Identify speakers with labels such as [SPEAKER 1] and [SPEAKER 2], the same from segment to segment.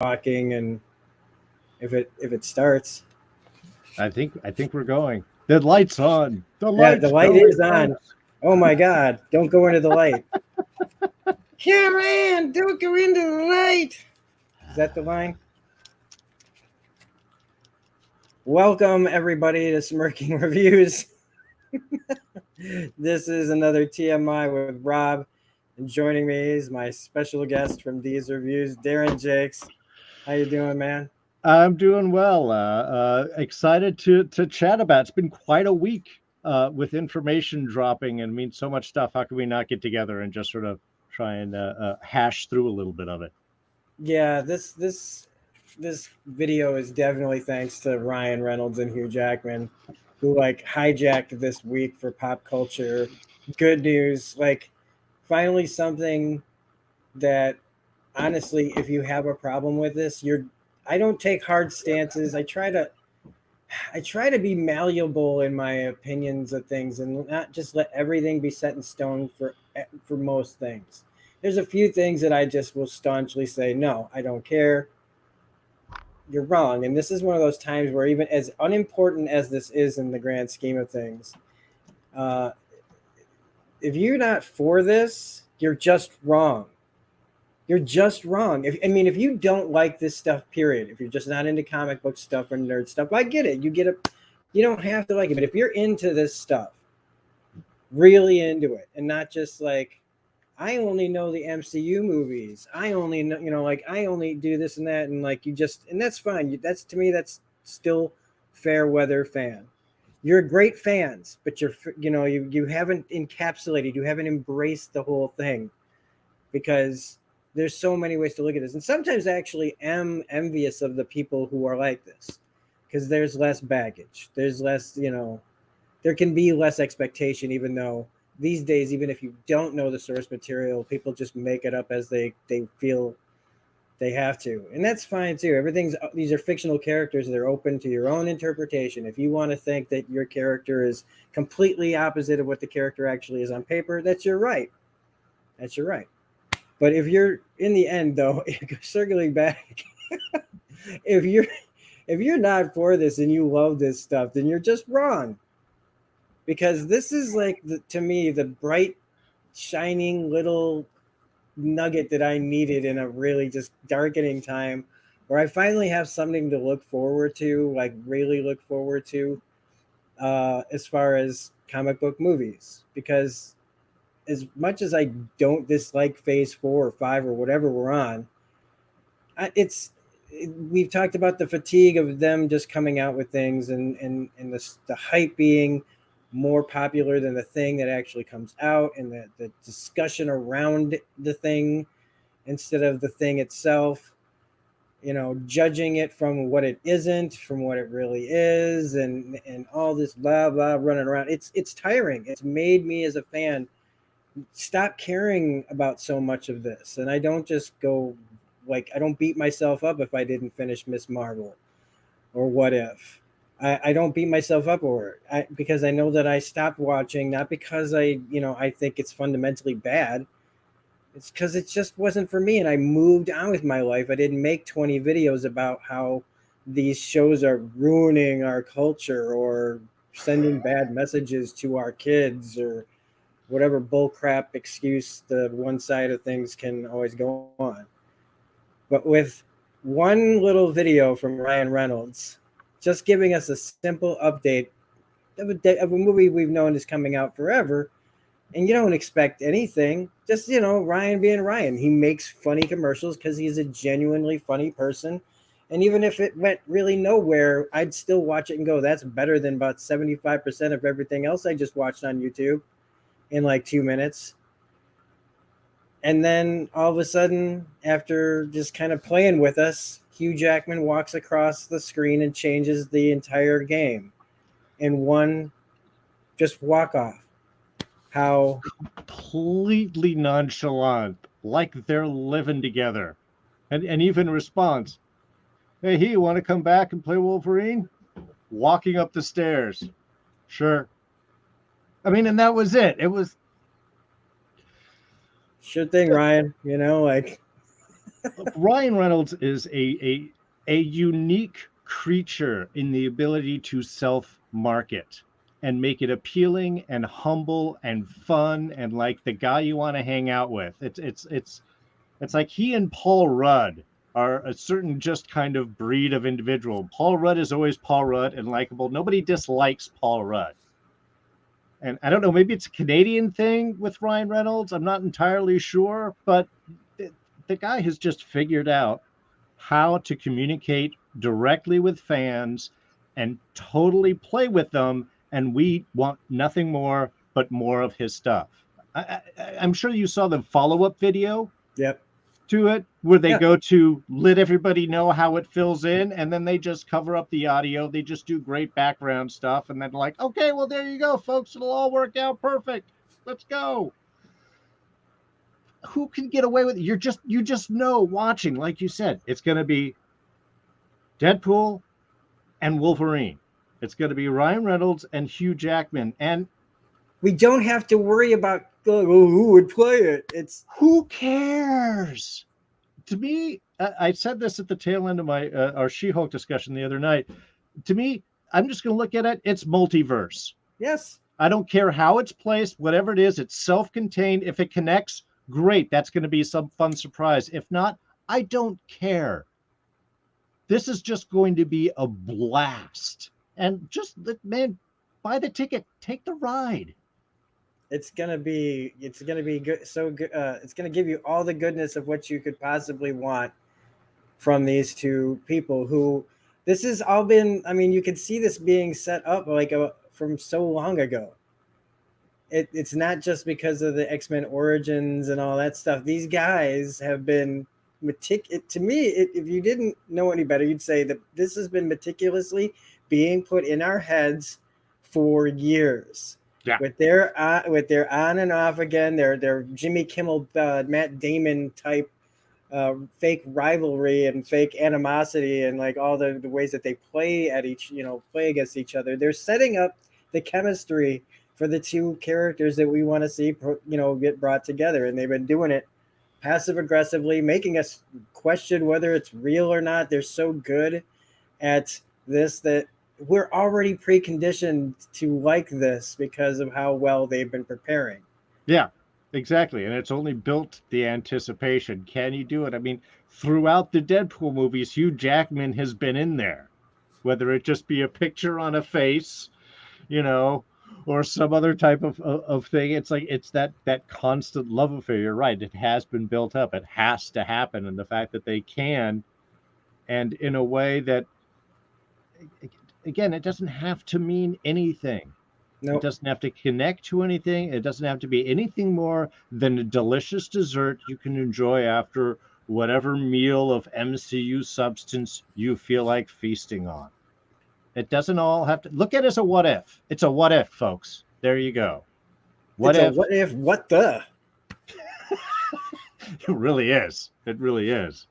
[SPEAKER 1] talking, and if it starts.
[SPEAKER 2] I think we're going. The light's on. The
[SPEAKER 1] Yeah, the
[SPEAKER 2] light's
[SPEAKER 1] light
[SPEAKER 2] going,
[SPEAKER 1] is on.
[SPEAKER 2] folks.
[SPEAKER 1] Oh my God! Don't go into the light. Come on! Don't go into the light. Is that the line? Welcome everybody to Smirking Reviews. This is another TMI with Rob, and joining me is my special guest from these reviews, Darrin Jaques. How you doing, man?
[SPEAKER 2] I'm doing well. Excited to chat about. It's been quite a week with information dropping, and I mean so much stuff. How can we not get together and just sort of try and hash through a little bit of it?
[SPEAKER 1] Yeah, this video is definitely thanks to Ryan Reynolds and Hugh Jackman, who like hijacked this week for pop culture. Good news, like finally something that honestly, if you have a problem with this, I don't take hard stances. I try to be malleable in my opinions of things and not just let everything be set in stone for most things. There's a few things that I just will staunchly say, no, I don't care. You're wrong. And this is one of those times where even as unimportant as this is in the grand scheme of things, uh, if you're not for this, you're just wrong. You're just wrong. If you don't like this stuff, period. If you're just not into comic book stuff or nerd stuff, I get it. You don't have to like it. But if you're into this stuff, really into it, and not just like, I only know the MCU movies. I only know, like I only do this and that, and like and that's fine. That's to me, that's still fair weather fan. You're great fans, but you haven't encapsulated, you haven't embraced the whole thing because there's so many ways to look at this. And sometimes I actually am envious of the people who are like this because there's less baggage. There's less, there can be less expectation, even though these days, even if you don't know the source material, people just make it up as they feel they have to. And that's fine too. These are fictional characters. They're open to your own interpretation. If you want to think that your character is completely opposite of what the character actually is on paper, that's your right. That's your right. But if you're in the end, though, circling back, if you're if you're not for this and you love this stuff, then you're just wrong. Because this is like to me the bright, shining little nugget that I needed in a really just darkening time, where I finally have something to look forward to, like really look forward to, as far as comic book movies. Because as much as I don't dislike Phase 4 or 5 or whatever we're on, we've talked about the fatigue of them just coming out with things and the hype being more popular than the thing that actually comes out, and the discussion around the thing instead of the thing itself, judging it from what it isn't, from what it really is, and all this blah blah running around. It's tiring. It's made me as a fan stop caring about so much of this. And I don't just go, like, I don't beat myself up if I didn't finish Miss Marvel or What If. I don't beat myself up over it because I know that I stopped watching, not because I think it's fundamentally bad. It's because it just wasn't for me, and I moved on with my life. I didn't make 20 videos about how these shows are ruining our culture or sending bad messages to our kids or whatever bullcrap excuse the one side of things can always go on. But with one little video from Ryan Reynolds, just giving us a simple update of a movie we've known is coming out forever, and you don't expect anything. Just, Ryan being Ryan. He makes funny commercials because he's a genuinely funny person. And even if it went really nowhere, I'd still watch it and go, that's better than about 75% of everything else I just watched on YouTube in like 2 minutes. And then all of a sudden, after just kind of playing with us, Hugh Jackman walks across the screen and changes the entire game in one just walk off. How
[SPEAKER 2] Completely nonchalant, like they're living together, and even response, "Hey, he, you want to come back and play Wolverine?" Walking up the stairs, sure. I mean, and that was it. It was
[SPEAKER 1] sure thing, Ryan. Like
[SPEAKER 2] Ryan Reynolds is a unique creature in the ability to self-market and make it appealing and humble and fun and like the guy you want to hang out with. It's like he and Paul Rudd are a certain just kind of breed of individual. Paul Rudd is always Paul Rudd and likable. Nobody dislikes Paul Rudd. And I don't know, maybe it's a Canadian thing with Ryan Reynolds. I'm not entirely sure, but the guy has just figured out how to communicate directly with fans and totally play with them. And we want nothing more but more of his stuff. I'm sure you saw the follow-up video
[SPEAKER 1] Yep.
[SPEAKER 2] to it where they
[SPEAKER 1] Yeah.
[SPEAKER 2] go to let everybody know how it fills in, and then they just cover up the audio. They just do great background stuff, and then like, okay, well, there you go, folks, it'll all work out perfect, let's go. Who can get away with it? You just know, watching, like you said, it's going to be Deadpool and Wolverine. It's going to be Ryan Reynolds and Hugh Jackman, and
[SPEAKER 1] We don't have to worry about who would play it. It's
[SPEAKER 2] who cares? To me, I said this at the tail end of my our She-Hulk discussion the other night. To me, I'm just going to look at it. It's multiverse.
[SPEAKER 1] yes.
[SPEAKER 2] I don't care how it's placed, whatever it is. It's self-contained. If it connects, great. That's going to be some fun surprise. If not, I don't care. This is just going to be a blast. And just, man, buy the ticket, take the ride.
[SPEAKER 1] It's gonna be good. So good. It's gonna give you all the goodness of what you could possibly want from these two people. Who this has all been. I mean, you could see this being set up like from so long ago. It's not just because of the X-Men origins and all that stuff. These guys have been to me. If you didn't know any better, you'd say that this has been meticulously being put in our heads for years.
[SPEAKER 2] Yeah.
[SPEAKER 1] With their on and off again, their Jimmy Kimmel, Matt Damon type fake rivalry and fake animosity, and like all the ways that they play at play against each other. They're setting up the chemistry for the two characters that we want to see get brought together, and they've been doing it passive aggressively, making us question whether it's real or not. They're so good at this that we're already preconditioned to like this because of how well they've been preparing.
[SPEAKER 2] Yeah, exactly. And it's only built the anticipation. Can you do it? I mean, throughout the Deadpool movies, Hugh Jackman has been in there, whether it just be a picture on a face, or some other type of thing. It's like it's that constant love affair. You're right. It has been built up. It has to happen. And the fact that they can, and in a way that, again, it doesn't have to mean anything.
[SPEAKER 1] Nope.
[SPEAKER 2] It doesn't have to connect to anything. It doesn't have to be anything more than a delicious dessert you can enjoy after whatever meal of MCU substance you feel like feasting on. It doesn't all have to look at it as a what if. It's a what if, folks. There you go.
[SPEAKER 1] What the?
[SPEAKER 2] It really is. It really is.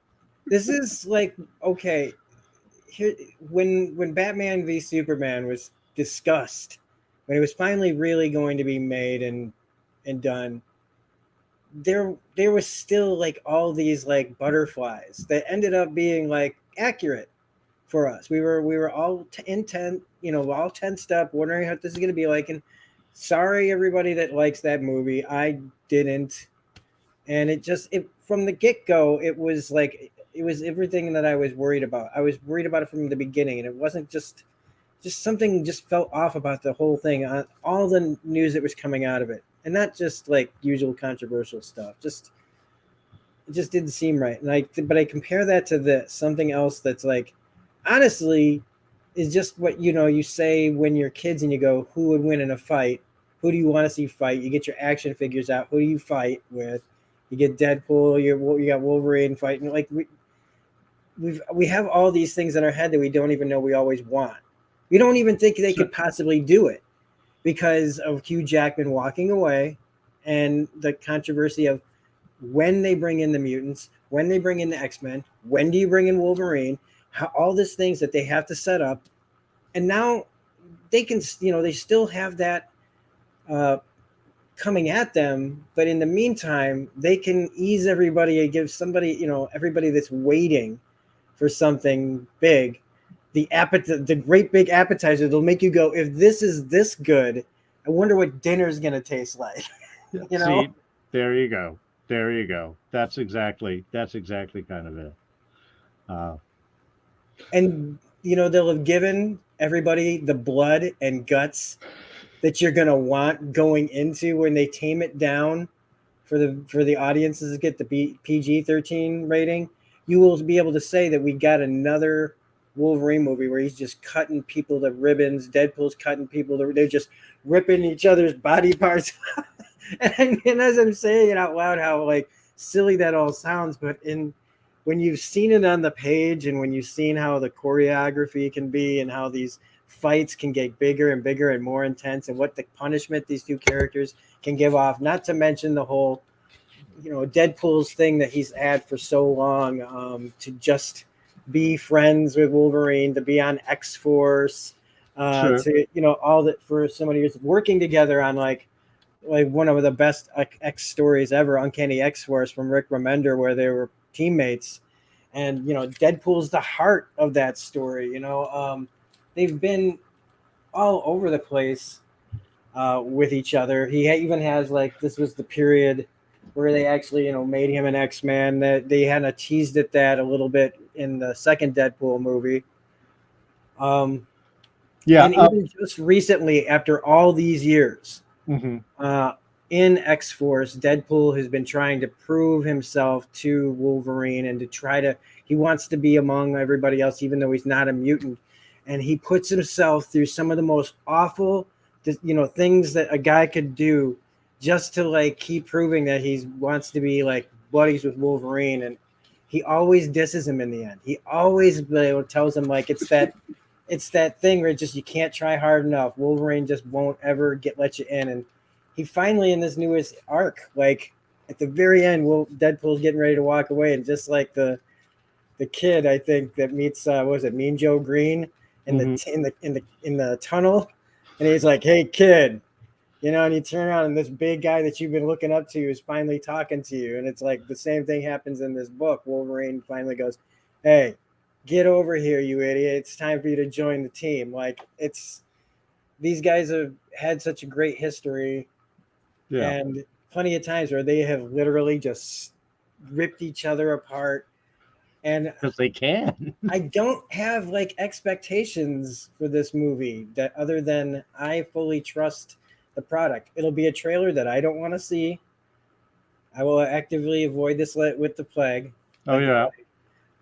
[SPEAKER 1] This is like, okay, here when Batman v Superman was discussed, when it was finally really going to be made and done, there was still like all these like butterflies that ended up being like accurate for us. We were all all tensed up, wondering how this is going to be like. And sorry, everybody that likes that movie, I didn't. And it from the get-go, it was everything that I was worried about. I was worried about it from the beginning, and it wasn't just something just felt off about the whole thing. All the news that was coming out of it, and not just like usual controversial stuff. It just didn't seem right. And but I compare that to this something else that's like, honestly, is just what you say when you're kids and you go, who would win in a fight? Who do you want to see fight? You get your action figures out. Who do you fight with? You get Deadpool. You got Wolverine fighting. Like we have all these things in our head that we don't even know we always want. We don't even think they could possibly do it because of Hugh Jackman walking away and the controversy of when they bring in the mutants, when they bring in the X-Men, when do you bring in Wolverine, all these things that they have to set up. And now they can, they still have that coming at them, but in the meantime, they can ease everybody and give somebody, everybody that's waiting for something big, the great big appetizer. They'll make you go, if this is this good, I wonder what dinner's gonna taste like. you know,
[SPEAKER 2] See, there you go. There you go. That's exactly kind of it. Uh,
[SPEAKER 1] and they'll have given everybody the blood and guts that you're gonna want going into when they tame it down for the audiences to get the PG-13 rating. You will be able to say that we got another Wolverine movie where he's just cutting people to ribbons. Deadpool's cutting people to, they're just ripping each other's body parts. and as I'm saying it out loud, how like silly that all sounds, but when you've seen it on the page and when you've seen how the choreography can be and how these fights can get bigger and bigger and more intense and what the punishment these two characters can give off, not to mention the whole Deadpool's thing that he's had for so long, to just be friends with Wolverine, to be on X-Force,
[SPEAKER 2] sure.
[SPEAKER 1] to all that for so many years working together on like one of the best X stories ever, Uncanny X-Force from Rick Remender, where they were teammates. And Deadpool's the heart of that story. They've been all over the place with each other. He even has like, this was the period where they actually made him an X-Man. That they kind of teased at that a little bit in the second Deadpool movie.
[SPEAKER 2] Yeah.
[SPEAKER 1] And even just recently, after all these years,
[SPEAKER 2] Mhm.
[SPEAKER 1] in X-Force, Deadpool has been trying to prove himself to Wolverine and he wants to be among everybody else, even though he's not a mutant. And he puts himself through some of the most awful, things that a guy could do just to like keep proving that he wants to be like buddies with Wolverine. And he always disses him in the end. He always tells him like, it's that thing where just you can't try hard enough. Wolverine just won't ever let you in. And he finally, in this newest arc, like at the very end, Deadpool's getting ready to walk away, and just like the kid, I think, that meets what was it, Mean Joe Green in
[SPEAKER 2] Mhm.
[SPEAKER 1] the tunnel, and he's like, "Hey, kid," and you turn around, and this big guy that you've been looking up to is finally talking to you, and it's like the same thing happens in this book. Wolverine finally goes, "Hey, get over here, you idiot! It's time for you to join the team." Like these guys have had such a great history,
[SPEAKER 2] Yeah.
[SPEAKER 1] and plenty of times where they have literally just ripped each other apart. And
[SPEAKER 2] Because they can.
[SPEAKER 1] I don't have like expectations for this movie that other than I fully trust the product. It'll be a trailer that I don't want to see. I will actively avoid this with the plague.
[SPEAKER 2] Oh
[SPEAKER 1] Like
[SPEAKER 2] yeah.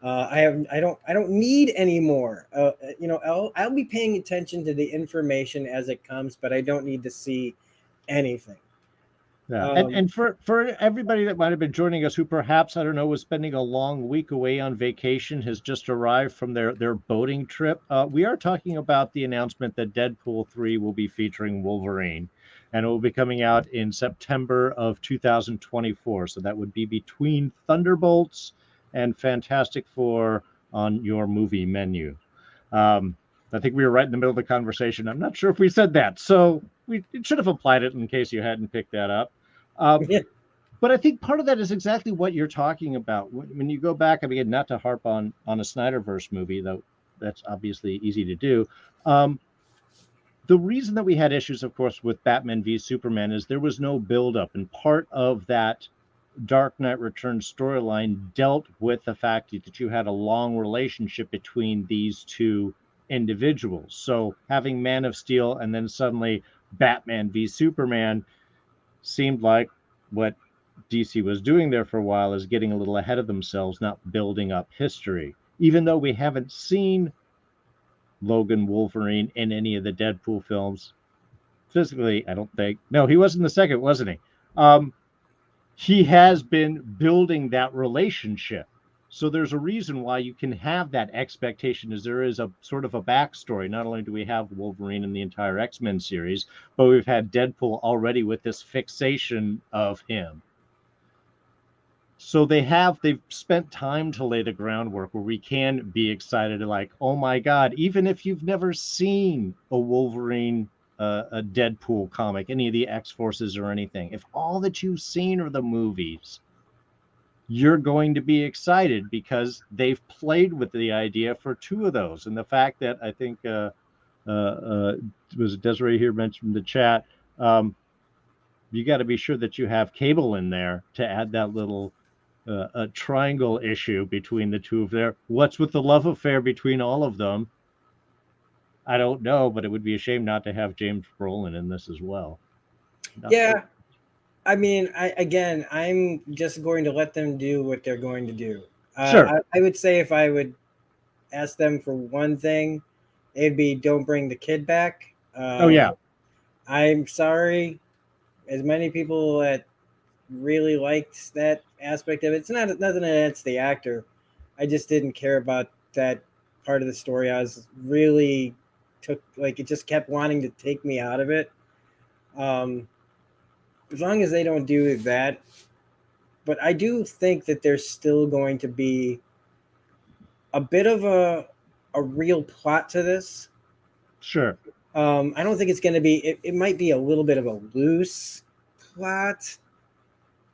[SPEAKER 1] I don't need any more. I'll be paying attention to the information as it comes, but I don't need to see anything.
[SPEAKER 2] Yeah, and
[SPEAKER 1] Um,
[SPEAKER 2] and for everybody that might have been joining us who perhaps, I don't know, was spending a long week away on vacation, has just arrived from their boating trip. We are talking about the announcement that Deadpool 3 will be featuring Wolverine, and it will be coming out in September of 2024. So that would be between Thunderbolts and Fantastic Four on your movie menu. Um, I think we were right in the middle of the conversation. I'm not sure if we said that, so we should have applied it in case you hadn't picked that up. Um,
[SPEAKER 1] yeah,
[SPEAKER 2] but I think part of that is exactly what you're talking about. When you go back, I mean, not to harp on a Snyderverse movie, though that's obviously easy to do. Um, the reason that we had issues, of course, with Batman v Superman is there was no buildup, and part of that Dark Knight Returns storyline dealt with the fact that you had a long relationship between these two individuals. So having Man of Steel and then suddenly Batman v Superman seemed like what DC was doing there for a while is getting a little ahead of themselves, not building up history. Even though we haven't seen Logan Wolverine in any of the Deadpool films physically, I don't think. No, he was in the second, wasn't he? He has been building that relationship. So there's a reason why you can have that expectation, as there is a sort of a backstory. Not only do we have Wolverine in the entire X-Men series, but we've had Deadpool already with this fixation of him. So they've spent time to lay the groundwork where we can be excited, like, oh my God, even if you've never seen a Wolverine a Deadpool comic, any of the X-Forces or anything, if all that you've seen are the movies, you're going to be excited because they've played with the idea for two of those. And the fact that I think was Desiree here mentioned in the chat, you got to be sure that you have Cable in there to add that little a triangle issue between the two of their. What's with the love affair between all of them? I don't know, but it would be a shame not to have James Brolin in this as well.
[SPEAKER 1] Yeah, I mean, I'm just going to let them do what they're going to do.
[SPEAKER 2] Sure.
[SPEAKER 1] I would say if I would ask them for one thing, it'd be don't bring the kid back.
[SPEAKER 2] Oh yeah.
[SPEAKER 1] I'm sorry. As many people that really liked that aspect of it, it's not nothing against the actor. I just didn't care about that part of the story. I was really it just kept wanting to take me out of it. As long as they don't do that, but I do think that there's still going to be a bit of a real plot to this.
[SPEAKER 2] Sure.
[SPEAKER 1] I don't think it's going to be. It might be a little bit of a loose plot,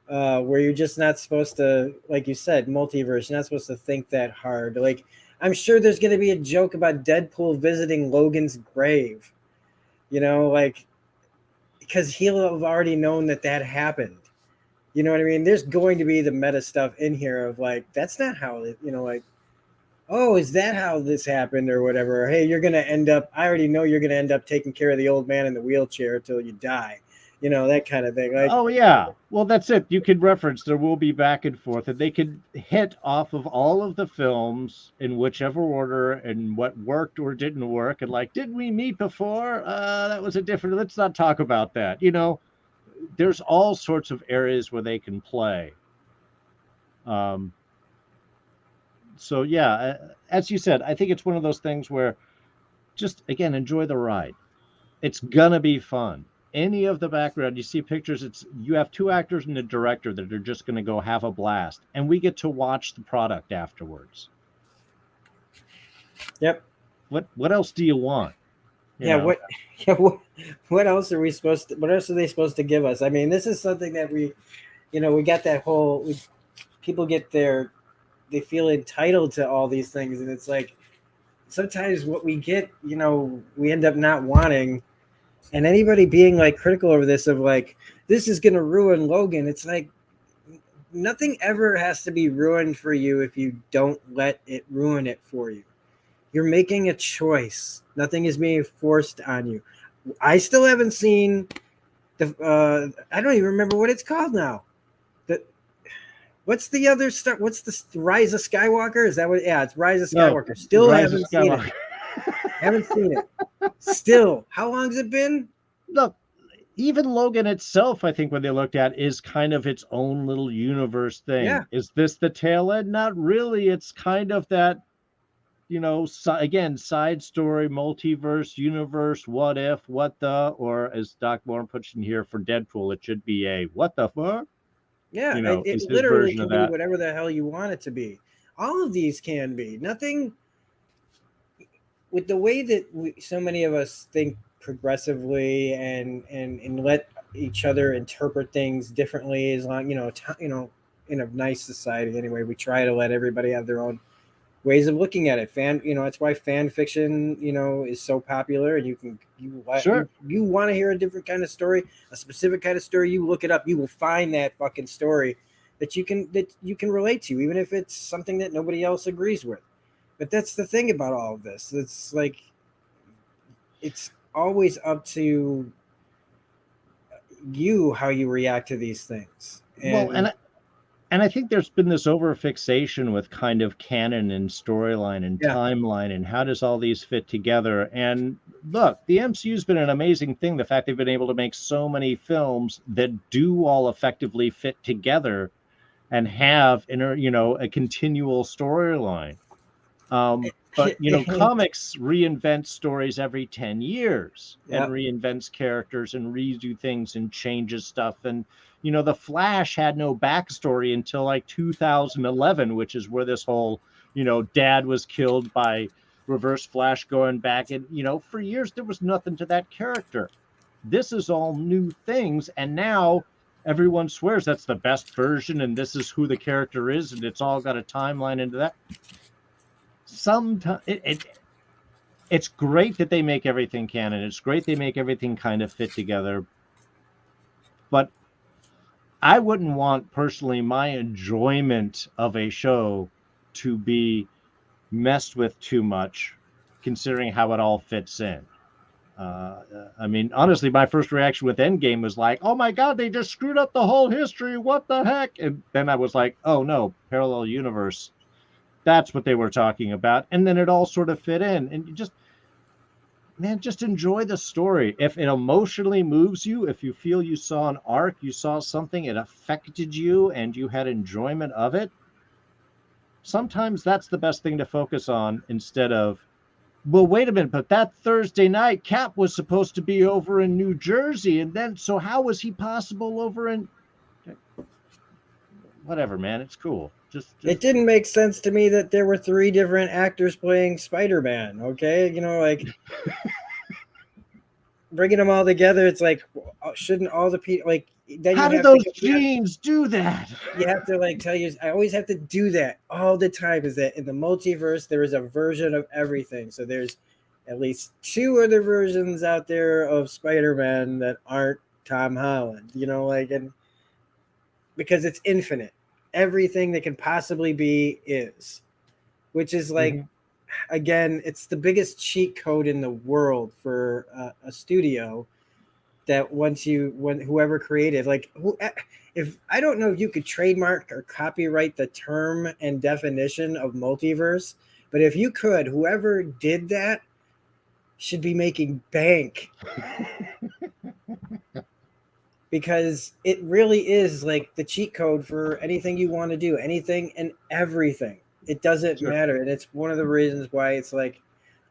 [SPEAKER 1] where you're just not supposed to, like you said, multiverse. You're not supposed to think that hard. Like, I'm sure there's going to be a joke about Deadpool visiting Logan's grave. Like, because he'll have already known that happened. You know what I mean? There's going to be the meta stuff in here of like, that's not how it, like, oh, is that how this happened or whatever? Or, hey, you're going to end up, I already know you're going to end up taking care of the old man in the wheelchair till you die. That kind of thing. Like,
[SPEAKER 2] oh yeah. Well, that's it. You could reference, there will be back and forth, and they could hit off of all of the films in whichever order and what worked or didn't work. And like, didn't we meet before? That was a different, let's not talk about that. There's all sorts of areas where they can play. So yeah, as you said, I think it's one of those things where just, again, enjoy the ride. It's gonna be fun. Any of the background, you see pictures, you have two actors and a director that are just going to go have a blast, and we get to watch the product afterwards.
[SPEAKER 1] Yep.
[SPEAKER 2] What else do you want?
[SPEAKER 1] What else are we supposed to, what else are they supposed to give us? I mean, this is something that we got that whole, people get they feel entitled to all these things, and it's like sometimes what we get, we end up not wanting. And anybody being like critical over this of like, this is going to ruin Logan. It's like, nothing ever has to be ruined for you if you don't let it ruin it for you. You're making a choice. Nothing is being forced on you. I still haven't seen I don't even remember what it's called now. What's the other stuff? What's the Rise of Skywalker? Is that what? Yeah, it's Rise of Skywalker.
[SPEAKER 2] No,
[SPEAKER 1] Still haven't seen it. Haven't seen it. Still, how long's it been?
[SPEAKER 2] Look, even Logan itself, I think when they looked at, is kind of its own little universe thing.
[SPEAKER 1] Yeah.
[SPEAKER 2] Is this the tail end? Not really. It's kind of that, again, side story, multiverse, universe, what if, what the, or as Doc Moore puts in here for Deadpool, it should be a what the fuck?
[SPEAKER 1] Yeah, it literally can be whatever the hell you want it to be. All of these can be. Nothing. With the way that so many of us think progressively and let each other interpret things differently, as long in a nice society anyway, we try to let everybody have their own ways of looking at it. That's why fan fiction is so popular, and you want to hear a different kind of story, a specific kind of story, you look it up, you will find that fucking story that you can relate to, even if it's something that nobody else agrees with. But that's the thing about all of this. It's like, it's always up to you how you react to these things.
[SPEAKER 2] And I think there's been this over-fixation with kind of canon and storyline and timeline and how does all these fit together. And look, the MCU's been an amazing thing. The fact they've been able to make so many films that do all effectively fit together and have a continual storyline. But comics reinvent stories every 10 years and reinvents characters and redo things and changes stuff. And the Flash had no backstory until like 2011, which is where this whole dad was killed by Reverse Flash going back, and for years there was nothing to that character. This is all new things, and now everyone swears that's the best version, and this is who the character is, and it's all got a timeline into that. Sometimes it's great that they make everything canon. It's great they make everything kind of fit together, but I wouldn't want personally my enjoyment of a show to be messed with too much, considering how it all fits in. I mean, honestly, my first reaction with Endgame was like, "Oh my God, they just screwed up the whole history. What the heck?" And then I was like, "Oh no, parallel universe. That's what they were talking about." And then it all sort of fit in, and you just, man, just enjoy the story. If it emotionally moves you, if you feel you saw an arc, you saw something, it affected you, and you had enjoyment of it, sometimes that's the best thing to focus on instead of, well, wait a minute, but that Thursday night, Cap was supposed to be over in New Jersey, and then, so how was he possible over in... Whatever, man, it's cool.
[SPEAKER 1] It didn't make sense to me that there were 3 different actors playing Spider-Man, okay? Like, bringing them all together, it's like, shouldn't all the people, like, then
[SPEAKER 2] how
[SPEAKER 1] you
[SPEAKER 2] do
[SPEAKER 1] have
[SPEAKER 2] those
[SPEAKER 1] to,
[SPEAKER 2] genes do that?
[SPEAKER 1] You have to, like, tell you, I always have to do that all the time, is that in the multiverse, there is a version of everything. So there's at least 2 other versions out there of Spider-Man that aren't Tom Holland, like, and because it's infinite. Everything that can possibly be is, which is like, again, it's the biggest cheat code in the world for a studio. That when whoever created, like, if I don't know if you could trademark or copyright the term and definition of multiverse, but if you could, whoever did that should be making bank. Because it really is like the cheat code for anything you want to do, anything and everything. It doesn't matter. And it's one of the reasons why it's like,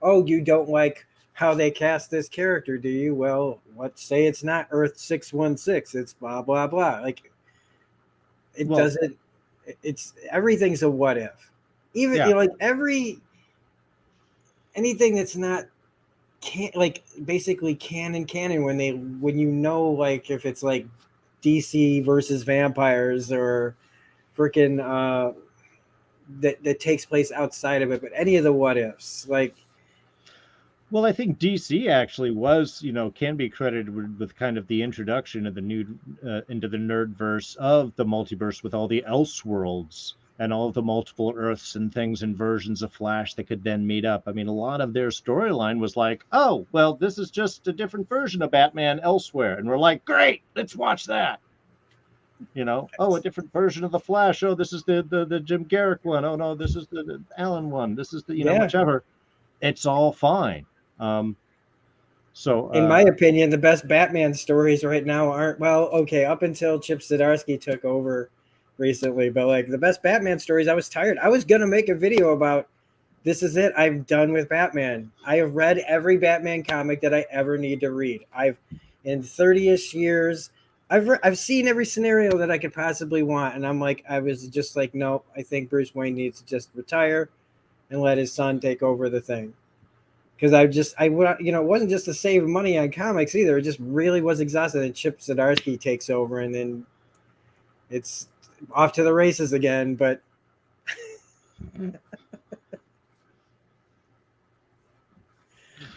[SPEAKER 1] oh, you don't like how they cast this character, do you? Well, let's say it's not Earth 616. It's blah, blah, blah. Like, doesn't, it's, everything's a what if. Even, like, anything that's not, like, basically canon when like, if it's like DC versus vampires or freaking that takes place outside of it, but any of the what ifs, like,
[SPEAKER 2] well, I think DC actually was, can be credited with kind of the introduction of the new into the nerdverse of the multiverse, with all the Elseworlds and all of the multiple Earths and things and versions of Flash that could then meet up. I mean, a lot of their storyline was like, oh, well, this is just a different version of Batman elsewhere. And we're like, great, let's watch that. Oh, a different version of the Flash. Oh, this is the Jim Garrick one. Oh, no, this is the Alan one. This is the, whichever. It's all fine. So,
[SPEAKER 1] in my opinion, the best Batman stories right now aren't, well, okay, up until Chip Zdarsky took over recently, but like the best Batman stories, I was tired. I was gonna make a video about, this is it, I'm done with Batman. I have read every Batman comic that I ever need to read. In 30-ish years, I've seen every scenario that I could possibly want, and I was just like, nope, I think Bruce Wayne needs to just retire and let his son take over the thing. Because it wasn't just to save money on comics either. It just really was exhausted. And Chip Zdarsky takes over, and then it's off to the races again. But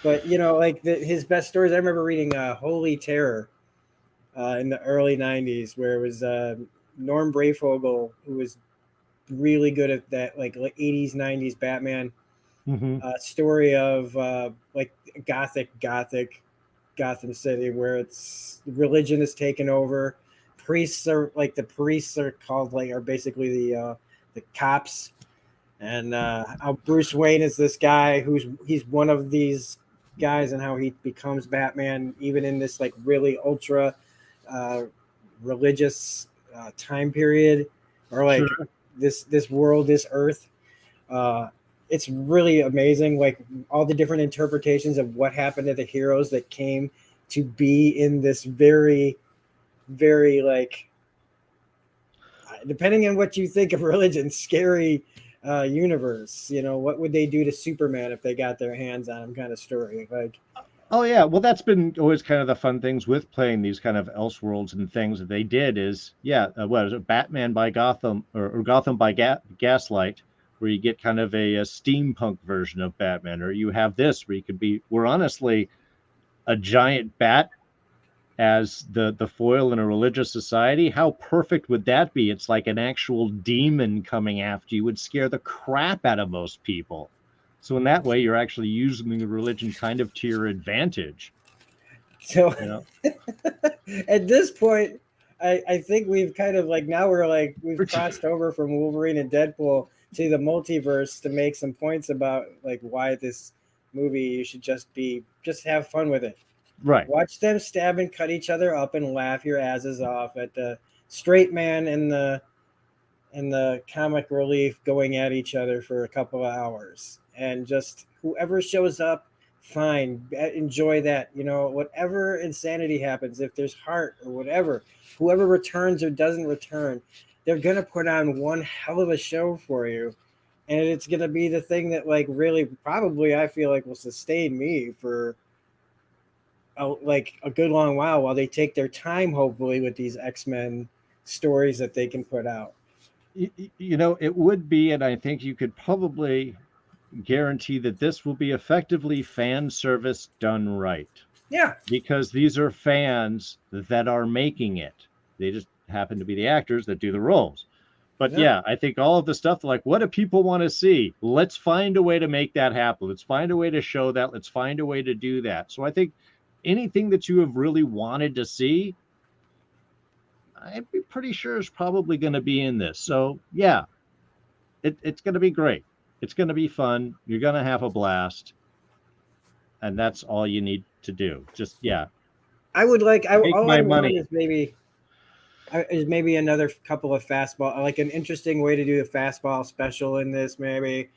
[SPEAKER 1] his best stories, I remember reading Holy Terror in the early 90s, where it was Norm Brayfogle, who was really good at that, like 80s, 90s Batman. Story of like Gotham City, where it's religion is taken over. Priests are called, like, are basically the cops, and how Bruce Wayne is this guy he's one of these guys, and how he becomes Batman even in this like really ultra religious time period, or like this world, this Earth. It's really amazing, like all the different interpretations of what happened to the heroes that came to be in this very, very, like, depending on what you think of religion, scary universe. What would they do to Superman if they got their hands on him? Kind of story. Like,
[SPEAKER 2] Oh yeah, well that's been always kind of the fun things with playing these kind of Elseworlds and things that they did is what is it, Batman by Gotham or Gotham by Gaslight, where you get kind of a steampunk version of Batman, or you have this where you could be we're honestly a giant bat as the foil in a religious society. How perfect would that be? It's like an actual demon coming after you would scare the crap out of most people. So in that way, you're actually using the religion kind of to your advantage.
[SPEAKER 1] so
[SPEAKER 2] You know,
[SPEAKER 1] at this point, I think we've kind of like now we're like we've crossed over from Wolverine and Deadpool to the multiverse to make some points about like why this movie you should just have fun with it.
[SPEAKER 2] right?
[SPEAKER 1] Watch them stab and cut each other up and laugh your asses off at the straight man and the comic relief going at each other for a couple of hours. And just whoever shows up, fine, enjoy that. Whatever insanity happens, if there's heart or whatever, whoever returns or doesn't return, they're going to put on one hell of a show for you. And it's going to be the thing that, like, really probably I feel like will sustain me for a good long while they take their time, hopefully, with these X-Men stories that they can put out.
[SPEAKER 2] It would be, and I think you could probably guarantee that this will be effectively fan service done right.
[SPEAKER 1] Yeah.
[SPEAKER 2] Because these are fans that are making it. They just happen to be the actors that do the roles. But yeah, I think all of the stuff like, what do people want to see? Let's find a way to make that happen. Let's find a way to show that. Let's find a way to do that. So I think anything that you have really wanted to see, I'd be pretty sure is probably going to be in this. So yeah, it's going to be great. It's going to be fun. You're going to have a blast. And that's all you need to do. Just, yeah.
[SPEAKER 1] I would like,
[SPEAKER 2] Take
[SPEAKER 1] all
[SPEAKER 2] my
[SPEAKER 1] I want
[SPEAKER 2] money.
[SPEAKER 1] is maybe another couple of fastball, like an interesting way to do the fastball special in this, maybe.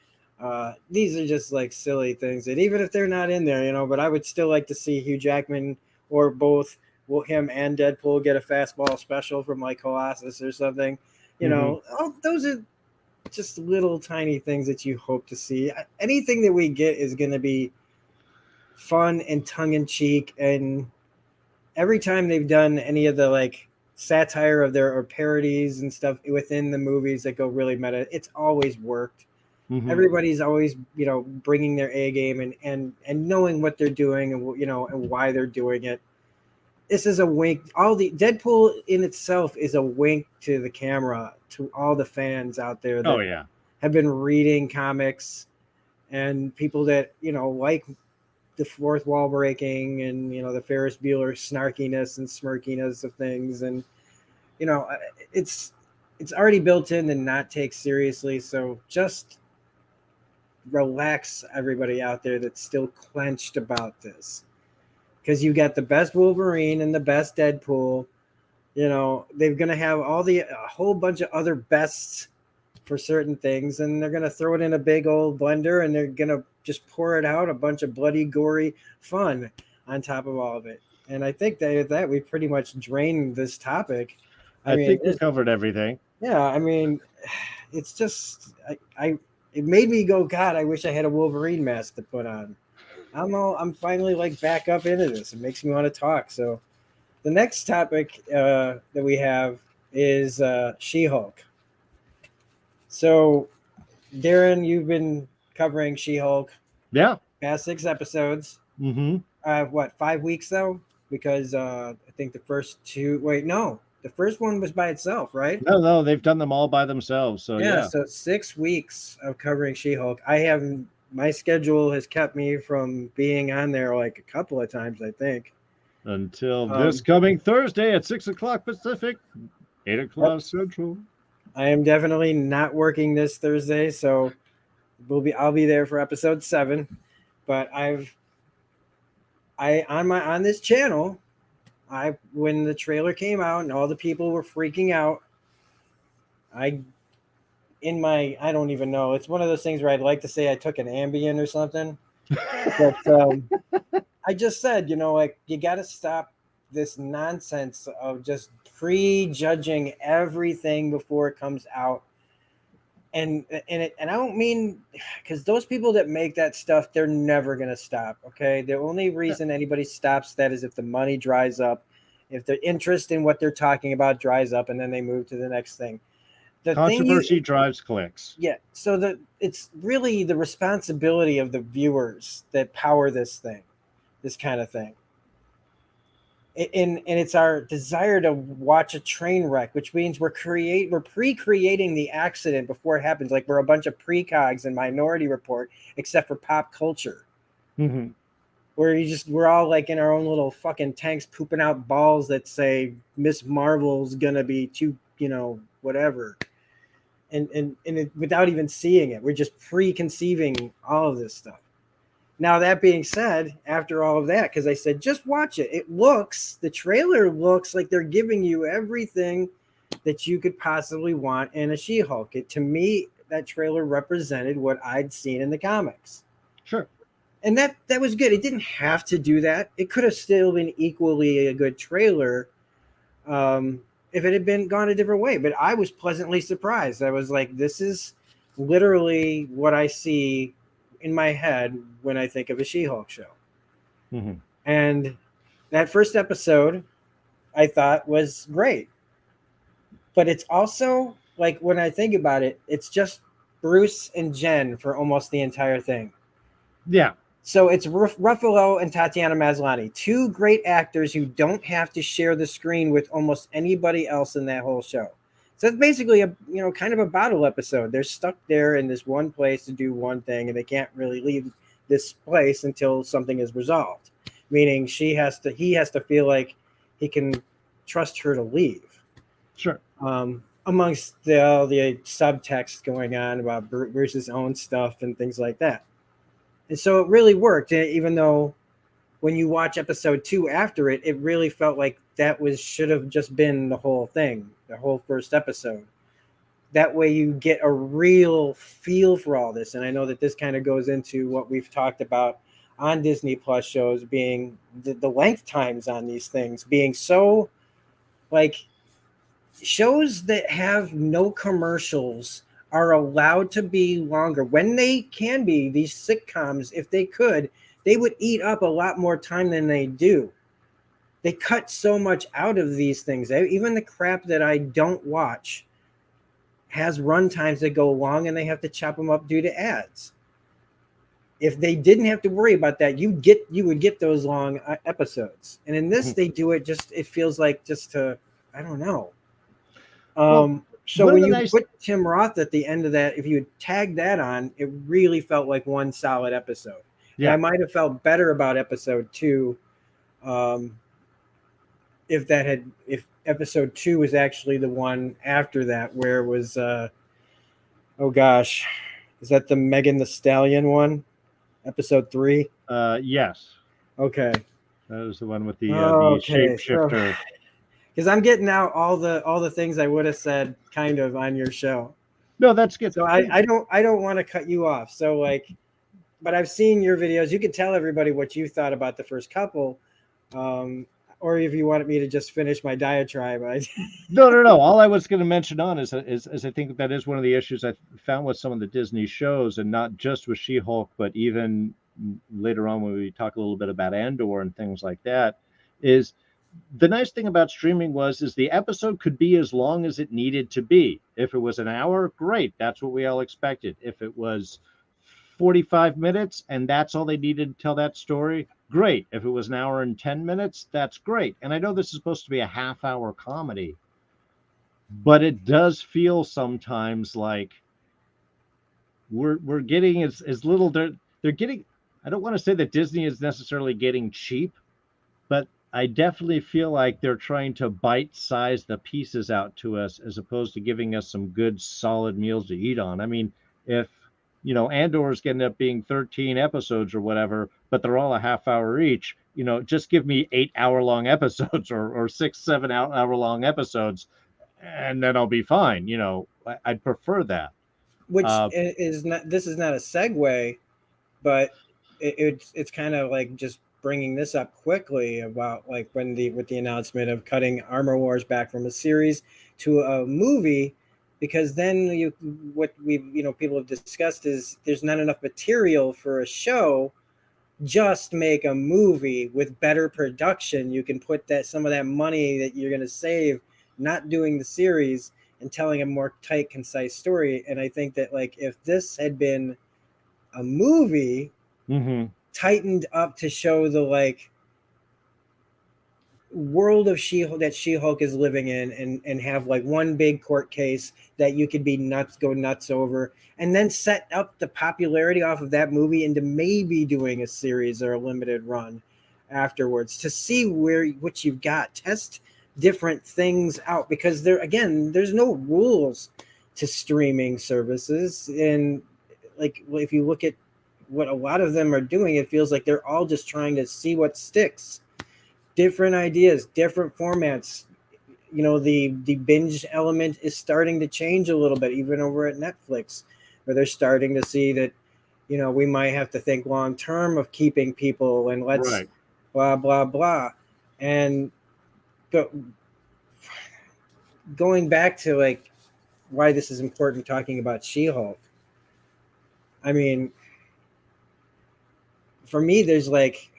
[SPEAKER 1] These are just like silly things that even if they're not in there, but I would still like to see Hugh Jackman or both him and Deadpool get a fastball special from like Colossus or something. Those are just little tiny things that you hope to see. Anything that we get is going to be fun and tongue-in-cheek, and every time they've done any of the like satire of their or parodies and stuff within the movies that go really meta, it's always worked.
[SPEAKER 2] Mm-hmm.
[SPEAKER 1] Everybody's always bringing their A game and knowing what they're doing and why they're doing it. This is a wink. All the Deadpool in itself is a wink to the camera, to all the fans out there that have been reading comics and people that like the fourth wall breaking and the Ferris Bueller snarkiness and smirkiness of things, and it's already built in and not take seriously. So just relax, everybody out there that's still clenched about this, because you got the best Wolverine and the best Deadpool. They're gonna have a whole bunch of other bests for certain things, and they're gonna throw it in a big old blender, and they're gonna just pour it out, a bunch of bloody, gory fun on top of all of it. And I think that we pretty much drained this topic.
[SPEAKER 2] I think we covered everything.
[SPEAKER 1] Yeah, I mean, it's just it made me go, God, I wish I had a Wolverine mask to put on. I'm finally like back up into this. It makes me want to talk. So the next topic that we have is She-Hulk. So, Darrin, you've been covering She-Hulk.
[SPEAKER 2] Yeah.
[SPEAKER 1] Past 6 episodes.
[SPEAKER 2] Mm-hmm.
[SPEAKER 1] 5 weeks though? Because I think the first 2. Wait, no, the first one was by itself, right?
[SPEAKER 2] No, they've done them all by themselves. So yeah.
[SPEAKER 1] So 6 weeks of covering She-Hulk. My schedule has kept me from being on there like a couple of times, I think.
[SPEAKER 2] Until this coming Thursday at 6:00 Pacific, 8:00 Central.
[SPEAKER 1] I am definitely not working this Thursday, so I'll be there for episode 7. But on this channel, when the trailer came out and all the people were freaking out, I don't even know. It's one of those things where I'd like to say I took an Ambien or something. But I just said, like, you got to stop this nonsense of just prejudging everything before it comes out. And I don't mean, because those people that make that stuff, they're never gonna stop. Okay, the only reason anybody stops that is if the money dries up, if the interest in what they're talking about dries up, and then they move to the next thing. The thing
[SPEAKER 2] Controversy
[SPEAKER 1] you
[SPEAKER 2] drives clicks.
[SPEAKER 1] Yeah, so it's really the responsibility of the viewers that power this thing, this kind of thing. And it's our desire to watch a train wreck, which means we're pre-creating the accident before it happens, like we're a bunch of precogs in Minority Report, except for pop culture,
[SPEAKER 2] Mm-hmm.
[SPEAKER 1] where we're all like in our own little fucking tanks pooping out balls that say Miss Marvel's gonna be too, whatever, without even seeing it, we're just preconceiving all of this stuff. Now, that being said, after all of that, because I said, just watch it. The trailer looks like they're giving you everything that you could possibly want in a She-Hulk. To me, that trailer represented what I'd seen in the comics.
[SPEAKER 2] Sure.
[SPEAKER 1] And that was good. It didn't have to do that. It could have still been equally a good trailer if it had been gone a different way. But I was pleasantly surprised. I was like, this is literally what I see in my head when I think of a She-Hulk show.
[SPEAKER 2] Mm-hmm.
[SPEAKER 1] And that first episode I thought was great. But it's also like, when I think about it, it's just Bruce and Jen for almost the entire thing.
[SPEAKER 2] Yeah.
[SPEAKER 1] So it's Ruffalo and Tatiana Maslany, two great actors who don't have to share the screen with almost anybody else in that whole show. So it's basically a kind of a bottle episode. They're stuck there in this one place to do one thing, and they can't really leave this place until something is resolved. Meaning he has to feel like he can trust her to leave.
[SPEAKER 2] Sure.
[SPEAKER 1] Amongst all the subtext going on about Bruce's own stuff and things like that. And so it really worked, even though when you watch episode 2 after it, it really felt like that should have just been the whole thing, the whole first episode. That way you get a real feel for all this. And I know that this kind of goes into what we've talked about on Disney Plus shows, being the length times on these things being so, like, shows that have no commercials are allowed to be longer when they can be. These sitcoms, if they could, they would eat up a lot more time than they do. They cut so much out of these things. Even the crap that I don't watch has run times that go long, and they have to chop them up due to ads. If they didn't have to worry about that, you would get those long episodes. And in this, they do it it feels like just to, I don't know. So when you put Tim Roth at the end of that, if you tag that on, it really felt like one solid episode. Yeah. And I might have felt better about episode 2 if episode 2 was actually the one after that, where it was oh gosh, is that the Megan the Stallion one? Episode 3?
[SPEAKER 2] Yes.
[SPEAKER 1] Okay.
[SPEAKER 2] That was the one with the shapeshifter.
[SPEAKER 1] Because I'm getting out all the things I would have said kind of on your show.
[SPEAKER 2] No, that's good.
[SPEAKER 1] So I don't want to cut you off. So but I've seen your videos. You can tell everybody what you thought about the first couple, or if you wanted me to just finish my diatribe.
[SPEAKER 2] No. All I was going to mention on is I think that is one of the issues I found with some of the Disney shows, and not just with She-Hulk, but even later on when we talk a little bit about Andor and things like that, is the nice thing about streaming is the episode could be as long as it needed to be. If it was an hour, great. That's what we all expected. If it was 45 minutes and that's all they needed to tell that story, great. If it was an hour and 10 minutes, that's great. And I know this is supposed to be a half-hour comedy, but it does feel sometimes like we're getting as little. They're getting. I don't want to say that Disney is necessarily getting cheap, but I definitely feel like they're trying to bite-size the pieces out to us, as opposed to giving us some good, solid meals to eat on. I mean, if Andor is going to end up being 13 episodes or whatever, but they're all a half hour each, just give me 8-hour-long episodes or 6-7 hour-long episodes, and then I'll be fine. I'd prefer that.
[SPEAKER 1] Which is not. This is not a segue, but it's kind of like just bringing this up quickly about like with the announcement of cutting Armor Wars back from a series to a movie. because then what people have discussed is there's not enough material for a show. Just make a movie with better production. You can put some of that money that you're going to save not doing the series and telling a more tight, concise story. And I think that like if this had been a movie tightened up to show the like world of She-Hulk is living in, and have like one big court case that you could go nuts over, and then set up the popularity off of that movie into maybe doing a series or a limited run afterwards to see what you've got. Test different things out, because there's no rules to streaming services. And like if you look at what a lot of them are doing, it feels like they're all just trying to see what sticks. Different ideas, different formats. The binge element is starting to change a little bit, even over at Netflix, where they're starting to see that, we might have to think long term of keeping people, and let's blah, blah, blah. But going back to like why this is important, talking about She-Hulk, I mean, for me, there's like,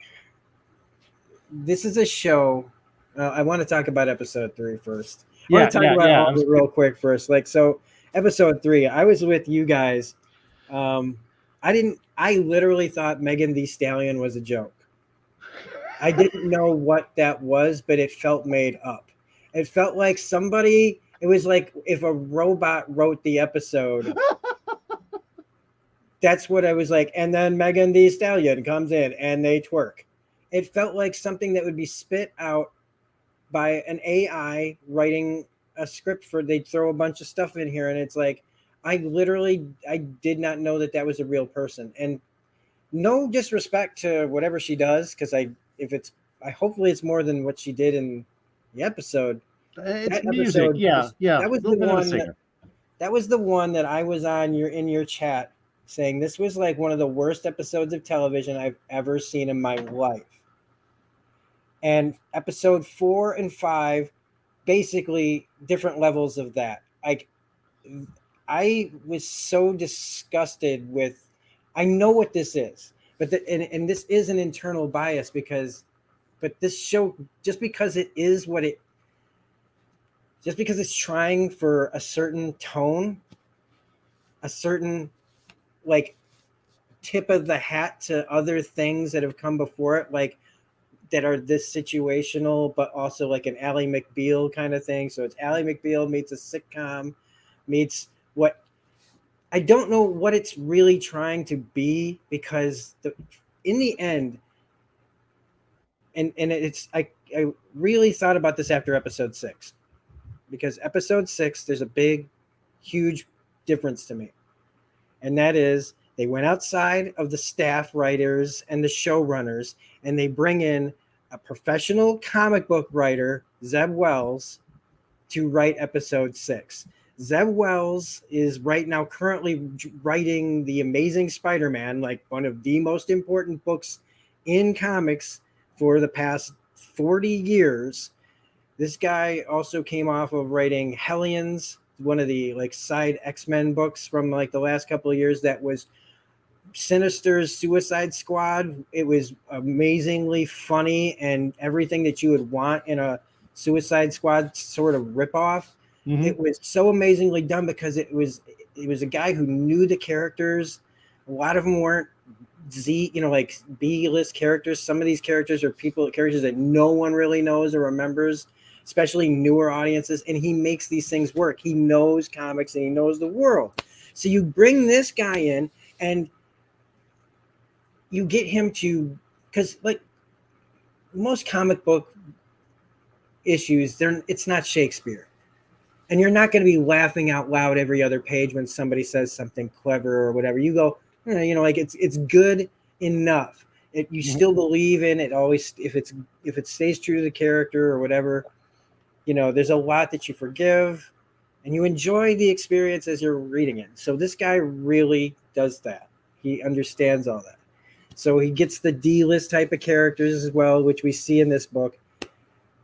[SPEAKER 1] this is a show. I want to talk about episode 3 first. I want to talk about all of it real quick first. Like, so episode 3, I was with you guys. I literally thought Megan Thee Stallion was a joke. I didn't know what that was, but it felt made up. It felt like it was like if a robot wrote the episode. That's what I was like. And then Megan Thee Stallion comes in and they twerk. It felt like something that would be spit out by an AI writing a script they'd throw a bunch of stuff in here. And it's like, I did not know that was a real person. And no disrespect to whatever she does, because hopefully it's more than what she did in the episode.
[SPEAKER 2] It's music.
[SPEAKER 1] That was the one. That was the one that I was in your chat saying this was like one of the worst episodes of television I've ever seen in my life. And episode 4 and 5, basically different levels of that. Like, I was so disgusted with. I know what this is, but and this is an internal bias but this show, just because it's trying for a certain tone, a certain like tip of the hat to other things that have come before it, like that are this situational, but also like an Ally McBeal kind of thing. So it's Ally McBeal meets a sitcom, meets what I don't know what it's really trying to be, because in the end, and I really thought about this after episode 6, because episode 6, there's a big, huge difference to me. And that is, they went outside of the staff writers and the showrunners, and they bring in a professional comic book writer, Zeb Wells, to write episode 6. Zeb Wells is right now currently writing The Amazing Spider-Man, like one of the most important books in comics for the past 40 years. This guy also came off of writing Hellions, one of the like side X-Men books from like the last couple of years that was Sinister's Suicide Squad. It was amazingly funny and everything that you would want in a Suicide Squad sort of ripoff. Mm-hmm. It was so amazingly done because it was a guy who knew the characters. A lot of them weren't like B-list characters. Some of these characters are characters that no one really knows or remembers, especially newer audiences. And he makes these things work. He knows comics and he knows the world. So you bring this guy in and you get him to, because like most comic book issues, it's not Shakespeare. And you're not going to be laughing out loud every other page when somebody says something clever or whatever. You go, like it's good enough. You still believe in it always. If it stays true to the character or whatever, there's a lot that you forgive and you enjoy the experience as you're reading it. So this guy really does that. He understands all that. So he gets the D-list type of characters as well, which we see in this book.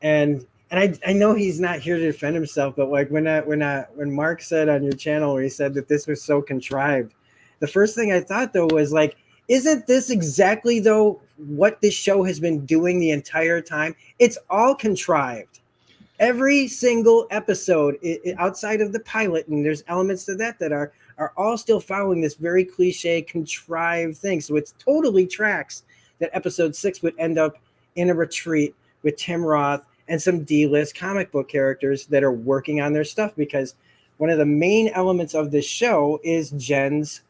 [SPEAKER 1] And And I know he's not here to defend himself, but like when Mark said on your channel where he said that this was so contrived, the first thing I thought though was like, isn't this exactly though what this show has been doing the entire time? It's all contrived. Every single episode outside of the pilot, and there's elements to that are all still following this very cliche contrived thing. So it's totally tracks that episode 6 would end up in a retreat with Tim Roth and some D-list comic book characters that are working on their stuff, because one of the main elements of this show is Jen's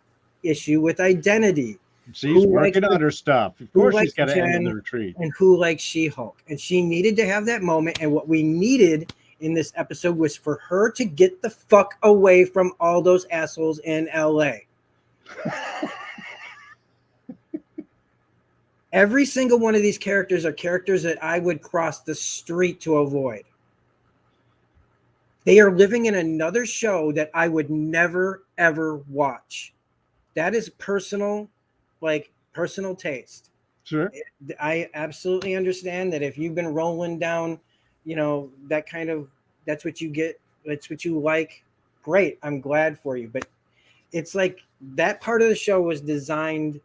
[SPEAKER 1] issue with identity.
[SPEAKER 2] She's working on her stuff. Of course, she's got to end in the retreat.
[SPEAKER 1] And who likes She-Hulk. And she needed to have that moment. And what we needed in this episode was for her to get the fuck away from all those assholes in LA. Every single one of these characters are characters that I would cross the street to avoid. They are living in another show that I would never, ever watch. That is personal taste.
[SPEAKER 2] Sure.
[SPEAKER 1] I absolutely understand that if you've been rolling down, that kind of, that's what you get, that's what you like. Great. I'm glad for you. But it's like that part of the show was designed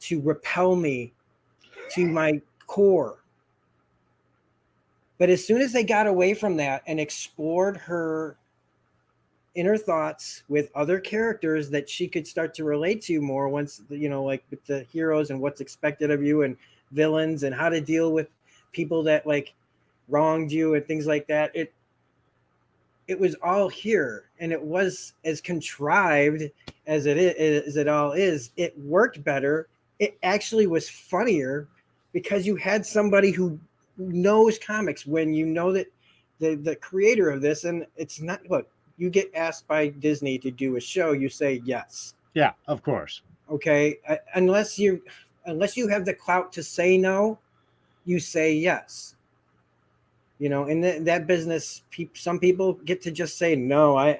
[SPEAKER 1] to repel me to my core. But as soon as they got away from that and explored her inner thoughts with other characters that she could start to relate to more, once, like with the heroes and what's expected of you, and villains and how to deal with people that like wronged you and things like that, it was all here, and it was as contrived as it all is. It worked better. It actually was funnier because you had somebody who knows comics. When you know that the creator of this, and it's not, look, you get asked by Disney to do a show, you say yes.
[SPEAKER 2] Yeah, of course.
[SPEAKER 1] Okay, unless you have the clout to say no, you say yes. In that business, some people get to just say no.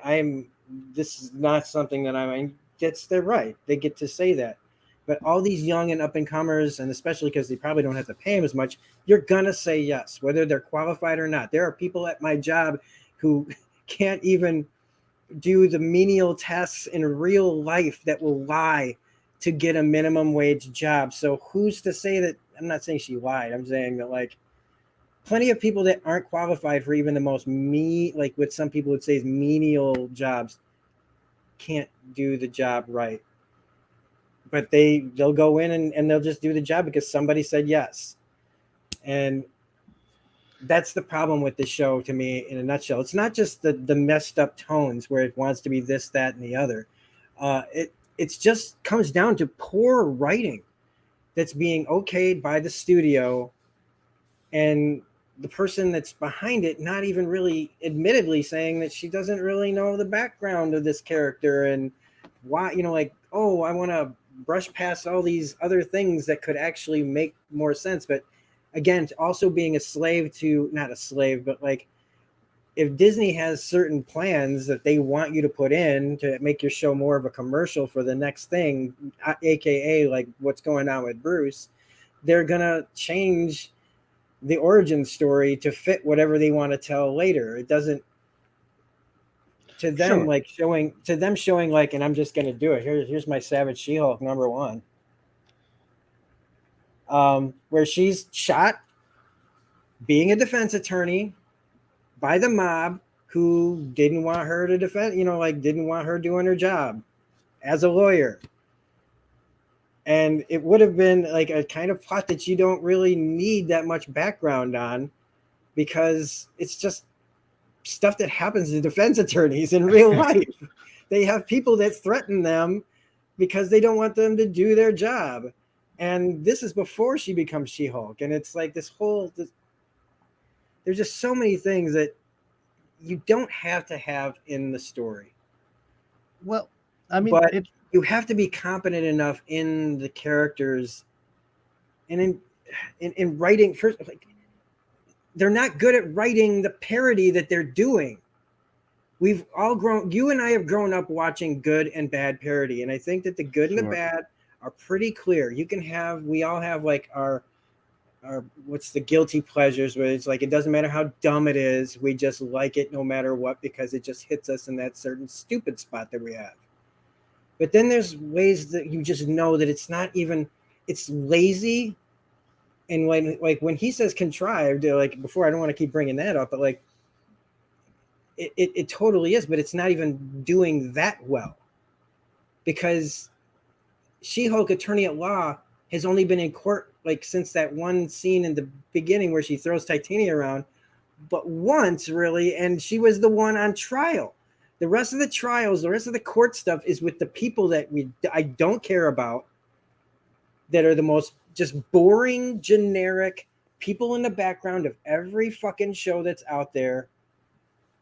[SPEAKER 1] This is not something that I'm. That's their right. They get to say that. But all these young and up and comers, and especially because they probably don't have to pay them as much, you're gonna say yes, whether they're qualified or not. There are people at my job who can't even do the menial tasks in real life that will lie to get a minimum wage job. So who's to say that? I'm not saying she lied. I'm saying that like plenty of people that aren't qualified for even the most like what some people would say is menial jobs can't do the job right. But they'll go in and they'll just do the job because somebody said yes. And that's the problem with the show to me in a nutshell. It's not just the messed up tones where it wants to be this, that, and the other. It's just comes down to poor writing that's being okayed by the studio, and the person that's behind it not even really admittedly saying that she doesn't really know the background of this character and why, like, oh, I want to brush past all these other things that could actually make more sense. But again, also being a slave to, not a slave, but like if Disney has certain plans that they want you to put in to make your show more of a commercial for the next thing, aka like what's going on with Bruce, they're gonna change the origin story to fit whatever they want to tell later. It doesn't, to them, sure. Like showing like, and I'm just gonna do it. Here's my Savage She-Hulk #1. Where she's shot being a defense attorney by the mob who didn't want her to defend, didn't want her doing her job as a lawyer. And it would have been like a kind of plot that you don't really need that much background on, because it's just stuff that happens to defense attorneys in real life. They have people that threaten them because they don't want them to do their job. And this is before she becomes She-Hulk. And it's like there's just so many things that you don't have to have in the story.
[SPEAKER 2] Well, I mean,
[SPEAKER 1] but you have to be competent enough in the characters and in writing. First, like, they're not good at writing the parody that they're doing. We've all grown, you and I have grown up watching good and bad parody. And I think that the good and the bad are pretty clear. We all have like our our what's the guilty pleasures, where it's like it doesn't matter how dumb it is, we just like it no matter what because it just hits us in that certain stupid spot that we have. But then there's ways that you just know that it's not even, it's lazy. And when he says contrived, like before, I don't want to keep bringing that up, but like it totally is, but it's not even doing that well, because She-Hulk Attorney at Law has only been in court like since that one scene in the beginning where she throws Titania around, but once really, and she was the one on trial. The rest of the trials, the rest of the court stuff is with the people that I don't care about, that are the most just boring, generic people in the background of every fucking show that's out there.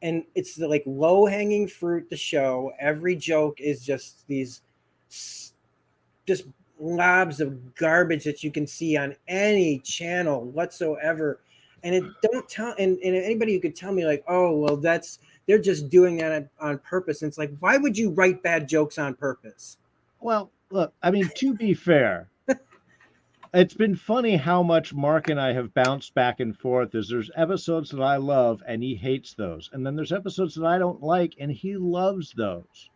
[SPEAKER 1] And it's the like low-hanging fruit, the show. Every joke is just these just lobs of garbage that you can see on any channel whatsoever. And it don't tell, and anybody who could tell me like, oh, well, they're just doing that on purpose. And it's like, why would you write bad jokes on purpose?
[SPEAKER 2] Well, look, I mean, to be fair, it's been funny how much Mark and I have bounced back and forth. There's episodes that I love and he hates those. And then there's episodes that I don't like and he loves those.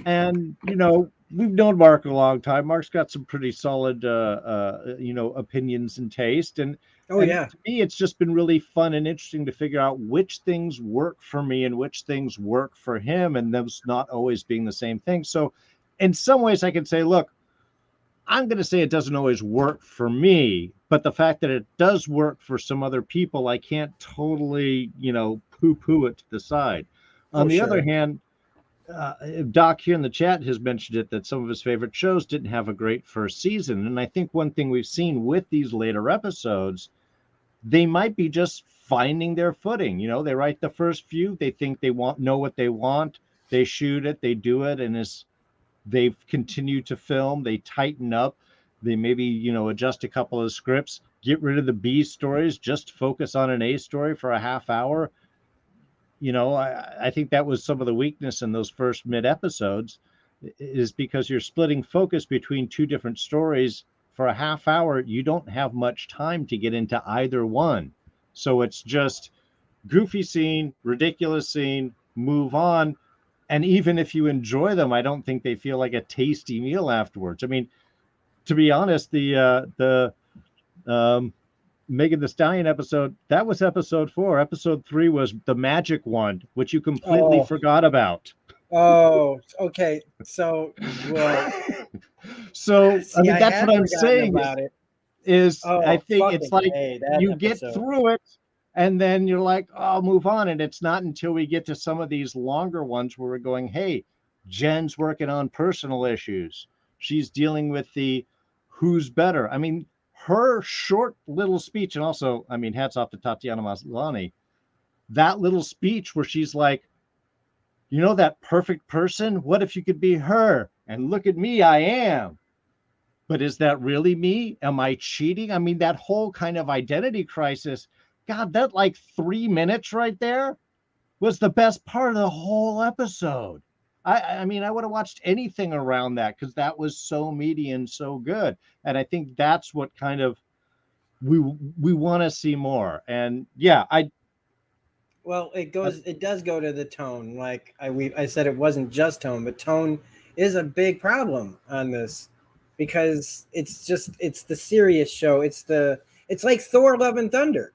[SPEAKER 2] And, you know, we've known Mark a long time. Mark's got some pretty solid, opinions and taste. And
[SPEAKER 1] Oh, yeah.
[SPEAKER 2] to me, it's just been really fun and interesting to figure out which things work for me and which things work for him, and those not always being the same thing. So in some ways I can say, look, I'm going to say it doesn't always work for me, but the fact that it does work for some other people, I can't totally, poo-poo it to the side. On the other hand, Doc here in the chat has mentioned it, that some of his favorite shows didn't have a great first season. And I think one thing we've seen with these later episodes, they might be just finding their footing. You know, they write the first few, they think they know what they want, they shoot it, they do it, and they've continued to film, they tighten up, they maybe, adjust a couple of scripts, get rid of the B stories, just focus on an A story for a half hour. I think that was some of the weakness in those first mid episodes, is because you're splitting focus between two different stories for a half hour. You don't have much time to get into either one. So it's just goofy scene, ridiculous scene, move on. And even if you enjoy them, I don't think they feel like a tasty meal afterwards. I mean, to be honest, the Megan Thee Stallion episode, that was episode 4. Episode 3 was the magic wand, which you completely forgot about.
[SPEAKER 1] Oh, okay. So, well,
[SPEAKER 2] so
[SPEAKER 1] see,
[SPEAKER 2] I mean, that's what I'm saying
[SPEAKER 1] about it.
[SPEAKER 2] I think it's like you
[SPEAKER 1] episode.
[SPEAKER 2] Get through it and then you're like, oh, move on. And it's not until we get to some of these longer ones where we're going, hey, Jen's working on personal issues. She's dealing with the who's better. I mean, her short little speech, and also, I mean, hats off to Tatiana Maslany, that little speech where she's like, that perfect person? What if you could be her? And look at me, I am. But is that really me? Am I cheating? I mean, that whole kind of identity crisis, God, that like 3 minutes right there was the best part of the whole episode. I mean, I would have watched anything around that because that was so meaty and so good. And I think that's what kind of we want to see more. And yeah,
[SPEAKER 1] well, it does go to the tone. Like I said, it wasn't just tone, but tone is a big problem on this, because it's the serious show. It's like Thor: Love and Thunder.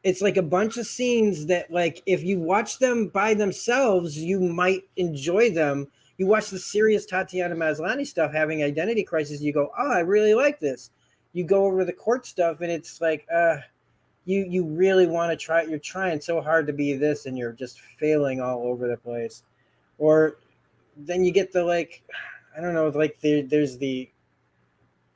[SPEAKER 1] It's like a bunch of scenes that, like, if you watch them by themselves, you might enjoy them. You watch the serious Tatiana Maslany stuff having identity crisis, you go, oh, I really like this. You go over the court stuff and it's like, you really want to try. You're trying so hard to be this and you're just failing all over the place. Or then you get the, like, I don't know, like there's the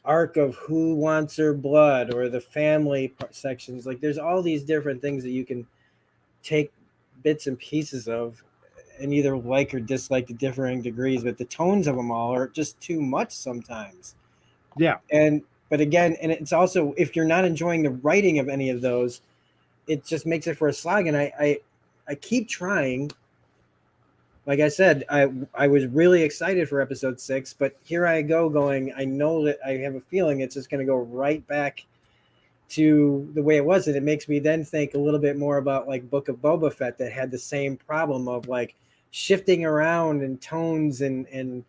[SPEAKER 1] arc of who wants her blood, or the family sections. Like, there's all these different things that you can take bits and pieces of and either like or dislike to differing degrees, but the tones of them all are just too much sometimes.
[SPEAKER 2] Yeah.
[SPEAKER 1] But again, and it's also, if you're not enjoying the writing of any of those, it just makes it for a slog. And I keep trying. Like I said, I was really excited for episode 6, but here I go going, I know that I have a feeling it's just going to go right back to the way it was, and it makes me then think a little bit more about like Book of Boba Fett that had the same problem of like shifting around and tones and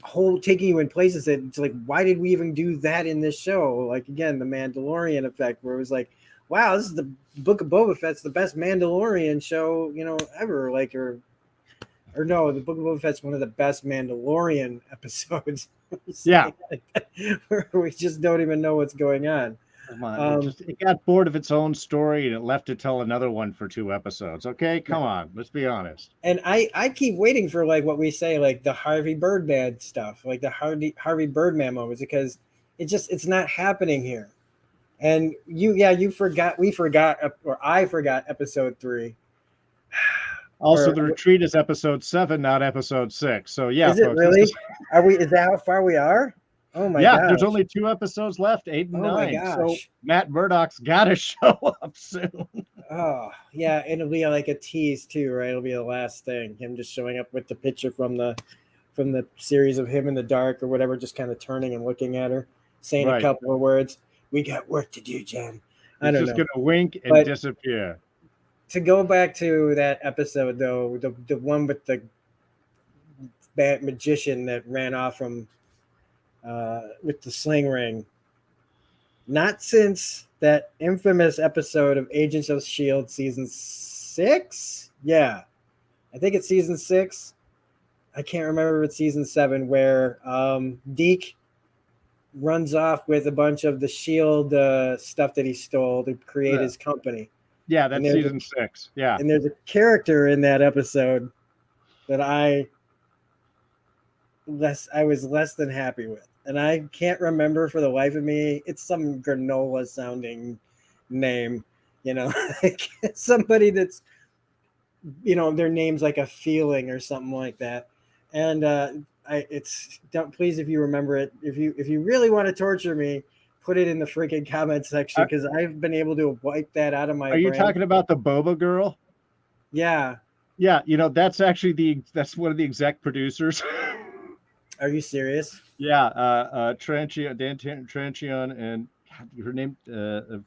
[SPEAKER 1] whole taking you in places that it's like, why did we even do that in this show? Like again, the Mandalorian effect, where it was like, wow, this is the Book of Boba Fett's the best Mandalorian show, ever. Like, or no, the Book of Boba Fett's one of the best Mandalorian episodes.
[SPEAKER 2] Yeah.
[SPEAKER 1] Where we just don't even know what's going on.
[SPEAKER 2] Come on. It got bored of its own story and it left to tell another one for 2 episodes. Okay, come on, let's be honest.
[SPEAKER 1] And I keep waiting for like what we say, like the Harvey Birdman stuff, like the Harvey Birdman moments, because it's not happening here. And we forgot, or I forgot episode 3.
[SPEAKER 2] Also, the retreat is episode 7, not episode 6. So yeah,
[SPEAKER 1] is it folks, really? Is that how far we are? Oh my god! Yeah,
[SPEAKER 2] there's only 2 episodes left, 8 and 9.
[SPEAKER 1] My gosh.
[SPEAKER 2] So Matt Murdock's got to show up soon.
[SPEAKER 1] Oh yeah, and it'll be like a tease too, right? It'll be the last thing, him just showing up with the picture from the series of him in the dark or whatever, just kind of turning and looking at her, saying a couple of words. We got work to do, Jen. I don't know.
[SPEAKER 2] Just gonna wink and disappear.
[SPEAKER 1] To go back to that episode though, the one with the bad magician that ran off from with the sling ring. Not since that infamous episode of Agents of S.H.I.E.L.D. season 6? Yeah. I think it's season 6. I can't remember if it's season 7, where Deke runs off with a bunch of the S.H.I.E.L.D. Stuff that he stole to create his company.
[SPEAKER 2] Yeah, that's season 6. Yeah.
[SPEAKER 1] And there's a character in that episode that I was less than happy with. And I can't remember for the life of me. It's some granola sounding name, like somebody that's, their name's like a feeling or something like that. And please, if you remember it, if you really want to torture me, put it in the freaking comment section, because I've been able to wipe that out of my brain.
[SPEAKER 2] Are you talking about the Boba girl?
[SPEAKER 1] Yeah.
[SPEAKER 2] Yeah, that's actually that's one of the exec producers.
[SPEAKER 1] Are you serious?
[SPEAKER 2] Yeah, Dan Tranchion, and her name,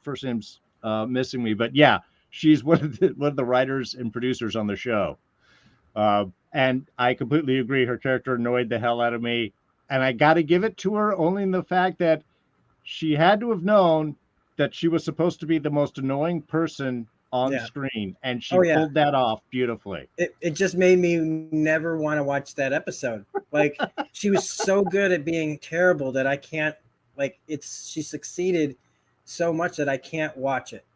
[SPEAKER 2] first name's missing me, but yeah, she's one of the writers and producers on the show. And I completely agree. Her character annoyed the hell out of me, and I got to give it to her only in the fact that she had to have known that she was supposed to be the most annoying person on screen, and she pulled that off beautifully.
[SPEAKER 1] It just made me never want to watch that episode. Like, she was so good at being terrible that I can't, she succeeded so much that I can't watch it.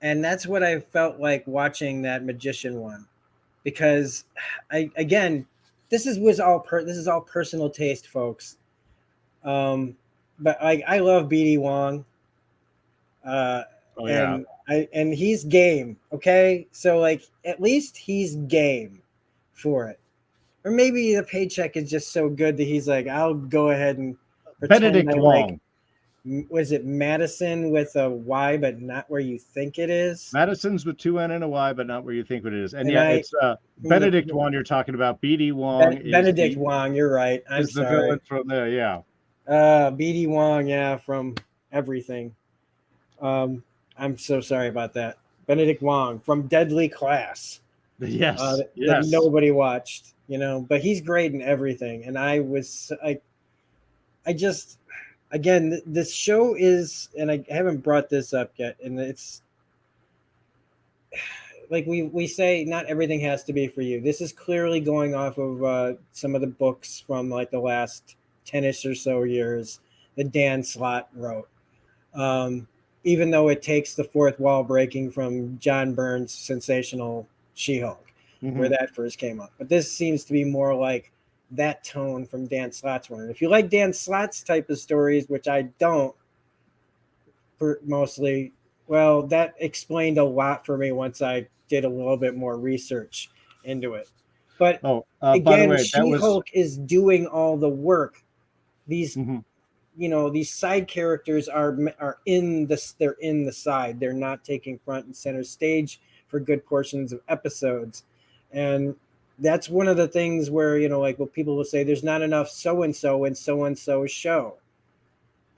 [SPEAKER 1] And that's what I felt like watching that magician one, because this is all personal taste, folks. But I love BD Wong. And he's game, okay? So at least he's game for it. Or maybe the paycheck is just so good that he's like, I'll go ahead and
[SPEAKER 2] Benedict Wong.
[SPEAKER 1] Was it Madison with a Y but not where you think it is?
[SPEAKER 2] Madison's with 2 N and a Y but not where you think it is. And it's Benedict Wong you're talking about. BD Wong.
[SPEAKER 1] Benedict Wong, you're right. I'm sorry.
[SPEAKER 2] The villain from there, yeah.
[SPEAKER 1] BD Wong, yeah, from everything. I'm so sorry about that. Benedict Wong from Deadly Class.
[SPEAKER 2] Yes.
[SPEAKER 1] That nobody watched, but he's great in everything. And again, this show is, and I haven't brought this up yet, and it's like we say, not everything has to be for you. This is clearly going off of some of the books from like the last 10-ish or so years that Dan Slott wrote. Even though it takes the fourth wall breaking from John Byrne's sensational She-Hulk, where that first came up. But this seems to be more like that tone from Dan Slott's one. And if you like Dan Slott's type of stories, which I don't mostly, well, that explained a lot for me once I did a little bit more research into it. But again, She-Hulk is doing all the work. These these side characters are in they're in the side. They're not taking front and center stage for good portions of episodes. And that's one of the things where, what people will say, there's not enough so-and-so in so-and-so's show.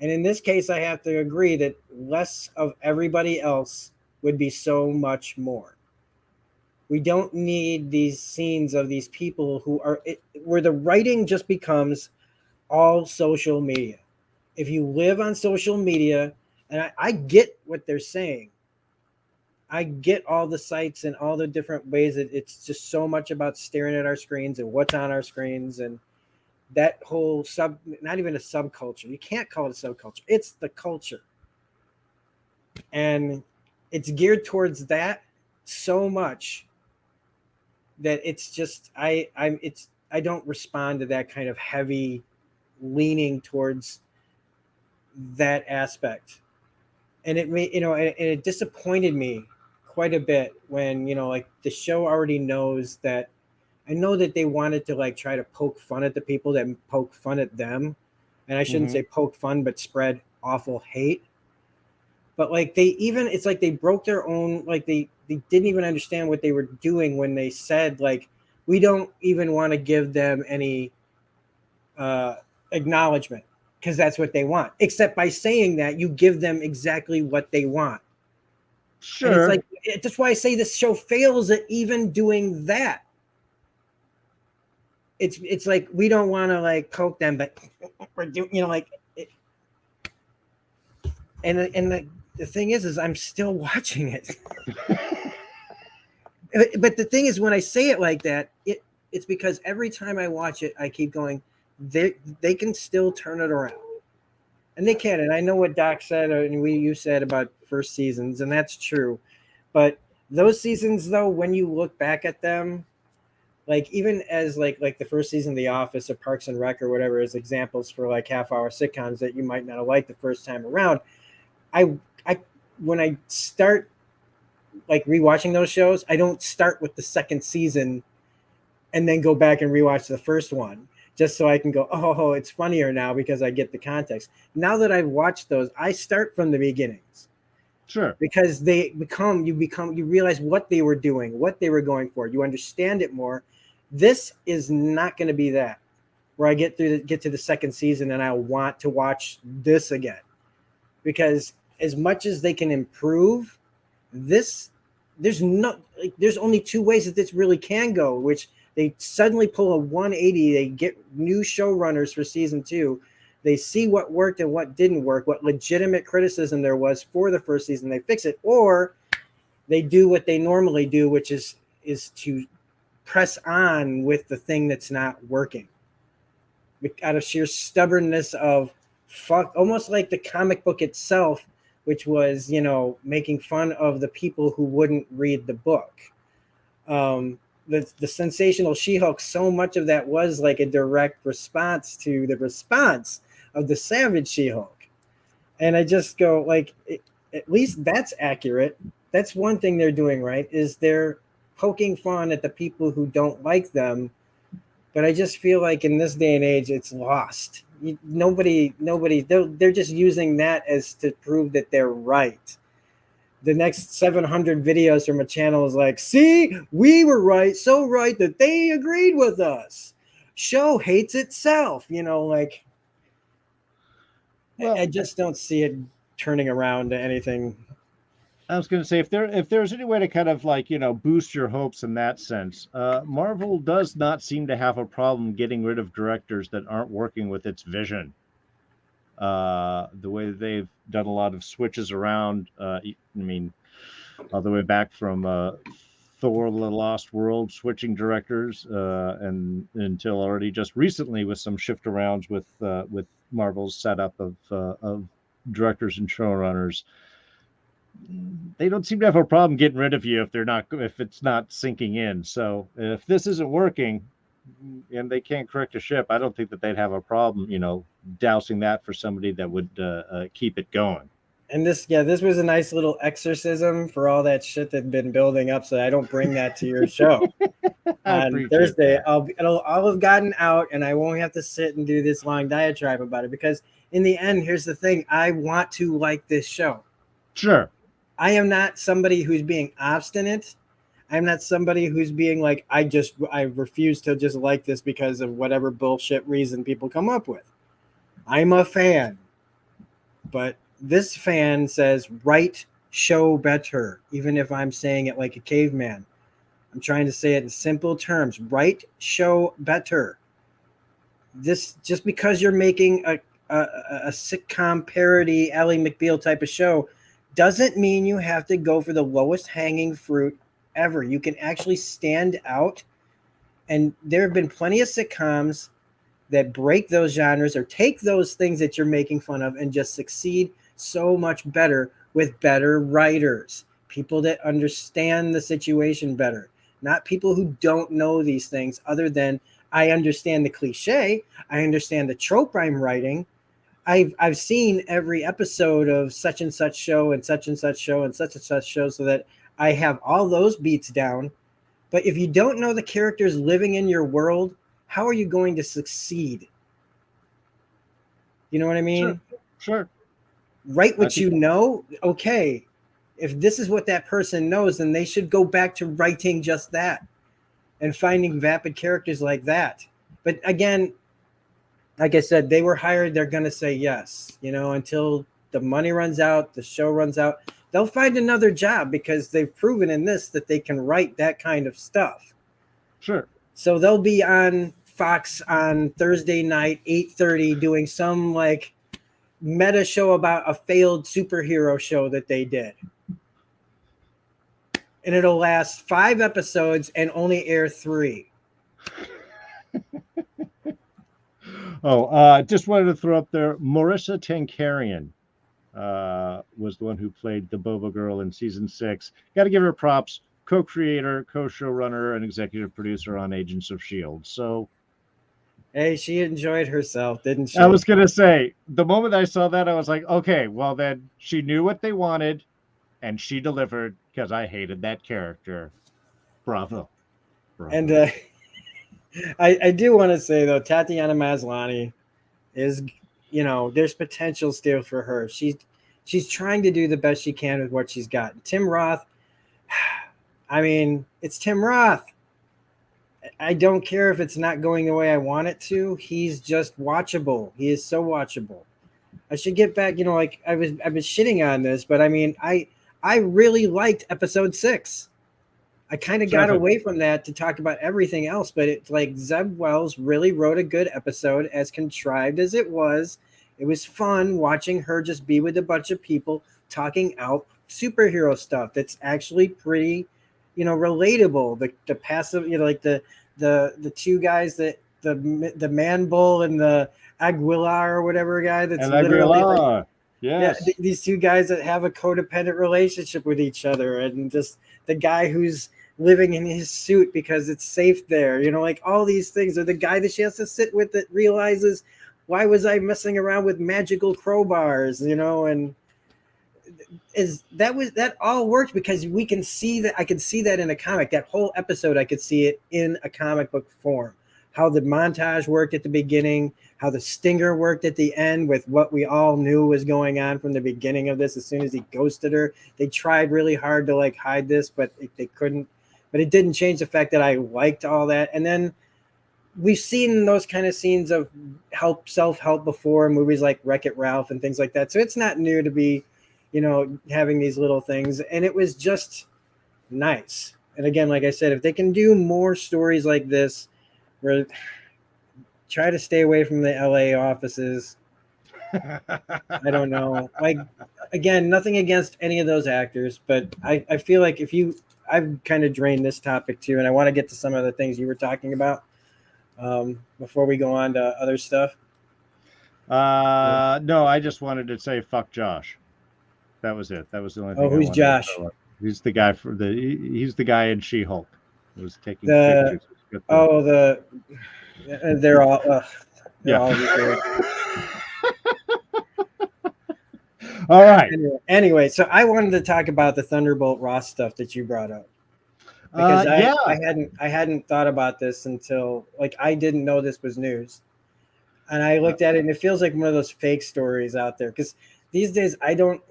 [SPEAKER 1] And in this case, I have to agree that less of everybody else would be so much more. We don't need these scenes of these people where the writing just becomes all social media. If you live on social media, and I get what they're saying, I get all the sites and all the different ways that it's just so much about staring at our screens and what's on our screens and that whole not even a subculture. You can't call it a subculture. It's the culture. And it's geared towards that so much that it's just I don't respond to that kind of heavy leaning towards that aspect. And it may, and it disappointed me quite a bit when, like the show already knows that. I know that they wanted to like try to poke fun at the people that poke fun at them. And I shouldn't say poke fun, but spread awful hate. But like it's like they broke their own, like they didn't even understand what they were doing when they said like, we don't even want to give them any acknowledgement because that's what they want. Except by saying that, you give them exactly what they want.
[SPEAKER 2] Sure.
[SPEAKER 1] And it's like, that's why I say this show fails at even doing that. It's like we don't want to like poke them, but we're doing, like it. And the thing is I'm still watching it. But the thing is, when I say it like that, it's because every time I watch it, I keep going, they can still turn it around. And they can. And I know what Doc said and you said about first seasons, and that's true. But those seasons, though, when you look back at them, like even as like the first season of The Office or Parks and Rec or whatever, as examples for like half-hour sitcoms that you might not have liked the first time around, I when I start like rewatching those shows, I don't start with the second season and then go back and rewatch the first one just so I can go, oh, it's funnier now because I get the context. Now that I've watched those, I start from the beginnings.
[SPEAKER 2] Sure.
[SPEAKER 1] Because you realize what they were doing, what they were going for. You understand it more. This is not going to be that where I get to the second season and I want to watch this again, because as much as they can improve this, there's only two ways that this really can go, which they suddenly pull a 180. They get new showrunners for season 2. They see what worked and what didn't work, what legitimate criticism there was for the first season. They fix it, or they do what they normally do, which is to press on with the thing that's not working out of sheer stubbornness of fuck, almost like the comic book itself, which was, making fun of the people who wouldn't read the book. The sensational She-Hulk, so much of that was like a direct response to the response of the Savage She-Hulk. And I just go like, at least that's accurate. That's one thing they're doing right, is they're poking fun at the people who don't like them. But I just feel like in this day and age, it's lost. Nobody, they're just using that as to prove that they're right. The next 700 videos from a channel is like, see, we were right, so right that they agreed with us. Show hates itself, like. Well, I just don't see it turning around to anything.
[SPEAKER 2] I was going to say, if there's any way to kind of like, boost your hopes in that sense, Marvel does not seem to have a problem getting rid of directors that aren't working with its vision. The way that they've done a lot of switches around, all the way back from Thor: The Lost World, switching directors, and until already just recently with some shift arounds with Marvel's setup of directors and showrunners. They don't seem to have a problem getting rid of you if it's not sinking in. So if this isn't working and they can't correct a ship, I don't think that they'd have a problem, dousing that for somebody that would keep it going.
[SPEAKER 1] And this was a nice little exorcism for all that shit that's been building up, so I don't bring that to your show. On Thursday, I'll have gotten out, and I won't have to sit and do this long diatribe about it, because in the end, here's the thing: I want to like this show.
[SPEAKER 2] Sure.
[SPEAKER 1] I am not somebody who's being obstinate. I'm not somebody who's being like, I refuse to just like this because of whatever bullshit reason people come up with. I'm a fan. But this fan says, write show better, even if I'm saying it like a caveman. I'm trying to say it in simple terms. Write show better. This, just because you're making a sitcom parody Ally McBeal type of show doesn't mean you have to go for the lowest hanging fruit ever. You can actually stand out. And there have been plenty of sitcoms that break those genres or take those things that you're making fun of and just succeed so much better with better writers, people that understand the situation better, not people who don't know these things other than, I understand the cliche, I understand the trope I'm writing. I've seen every episode of such and such show and such and such show and such show, so that I have all those beats down. But if you don't know the characters living in your world, how are you going to succeed? You know what I mean?
[SPEAKER 2] Sure.
[SPEAKER 1] Write what you know. Okay. If this is what that person knows, then they should go back to writing just that and finding vapid characters like that. But again, like I said, they were hired. They're going to say yes, until the money runs out, the show runs out. They'll find another job because they've proven in this that they can write that kind of stuff.
[SPEAKER 2] Sure.
[SPEAKER 1] So they'll be on Fox on Thursday night, 8:30, doing some like meta show about a failed superhero show that they did. And it'll last 5 episodes and only air 3.
[SPEAKER 2] Just wanted to throw up there, Marissa Tankarian was the one who played the Boba girl in season 6. Got to give her props. Co-creator, co-showrunner, and executive producer on Agents of S.H.I.E.L.D. So,
[SPEAKER 1] hey, she enjoyed herself, didn't she?
[SPEAKER 2] I was going to say, the moment I saw that, I was like, okay, well then she knew what they wanted and she delivered, because I hated that character. Bravo.
[SPEAKER 1] And I do want to say, though, Tatiana Maslany is, there's potential still for her. She's trying to do the best she can with what she's got. Tim Roth, I mean, it's Tim Roth. I don't care if it's not going the way I want it to. He's just watchable. He is so watchable. I should get back, like I've been shitting on this, but I mean, I really liked episode 6. I kind of got away from that to talk about everything else, but it's like Zeb Wells really wrote a good episode, as contrived as it was. It was fun watching her just be with a bunch of people talking out superhero stuff that's actually pretty, relatable. The passive, like the two guys that the Man Bull and the Aguilar or whatever guy that's
[SPEAKER 2] and
[SPEAKER 1] literally
[SPEAKER 2] Aguilar. Yes.
[SPEAKER 1] Yeah, these two guys that have a codependent relationship with each other, and just the guy who's living in his suit because it's safe there, like all these things, or the guy that she has to sit with that realizes, why was I messing around with magical crowbars, and that all worked because we can see that. I could see that in a comic. That whole episode, I could see it in a comic book form. How the montage worked at the beginning, how the stinger worked at the end with what we all knew was going on from the beginning of this. As soon as he ghosted her, they tried really hard to like hide this, but they couldn't. But it didn't change the fact that I liked all that. And then we've seen those kind of scenes of self-help before, movies like Wreck-It Ralph and things like that. So it's not new to be, having these little things. And it was just nice. And again, like I said, if they can do more stories like this, where try to stay away from the LA offices. I don't know. Like, again, nothing against any of those actors, but I feel like I've kind of drained this topic too, and I want to get to some of the things you were talking about before we go on to other stuff.
[SPEAKER 2] No, I just wanted to say fuck Josh. That was it. That was the only thing.
[SPEAKER 1] Oh, who's Josh?
[SPEAKER 2] He's the guy he's the guy in She-Hulk who was taking
[SPEAKER 1] pictures. Oh, they're all
[SPEAKER 2] yeah.
[SPEAKER 1] All
[SPEAKER 2] all right.
[SPEAKER 1] Anyway, so I wanted to talk about the Thunderbolt Ross stuff that you brought up, because I hadn't thought about this until, like, I didn't know this was news, and I looked at it and it feels like one of those fake stories out there. Because these days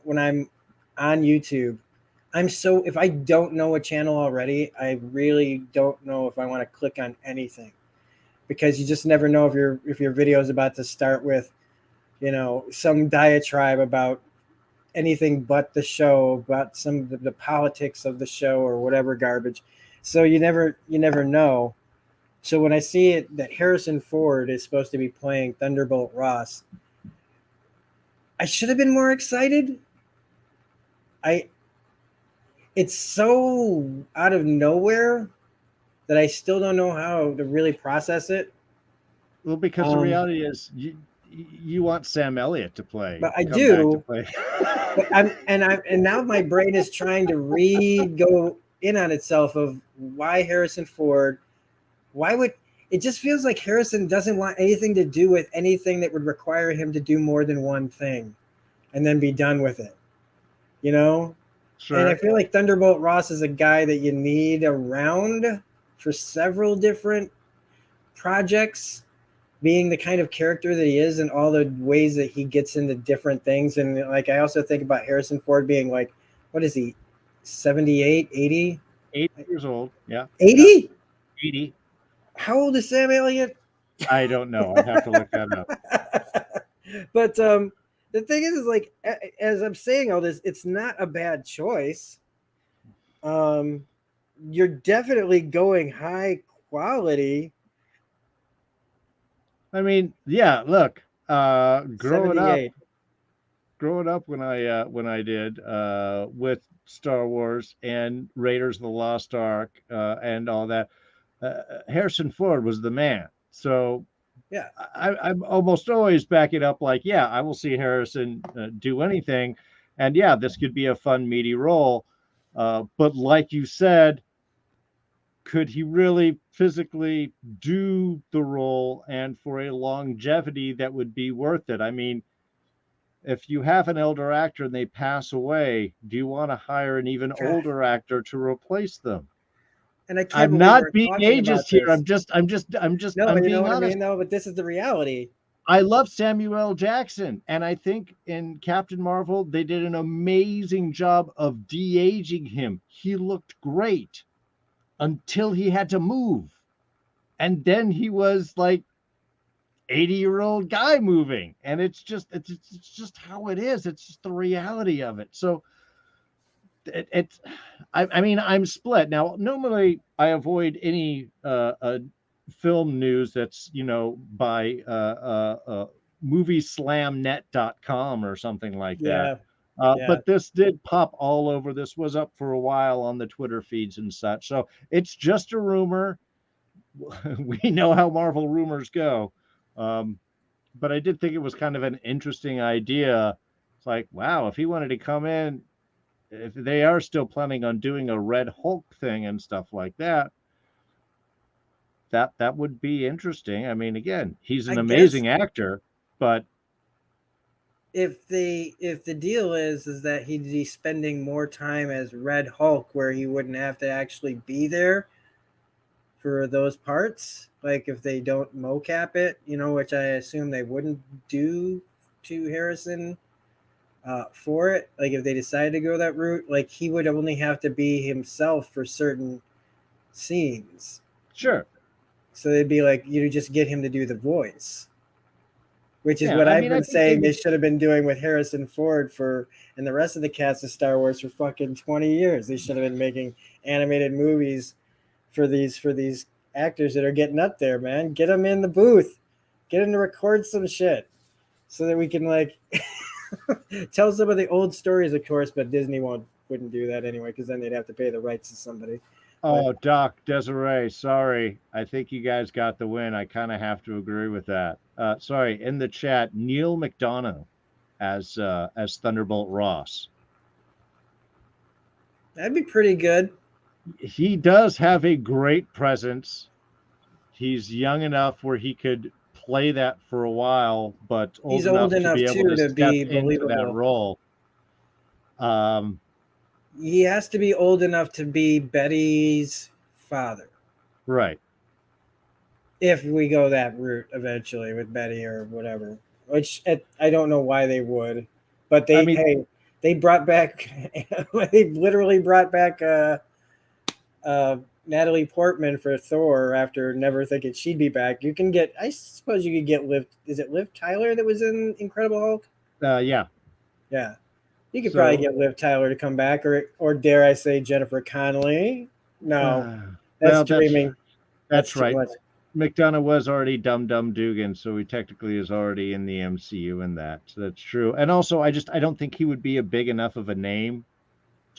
[SPEAKER 1] when I'm on YouTube, if I don't know a channel already, I really don't know if I want to click on anything, because you just never know if your video is about to start with some diatribe about anything but the show, about some of the politics of the show or whatever garbage. So you never know. So when I see it that Harrison Ford is supposed to be playing Thunderbolt Ross, I should have been more excited. I It's so out of nowhere that I still don't know how to really process it.
[SPEAKER 2] Well, because the reality is you want Sam Elliott to
[SPEAKER 1] But I
[SPEAKER 2] come back to
[SPEAKER 1] do.
[SPEAKER 2] play.
[SPEAKER 1] But and now my brain is trying to go in on itself of why Harrison Ford. Why would it just feels like Harrison doesn't want anything to do with anything that would require him to do more than one thing and then be done with it. You know?
[SPEAKER 2] Sure.
[SPEAKER 1] And I feel like Thunderbolt Ross is a guy that you need around for several different projects, being the kind of character that he is and all the ways that he gets into different things. And like, I also think about Harrison Ford being like, what is he, 78, 80?
[SPEAKER 2] 80 years old. Yeah.
[SPEAKER 1] 80?
[SPEAKER 2] Yeah. 80.
[SPEAKER 1] How old is Sam Elliott?
[SPEAKER 2] I don't know. I'd have to look that up.
[SPEAKER 1] But the thing is like, as I'm saying all this, it's not a bad choice. You're definitely going high quality.
[SPEAKER 2] I mean, yeah, look, growing up when I did with Star Wars and Raiders of the Lost Ark and all that, Harrison Ford was the man. So
[SPEAKER 1] yeah,
[SPEAKER 2] I'm almost always backing up like, yeah, I will see Harrison do anything, and yeah, this could be a fun meaty role. But like you said, could he really physically do the role and for a longevity that would be worth it? I mean, if you have an elder actor and they pass away, do you want to hire an even older actor to replace them?
[SPEAKER 1] And I can't
[SPEAKER 2] I'm
[SPEAKER 1] believe
[SPEAKER 2] not
[SPEAKER 1] we're
[SPEAKER 2] being
[SPEAKER 1] talking about
[SPEAKER 2] ageist here.
[SPEAKER 1] this. No,
[SPEAKER 2] I'm
[SPEAKER 1] you know
[SPEAKER 2] being
[SPEAKER 1] what
[SPEAKER 2] honest.
[SPEAKER 1] I mean, though. But this is the reality.
[SPEAKER 2] I love Samuel Jackson, and I think in Captain Marvel they did an amazing job of de-aging him. He looked great until he had to move, and then he was like 80-year-old guy moving, and it's just how it is. It's just the reality of it. So it's I mean, I'm split now. Normally I avoid any film news that's by movieslamnet.com or something like that.
[SPEAKER 1] Yeah.
[SPEAKER 2] But this did pop all over. This was up for a while on the Twitter feeds and such. So it's just a rumor. We know how Marvel rumors go. But I did think it was kind of an interesting idea. It's like, wow, if he wanted to come in, if they are still planning on doing a Red Hulk thing and stuff like that, that would be interesting. I mean, again, he's an amazing actor, but
[SPEAKER 1] if the deal is that he'd be spending more time as Red Hulk, where he wouldn't have to actually be there for those parts, like if they don't mocap it, which I assume they wouldn't do to Harrison for it, like if they decided to go that route, like he would only have to be himself for certain scenes.
[SPEAKER 2] Sure.
[SPEAKER 1] So they'd be like, you just get him to do the voice, which is what I've been saying they should have been doing with Harrison Ford and the rest of the cast of Star Wars for fucking 20 years. They should have been making animated movies for these actors that are getting up there, man. Get them in the booth, get them to record some shit so that we can like tell some of the old stories, of course, but Disney wouldn't do that anyway, because then they'd have to pay the rights to somebody.
[SPEAKER 2] Oh, Doc Desiree, sorry. I think you guys got the win. I kind of have to agree with that. Sorry, in the chat, Neil McDonough as Thunderbolt Ross.
[SPEAKER 1] That'd be pretty good.
[SPEAKER 2] He does have a great presence. He's young enough where he could play that for a while, but
[SPEAKER 1] he's old enough
[SPEAKER 2] to be able to
[SPEAKER 1] be
[SPEAKER 2] step into that role.
[SPEAKER 1] He has to be old enough to be Betty's father.
[SPEAKER 2] Right.
[SPEAKER 1] If we go that route eventually with Betty or whatever, which I don't know why they would, but they brought back, they literally brought back Natalie Portman for Thor after never thinking she'd be back. You can get, I suppose you could get Liv. Is it Liv Tyler that was in Incredible Hulk?
[SPEAKER 2] Yeah.
[SPEAKER 1] Yeah, you could probably
[SPEAKER 2] So
[SPEAKER 1] get Liv Tyler to come back, or dare I say Jennifer Connelly? No, that's
[SPEAKER 2] well,
[SPEAKER 1] dreaming. That's
[SPEAKER 2] that's
[SPEAKER 1] too
[SPEAKER 2] right.
[SPEAKER 1] much.
[SPEAKER 2] McDonough was already Dum Dum Dugan, so he technically is already in the MCU in that. So that's true. And also, I don't think he would be a big enough of a name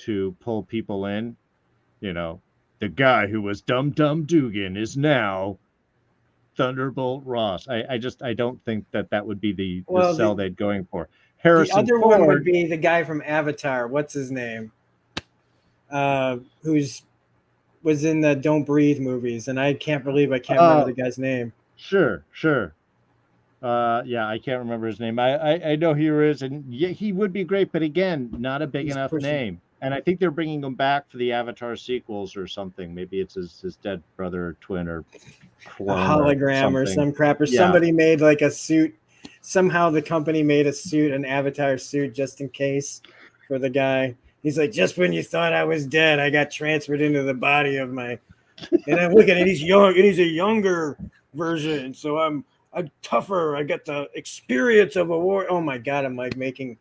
[SPEAKER 2] to pull people in. You know, the guy who was Dum Dum Dugan is now Thunderbolt Ross. I don't think that would be the
[SPEAKER 1] Well,
[SPEAKER 2] sell they'd going for.
[SPEAKER 1] the
[SPEAKER 2] Harrison
[SPEAKER 1] other one would
[SPEAKER 2] Ford.
[SPEAKER 1] be the guy from Avatar. What's his name? Who's was in the Don't Breathe movies, and I can't believe I can't remember the guy's name.
[SPEAKER 2] Sure. Yeah, I can't remember his name. I know who he is, and yeah, he would be great, but again, not a big
[SPEAKER 1] He's
[SPEAKER 2] enough
[SPEAKER 1] pushing
[SPEAKER 2] name. And I think they're bringing him back for the Avatar sequels or something. Maybe it's his dead brother or twin or
[SPEAKER 1] a
[SPEAKER 2] clone
[SPEAKER 1] hologram or
[SPEAKER 2] something.
[SPEAKER 1] some crap, or
[SPEAKER 2] Yeah.
[SPEAKER 1] somebody made like a suit. Somehow the company made a suit, an Avatar suit, just in case for the guy. He's like, just when you thought I was dead, I got transferred into the body of my. And I'm looking at he's young, and he's a younger version, so I'm tougher. I got the experience of a war. Oh my god, I'm like making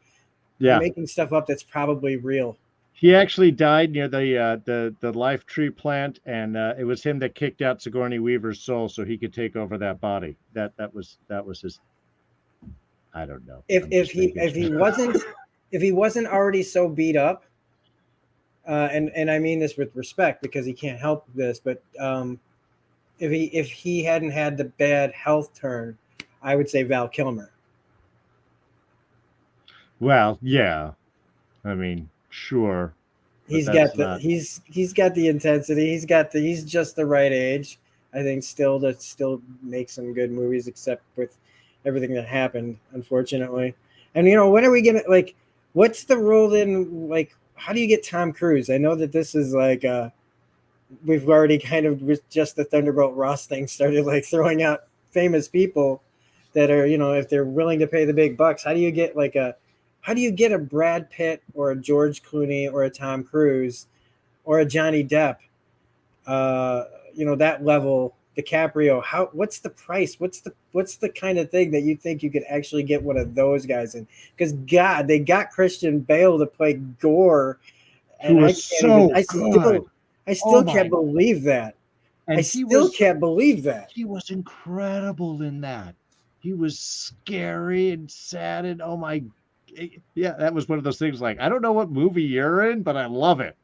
[SPEAKER 1] stuff up that's probably real.
[SPEAKER 2] He actually died near the Life Tree plant, and it was him that kicked out Sigourney Weaver's soul so he could take over that body. That was his. I don't know.
[SPEAKER 1] If he wasn't already so beat up, and I mean this with respect because he can't help this, but if he hadn't had the bad health turn, I would say Val Kilmer.
[SPEAKER 2] Well, yeah, I mean, sure.
[SPEAKER 1] He's got the intensity. He's just the right age, I think, still to make some good movies, except with everything that happened, unfortunately. And when are we gonna what's the rule in how do you get Tom Cruise? I know that this is we've already kind of with just the Thunderbolt Ross thing started throwing out famous people that are if they're willing to pay the big bucks. How do you get a Brad Pitt or a George Clooney or a Tom Cruise or a Johnny Depp? That level, DiCaprio. What's the price? What's the kind of thing that you think you could actually get one of those guys in? Because God, they got Christian Bale to play Gore, and I still can't believe that.
[SPEAKER 2] And
[SPEAKER 1] can't believe that.
[SPEAKER 2] He was incredible in that. He was scary and sad, and oh my. Yeah, that was one of those things I don't know what movie you're in, but I love it.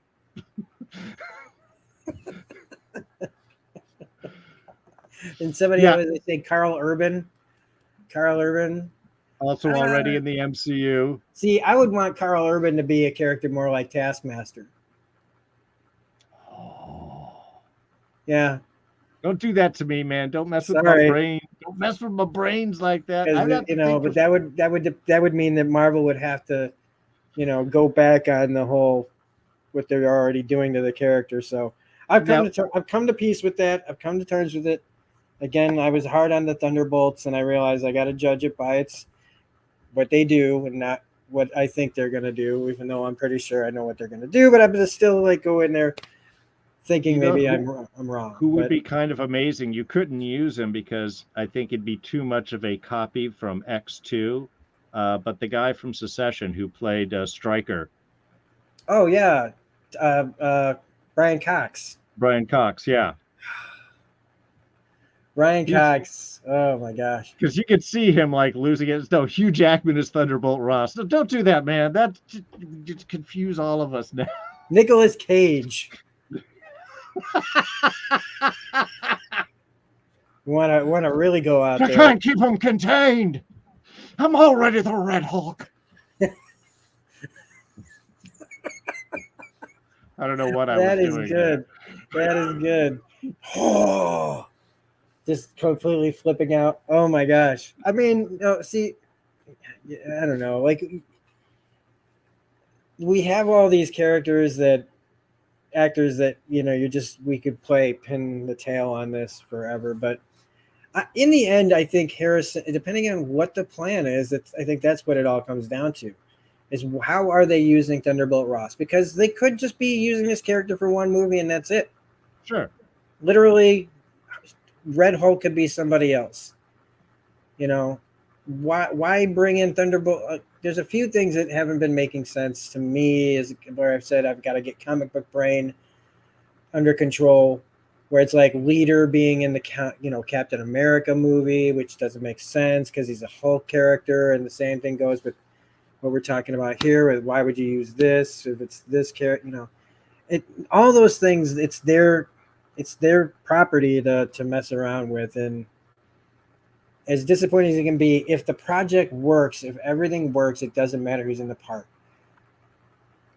[SPEAKER 1] And somebody else, they say Carl Urban.
[SPEAKER 2] Also already in the MCU.
[SPEAKER 1] See, I would want Carl Urban to be a character more like Taskmaster.
[SPEAKER 2] Oh.
[SPEAKER 1] Yeah.
[SPEAKER 2] Don't do that to me, man. Don't mess with my brain. Don't mess with my brains like that.
[SPEAKER 1] But that would mean that Marvel would have to, go back on the whole what they're already doing to the character. So I've come to peace with that. I've come to terms with it. Again, I was hard on the Thunderbolts, and I realized I got to judge it by what they do and not what I think they're going to do, even though I'm pretty sure I know what they're going to do. But I'm going to still go in there thinking maybe I'm wrong.
[SPEAKER 2] Who would be kind of amazing? You couldn't use him because I think it'd be too much of a copy from X2. But the guy from Secession who played Stryker.
[SPEAKER 1] Oh, yeah. Brian Cox.
[SPEAKER 2] Yeah.
[SPEAKER 1] Brian Cox. Oh my gosh.
[SPEAKER 2] Because you could see him losing it. No, Hugh Jackman is Thunderbolt Ross. No, don't do that, man. That just confuse all of us now.
[SPEAKER 1] Nicolas Cage. Want to really go out there.
[SPEAKER 2] I can't keep him contained. I'm already the Red Hulk. I don't know what I was doing.
[SPEAKER 1] That is good. Oh, just completely flipping out. Oh my gosh. I mean, see, I don't know. We have all these actors that we could pin the tail on this forever. But in the end, I think Harrison, depending on what the plan is, I think that's what it all comes down to. Is how are they using Thunderbolt Ross? Because they could just be using this character for one movie and that's it.
[SPEAKER 2] Sure.
[SPEAKER 1] Literally, Red Hulk could be somebody else. You know, why bring in Thunderbolt? There's a few things that haven't been making sense to me. Is where I've said I've got to get comic book brain under control. Where it's like Leader being in the Captain America movie, which doesn't make sense because he's a Hulk character, and the same thing goes with what we're talking about here. With why would you use this if it's this character? All those things. It's their property to mess around with, and as disappointing as it can be, if the project works, if everything works, it doesn't matter who's in the part.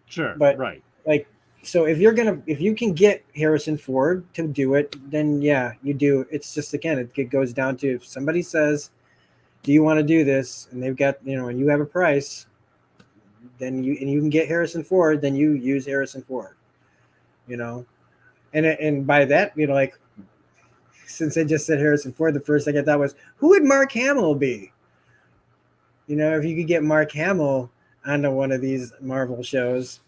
[SPEAKER 2] Sure.
[SPEAKER 1] But
[SPEAKER 2] right.
[SPEAKER 1] Like, so if you can get Harrison Ford to do it, then yeah, you do. It's just, again, it goes down to if somebody says, "Do you want to do this?" and they've got, and you have a price, then you can get Harrison Ford, then you use Harrison Ford. And by that, like, since I just said Harrison Ford, the first thing I thought was, who would Mark Hamill be? If you could get Mark Hamill onto one of these Marvel shows,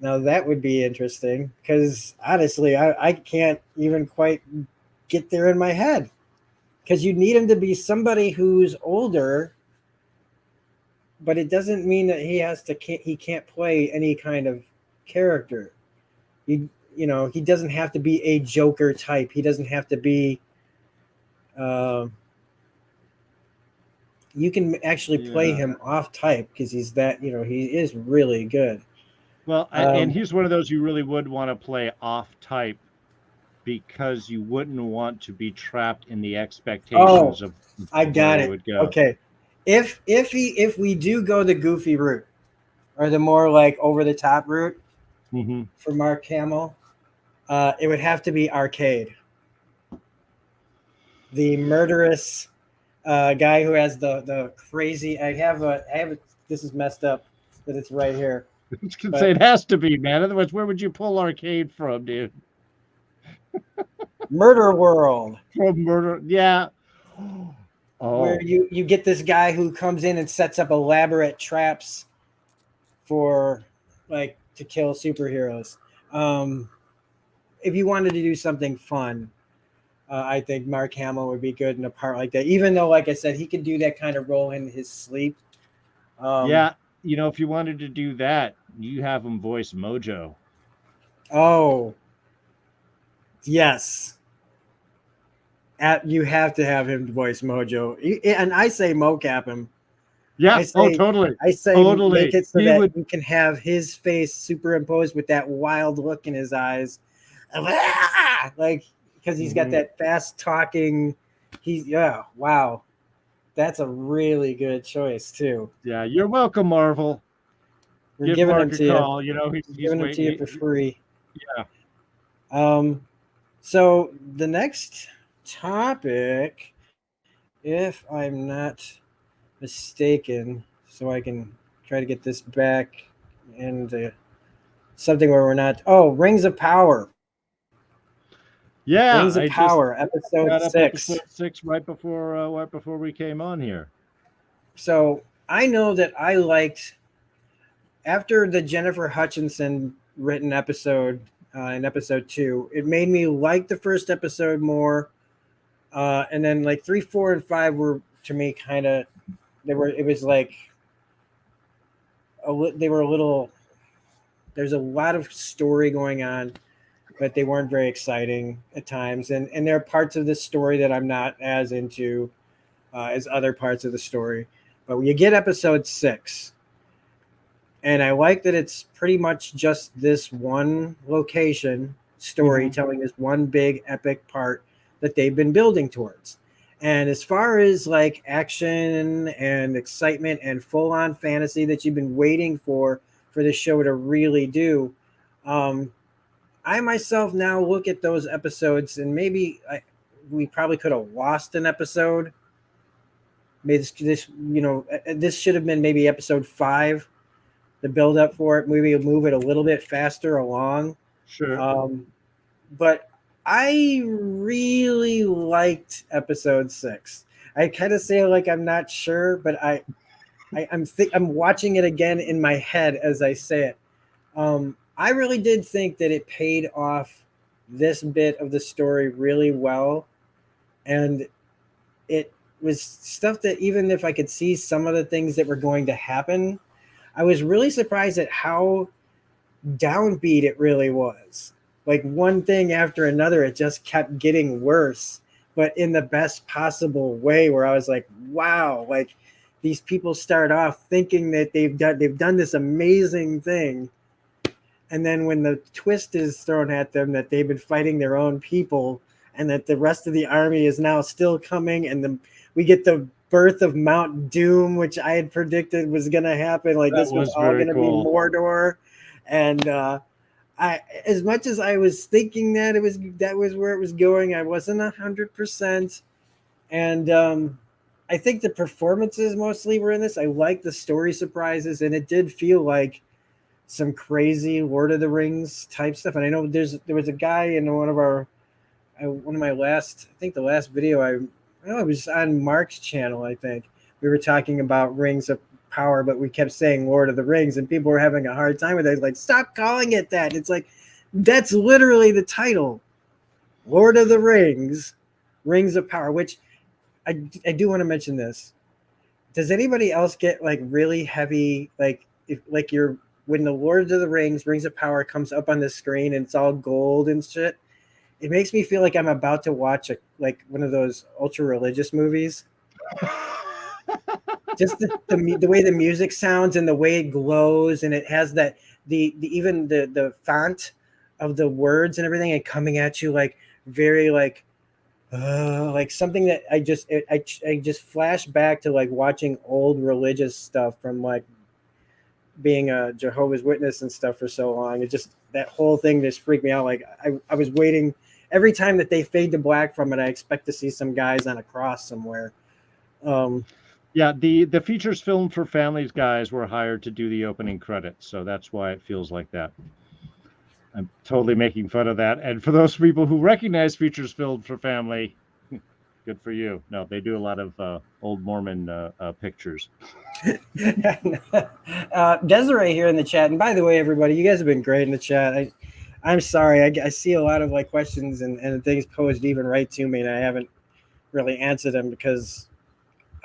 [SPEAKER 1] now that would be interesting, because honestly, I can't even quite get there in my head, because you need him to be somebody who's older, but it doesn't mean that he can't play any kind of character. He doesn't have to be a Joker type. He doesn't have to be. You can actually play him off type, because he's that. He is really good.
[SPEAKER 2] Well, and he's one of those you really would want to play off type, because you wouldn't want to be trapped in the expectations of
[SPEAKER 1] I got it.
[SPEAKER 2] Would go.
[SPEAKER 1] Okay, if we do go the goofy route, or the more like over the top route for Mark Hamill, it would have to be Arcade, the murderous guy who has the crazy. I have this is messed up that it's right here.
[SPEAKER 2] I was gonna say it has to be, man. Otherwise, where would you pull Arcade from, dude?
[SPEAKER 1] Murder World.
[SPEAKER 2] From Murder, yeah.
[SPEAKER 1] Where you get this guy who comes in and sets up elaborate traps for, like, to kill superheroes. If you wanted to do something fun, I think Mark Hamill would be good in a part like that. Even though, like I said, he can do that kind of role in his sleep.
[SPEAKER 2] Yeah, if you wanted to do that, you have him voice Mojo.
[SPEAKER 1] Oh, yes. You have to have him voice Mojo, and I say mocap him.
[SPEAKER 2] Yeah, totally.
[SPEAKER 1] I say
[SPEAKER 2] totally.
[SPEAKER 1] Make it so you can have his face superimposed with that wild look in his eyes, like, because he's got that fast talking. Wow, that's a really good choice too.
[SPEAKER 2] Yeah, you're welcome, Marvel.
[SPEAKER 1] We're giving him to
[SPEAKER 2] call.
[SPEAKER 1] you.
[SPEAKER 2] He's
[SPEAKER 1] giving him to you for free.
[SPEAKER 2] Yeah.
[SPEAKER 1] So the next topic, if I'm not mistaken, so I can try to get this back into something where we're not. Rings of Power.
[SPEAKER 2] Yeah,
[SPEAKER 1] Rings of Power, episode 6.
[SPEAKER 2] Episode 6 right before we came on here.
[SPEAKER 1] So I know that I liked, after the Jennifer Hutchinson written episode in episode 2, it made me like the first episode more, and then like 3, 4, and 5 were, to me, kind of, it was like they were a little. There's a lot of story going on, but they weren't very exciting at times, and there are parts of this story that I'm not as into as other parts of the story. But when you get episode 6, and I like that it's pretty much just this one location story telling this one big epic part that they've been building towards. And as far as like action and excitement and full-on fantasy that you've been waiting for the show to really do, I myself now look at those episodes, and maybe we probably could have lost an episode. Maybe this should have been maybe episode 5, the build up for it. Maybe move it a little bit faster along.
[SPEAKER 2] Sure.
[SPEAKER 1] But I really liked episode 6. I kind of say like I'm not sure, but I'm watching it again in my head as I say it. I really did think that it paid off this bit of the story really well, and it was stuff that even if I could see some of the things that were going to happen, I was really surprised at how downbeat it really was. Like one thing after another, it just kept getting worse, but in the best possible way. Where I was like, "Wow!" Like these people start off thinking that they've done this amazing thing, and then when the twist is thrown at them that they've been fighting their own people, and that the rest of the army is now still coming, and we get the birth of Mount Doom, which I had predicted was going to happen. Like
[SPEAKER 2] That
[SPEAKER 1] this was
[SPEAKER 2] was
[SPEAKER 1] all
[SPEAKER 2] very
[SPEAKER 1] going to be
[SPEAKER 2] cool.
[SPEAKER 1] Mordor, and I, as much as I was thinking that that was where it was going, I wasn't 100%. And I think the performances mostly were in this. I like the story surprises, and it did feel like some crazy Lord of the Rings type stuff. And I know there was a guy in one of my last, I think the last video know it was on Mark's channel. I think we were talking about Rings of Power, but we kept saying Lord of the Rings, and people were having a hard time with it. It's like, stop calling it that. It's like that's literally the title, Lord of the Rings, Rings of Power. Which I do want to mention this. Does anybody else get like really heavy, like if like you're when the Lord of the Rings, Rings of Power comes up on the screen and it's all gold and shit? It makes me feel like I'm about to watch like one of those ultra religious movies. Just the way the music sounds and the way it glows, and it has that even the font of the words and everything, and coming at you like very like something that I just flash back to like watching old religious stuff from like being a Jehovah's Witness and stuff for so long. It just that whole thing just freaked me out. Like I was waiting every time that they fade to black from it. I expect to see some guys on a cross somewhere.
[SPEAKER 2] Yeah, the features film for families guys were hired to do the opening credits, so that's why it feels like that. I'm totally making fun of that. And for those people who recognize features filmed for family, good for you. No, they do a lot of old Mormon pictures.
[SPEAKER 1] Desiree here in the chat, and by the way, everybody, you guys have been great in the chat. I'm sorry, I see a lot of like questions and things posed even right to me, and I haven't really answered them because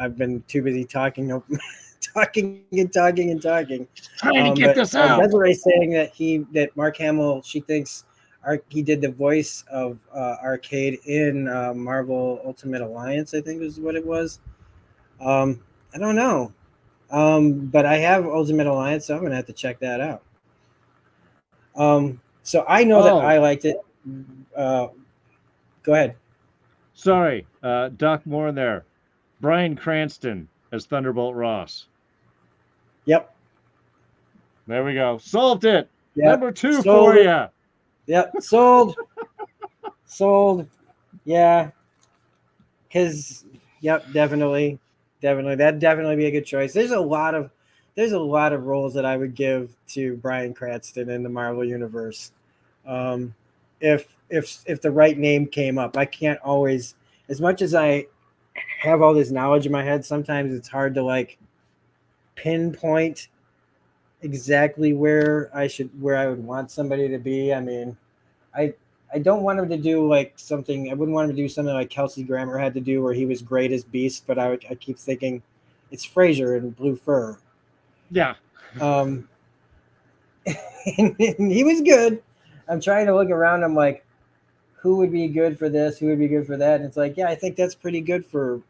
[SPEAKER 1] I've been too busy talking talking and talking and talking.
[SPEAKER 2] Trying to get this out.
[SPEAKER 1] Desiree saying that Mark Hamill, she thinks he did the voice of Arcade in Marvel Ultimate Alliance, I think is what it was. I don't know. But I have Ultimate Alliance, so I'm gonna have to check that out. So I know that I liked it. Go ahead.
[SPEAKER 2] Sorry, Doc Moore in there. Bryan Cranston as Thunderbolt Ross.
[SPEAKER 1] Yep.
[SPEAKER 2] There we go. Solved it. Yep. Number 2
[SPEAKER 1] Sold
[SPEAKER 2] for you.
[SPEAKER 1] Yep. Sold. Sold. Yeah. Because, yep, definitely. That'd definitely be a good choice. There's a lot of roles that I would give to Bryan Cranston in the Marvel universe. If the right name came up. I can't always, as much as I have all this knowledge in my head, sometimes it's hard to like pinpoint exactly where I would want somebody to be. I mean, I don't want him to do like something. I wouldn't want him to do something like Kelsey Grammer had to do, where he was great as Beast. But I keep thinking it's Frasier in Blue Fur.
[SPEAKER 2] Yeah.
[SPEAKER 1] And he was good. I'm trying to look around. I'm like, who would be good for this? Who would be good for that? And it's like, yeah, I think that's pretty good for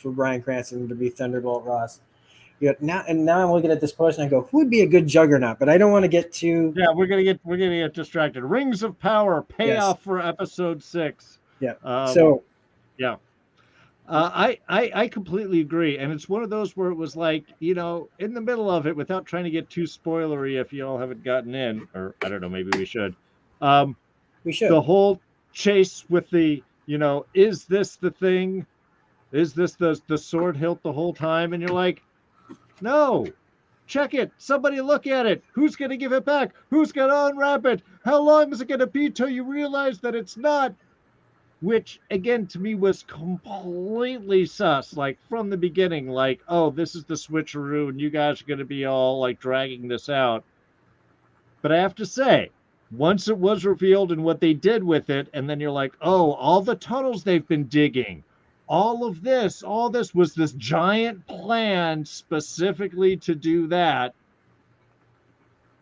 [SPEAKER 1] Bryan Cranston to be Thunderbolt Ross. Now I'm looking at this post and I go, who would be a good Juggernaut? But I don't want to get too.
[SPEAKER 2] Yeah, we're gonna get distracted. Rings of Power payoff for episode 6.
[SPEAKER 1] Yeah.
[SPEAKER 2] Yeah. I completely agree, and it's one of those where it was like, in the middle of it, without trying to get too spoilery, if you all haven't gotten in, or I don't know, maybe we should.
[SPEAKER 1] We should.
[SPEAKER 2] The whole chase with the, is this the thing? Is this the sword hilt the whole time? And you're like, no, check it. Somebody look at it. Who's going to give it back? Who's going to unwrap it? How long is it going to be till you realize that it's not? Which, again, to me was completely sus. Like, from the beginning, like, oh, this is the switcheroo, and you guys are going to be all, like, dragging this out. But I have to say, once it was revealed and what they did with it, and then you're like, oh, all the tunnels they've been digging, all this was this giant plan specifically to do that.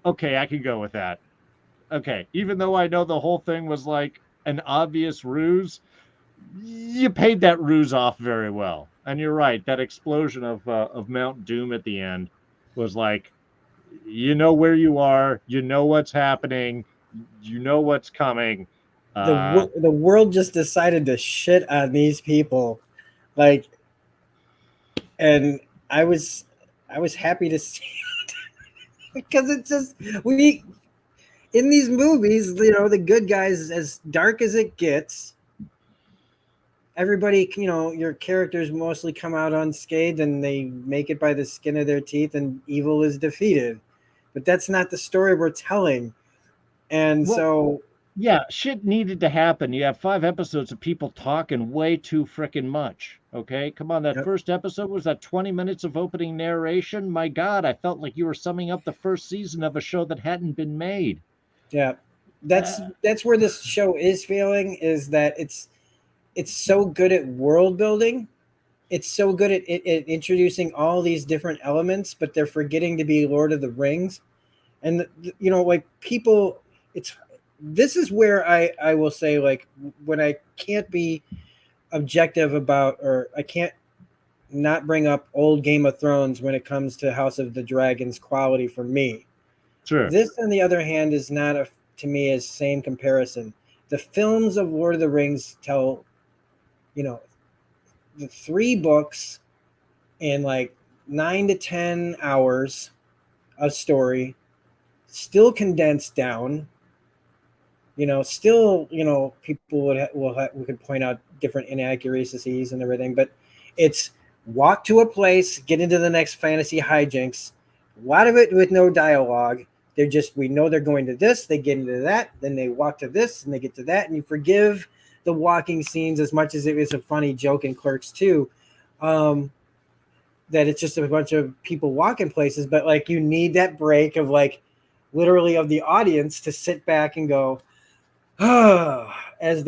[SPEAKER 2] Okay, I can go with that. Okay, even though I know the whole thing was like an obvious ruse, you paid that ruse off very well. And you're right, that explosion of Mount Doom at the end was like, you know where you are, you know what's happening, you know what's coming.
[SPEAKER 1] The world just decided to shit on these people, like, and I was I was happy to see it because it just we in these movies, the good guys, as dark as it gets, everybody, your characters mostly come out unscathed and they make it by the skin of their teeth and evil is defeated. But that's not the story we're telling. And
[SPEAKER 2] Well,
[SPEAKER 1] so,
[SPEAKER 2] yeah, shit needed to happen. You have 5 episodes of people talking way too freaking much. Okay, come on. That
[SPEAKER 1] yep,
[SPEAKER 2] first episode was that 20 minutes of opening narration. My God, I felt like you were summing up the first season of a show that hadn't been made.
[SPEAKER 1] yeah,
[SPEAKER 2] Uh,
[SPEAKER 1] that's where this show is failing, is that it's so good at world building. It's so good at introducing all these different elements, but they're forgetting to be Lord of the Rings. And like people, it's this is where I will say, like, when I can't be objective about, or I can't not bring up old Game of Thrones when it comes to House of the Dragon's quality for me.
[SPEAKER 2] sure.
[SPEAKER 1] This, on the other hand, is not to me as same comparison. The films of Lord of the Rings tell, you know, the 3 books in like 9 to 10 hours of story, still condensed down. Still, people we could point out different inaccuracies and everything, but it's walk to a place, get into the next fantasy hijinks. A lot of it with no dialogue. We know they're going to this, they get into that, then they walk to this and they get to that, and you forgive the walking scenes as much as it is a funny joke in Clerks 2. That it's just a bunch of people walking places, but like you need that break of like literally of the audience to sit back and go, as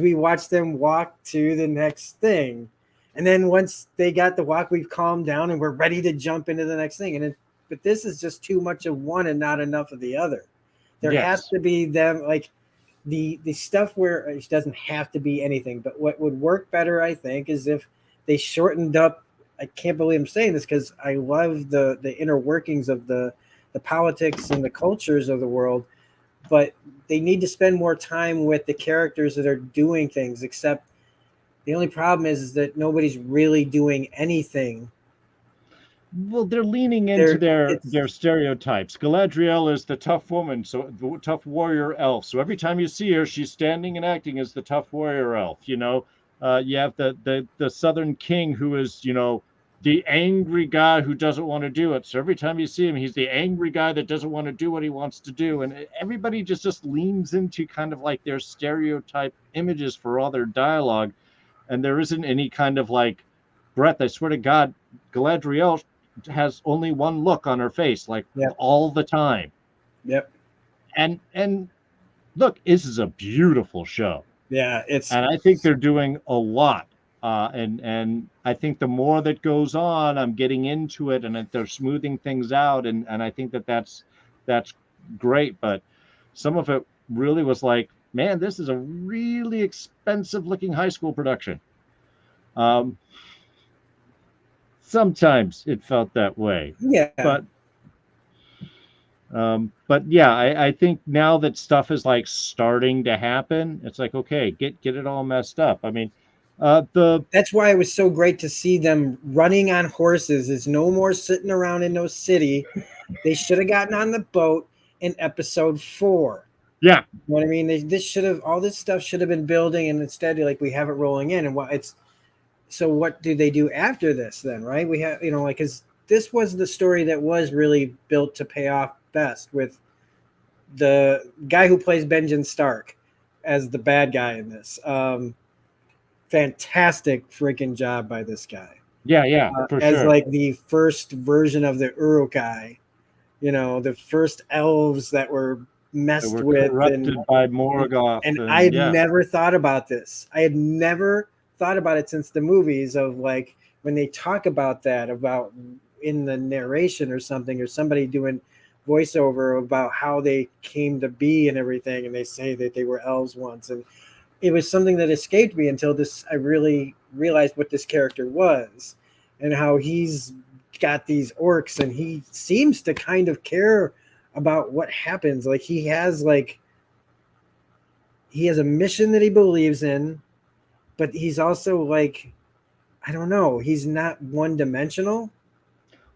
[SPEAKER 1] we watch them walk to the next thing. And then once they got the walk, we've calmed down and we're ready to jump into the next thing. But this is just too much of one and not enough of the other. There has
[SPEAKER 2] Yes.
[SPEAKER 1] to be them, like the stuff where it doesn't have to be anything. But what would work better, I think, is if they shortened up. I can't believe I'm saying this because I love the inner workings of the politics and the cultures of the world, but they need to spend more time with the characters that are doing things. Except the only problem is that nobody's really doing anything.
[SPEAKER 2] Well, they're leaning into
[SPEAKER 1] They're
[SPEAKER 2] their
[SPEAKER 1] it's
[SPEAKER 2] stereotypes. Galadriel is the tough woman, so the tough warrior elf. So every time you see her, she's standing and acting as the tough warrior elf. You have the Southern King, who is the angry guy who doesn't want to do it. So every time you see him, he's the angry guy that doesn't want to do what he wants to do, and everybody just leans into kind of like their stereotype images for all their dialogue, and there isn't any kind of like breath. I swear to God, Galadriel has only one look on her face, like
[SPEAKER 1] yep,
[SPEAKER 2] all the time.
[SPEAKER 1] yep,
[SPEAKER 2] And look, this is a beautiful show,
[SPEAKER 1] yeah. It's
[SPEAKER 2] and I think they're doing a lot. And I think the more that goes on, I'm getting into it, and they're smoothing things out, and I think that's great. But some of it really was like, man, this is a really expensive looking high school production. Um, Sometimes it felt that way,
[SPEAKER 1] yeah,
[SPEAKER 2] but but yeah, I think now that stuff is like starting to happen, it's like, okay, get it all messed up. I mean, the
[SPEAKER 1] that's why it was so great to see them running on horses. Is no more sitting around in no city. They should have gotten on the boat in episode 4.
[SPEAKER 2] yeah,
[SPEAKER 1] You know what I mean? This should have, all this stuff should have been building, and instead, like, we have it rolling in. And what do they do after this then? Right? We have, like, because this was the story that was really built to pay off best, with the guy who plays Benjamin Stark as the bad guy in this. Fantastic freaking job by this guy.
[SPEAKER 2] yeah, for
[SPEAKER 1] As
[SPEAKER 2] sure.
[SPEAKER 1] like the first version of the Urukai, the first elves that were
[SPEAKER 2] They
[SPEAKER 1] messed
[SPEAKER 2] were
[SPEAKER 1] with,
[SPEAKER 2] corrupted by Morgoth,
[SPEAKER 1] and I
[SPEAKER 2] and
[SPEAKER 1] had
[SPEAKER 2] yeah,
[SPEAKER 1] never thought about this. I had never thought about it since the movies of like when they talk about that, about in the narration or something, or somebody doing voiceover about how they came to be and everything, and they say that they were elves once, and it was something that escaped me until this. I really realized what this character was, and how he's got these orcs, and he seems to kind of care about what happens. Like he has a mission that he believes in, but he's also like, I don't know, he's not one dimensional.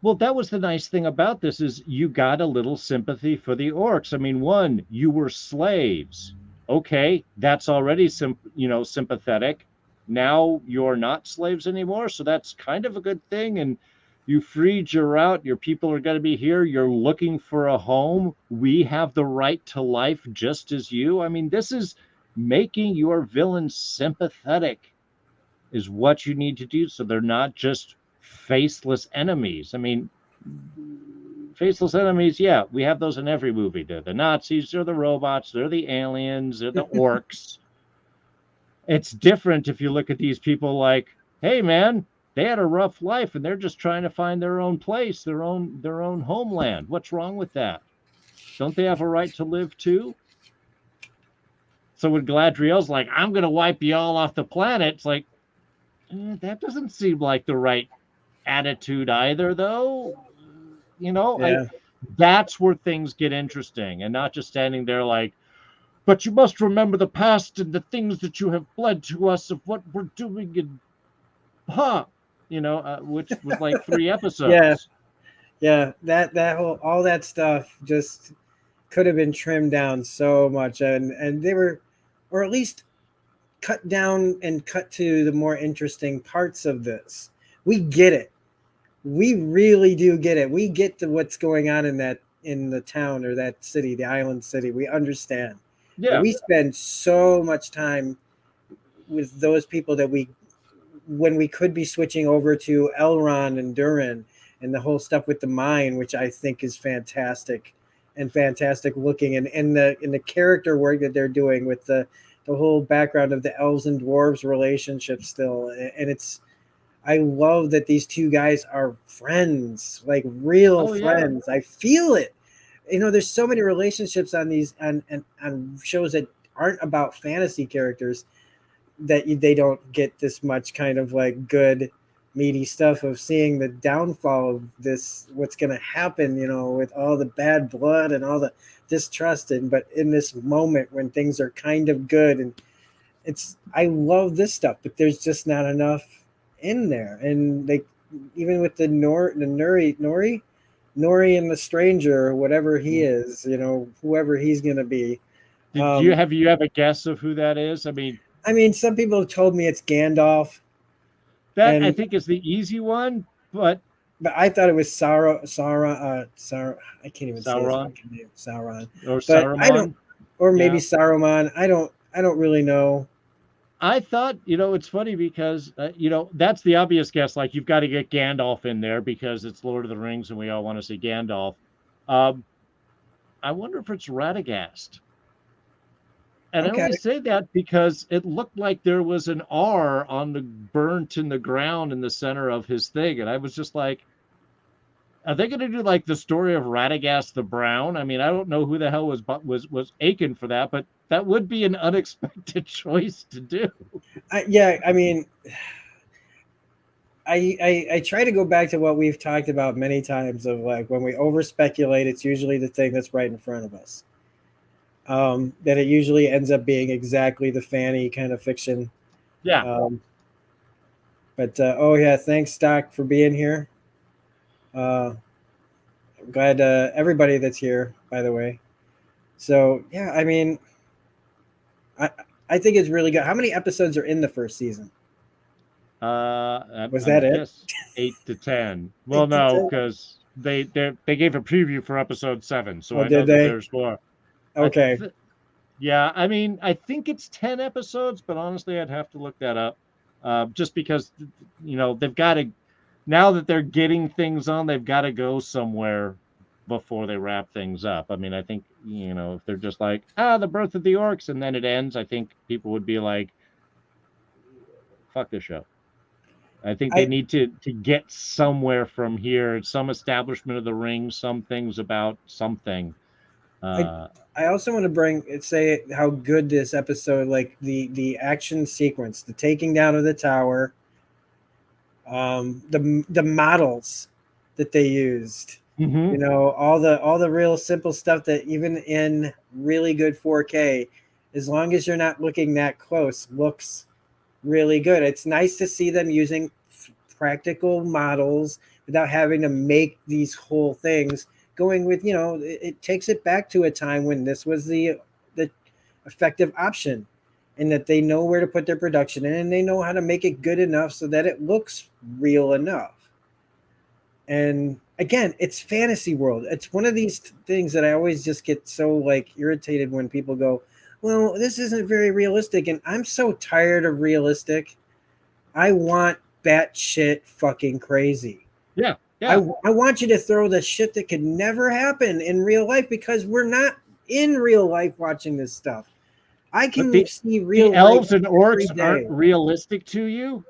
[SPEAKER 2] well, that was the nice thing about this is you got a little sympathy for the orcs. I mean, one, you were slaves. Okay, that's already sympathetic. Now you're not slaves anymore, so that's kind of a good thing. And you freed your route. Your people are going to be here. You're looking for a home. We have the right to life just as you. I mean, this is making your villains sympathetic is what you need to do so they're not just faceless enemies. I mean, faceless enemies, yeah, we have those in every movie. They're the Nazis, they're the robots, they're the aliens, they're the orcs. It's different if you look at these people like, hey man, they had a rough life and they're just trying to find their own place, their own homeland. What's wrong with that? Don't they have a right to live too? So when Gladriel's like, I'm gonna wipe you all off the planet, it's like, that doesn't seem like the right attitude either, though. I
[SPEAKER 1] Yeah.
[SPEAKER 2] that's where things get interesting, and not just standing there like, but you must remember the past and the things that you have bled to us of what we're doing, and which was like 3
[SPEAKER 1] Yeah.
[SPEAKER 2] episodes.
[SPEAKER 1] Yeah. That whole, all that stuff just could have been trimmed down so much, and they were, or at least cut down and cut to the more interesting parts of this. We get it. We really do get it. We get to what's going on in the town or that city, the island city. We understand. But
[SPEAKER 2] Yeah,
[SPEAKER 1] we spend so much time with those people that we, when we could be switching over to Elrond and Durin and the whole stuff with the mine, which I think is fantastic and fantastic looking, and the character work that they're doing with the whole background of the elves and dwarves relationship still, and it's, I love that these two guys are friends, like real
[SPEAKER 2] oh yeah,
[SPEAKER 1] friends. I feel it. There's so many relationships on these on shows that aren't about fantasy characters that they don't get this much kind of like good meaty stuff of seeing the downfall of this, what's going to happen, with all the bad blood and all the distrust, but in this moment when things are kind of good, and I love this stuff, but there's just not enough in there. And they, even with the Nori and the stranger, or whatever he is, whoever he's going to be.
[SPEAKER 2] did you have a guess of who that is?
[SPEAKER 1] I mean, some people have told me it's Gandalf,
[SPEAKER 2] That I
[SPEAKER 1] and
[SPEAKER 2] think is the easy one, but
[SPEAKER 1] but I thought it was Sauron. I can't even say his
[SPEAKER 2] Sauron
[SPEAKER 1] fucking name, Sauron.
[SPEAKER 2] or
[SPEAKER 1] But I don't,
[SPEAKER 2] Saruman.
[SPEAKER 1] or maybe
[SPEAKER 2] Yeah,
[SPEAKER 1] Saruman. I don't really know.
[SPEAKER 2] I thought, it's funny because, that's the obvious guess. Like, you've got to get Gandalf in there because it's Lord of the Rings and we all want to see Gandalf. Um, I wonder if it's Radagast. And I
[SPEAKER 1] Okay.
[SPEAKER 2] only say that because it looked like there was an R on the burnt in the ground in the center of his thing. And I was just like, are they going to do like the story of Radagast the Brown? I mean, I don't know who the hell was aching for that, but that would be an unexpected choice to do.
[SPEAKER 1] Yeah, I mean, I try to go back to what we've talked about many times of like when we over speculate, it's usually the thing that's right in front of us. That it usually ends up being exactly the fanny kind of fiction.
[SPEAKER 2] Yeah.
[SPEAKER 1] Um, but oh yeah, thanks Doc for being here. Uh, I'm glad everybody that's here, by the way. So yeah, I mean, I I think it's really good. How many episodes are in the first season? Was
[SPEAKER 2] I
[SPEAKER 1] that it?
[SPEAKER 2] guess 8 to 10. Well,
[SPEAKER 1] 8 to
[SPEAKER 2] no,
[SPEAKER 1] 10?
[SPEAKER 2] because they gave a preview for episode 7, so
[SPEAKER 1] Oh,
[SPEAKER 2] I
[SPEAKER 1] did
[SPEAKER 2] know that
[SPEAKER 1] they?
[SPEAKER 2] there's more. I
[SPEAKER 1] Okay.
[SPEAKER 2] Yeah, I mean, I think it's 10 episodes, but honestly, I'd have to look that up. Just because they've got to, now that they're getting things on, they've got to go somewhere before they wrap things up. I mean, I think, if they're just like, the birth of the orcs, and then it ends, I think people would be like, fuck this show. I think they
[SPEAKER 1] I
[SPEAKER 2] need to get somewhere from here, some establishment of the ring, some things about something.
[SPEAKER 1] I
[SPEAKER 2] Uh,
[SPEAKER 1] I also want to say how good this episode, like the action sequence, the taking down of the tower, the models that they used,
[SPEAKER 2] mhm.
[SPEAKER 1] all the real simple stuff that even in really good 4K, as long as you're not looking that close, looks really good. It's nice to see them using practical models without having to make these whole things. Going with, it takes it back to a time when this was the effective option, and that they know where to put their production in, and they know how to make it good enough so that it looks real enough. And again, it's fantasy world. It's one of these things that I always just get so like irritated when people go, well, this isn't very realistic. And I'm so tired of realistic. I want batshit fucking crazy.
[SPEAKER 2] Yeah,
[SPEAKER 1] I,
[SPEAKER 2] yeah.
[SPEAKER 1] I want you to throw the shit that could never happen in real life, because we're not in real life watching this stuff. I
[SPEAKER 2] But
[SPEAKER 1] can
[SPEAKER 2] the
[SPEAKER 1] see
[SPEAKER 2] the
[SPEAKER 1] real life
[SPEAKER 2] elves and
[SPEAKER 1] every
[SPEAKER 2] orcs aren't
[SPEAKER 1] day.
[SPEAKER 2] realistic to you.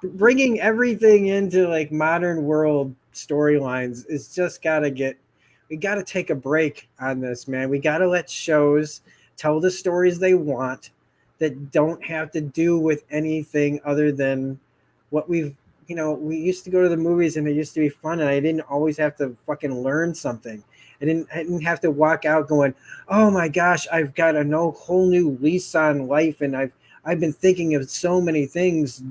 [SPEAKER 1] Bringing everything into like modern world storylines is just we got to take a break on this, man. We got to let shows tell the stories they want, that don't have to do with anything other than what we used to go to the movies and it used to be fun, and I didn't always have to fucking learn something. I didn't have to walk out going, oh my gosh, I've got a whole new lease on life, and I've been thinking of so many things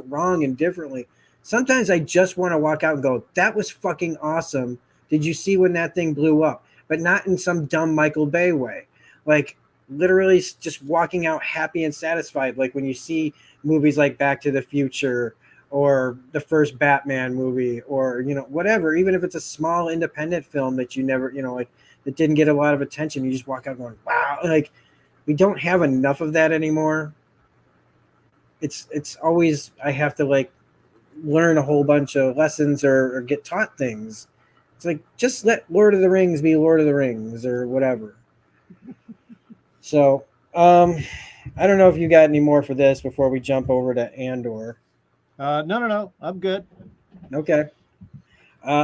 [SPEAKER 1] wrong and differently. Sometimes I just want to walk out and go, that was fucking awesome. Did you see when that thing blew up? But not in some dumb Michael Bay way. Like literally just walking out happy and satisfied. Like when you see movies like Back to the Future or the first Batman movie, or, whatever, even if it's a small independent film that you never, like that didn't get a lot of attention, you just walk out going, wow. Like we don't have enough of that anymore. It's always I have to like learn a whole bunch of lessons, or get taught things. It's like just let Lord of the Rings be Lord of the Rings or whatever. So I don't know if you got any more for this before we jump over to Andor.
[SPEAKER 2] No, I'm good.
[SPEAKER 1] Okay.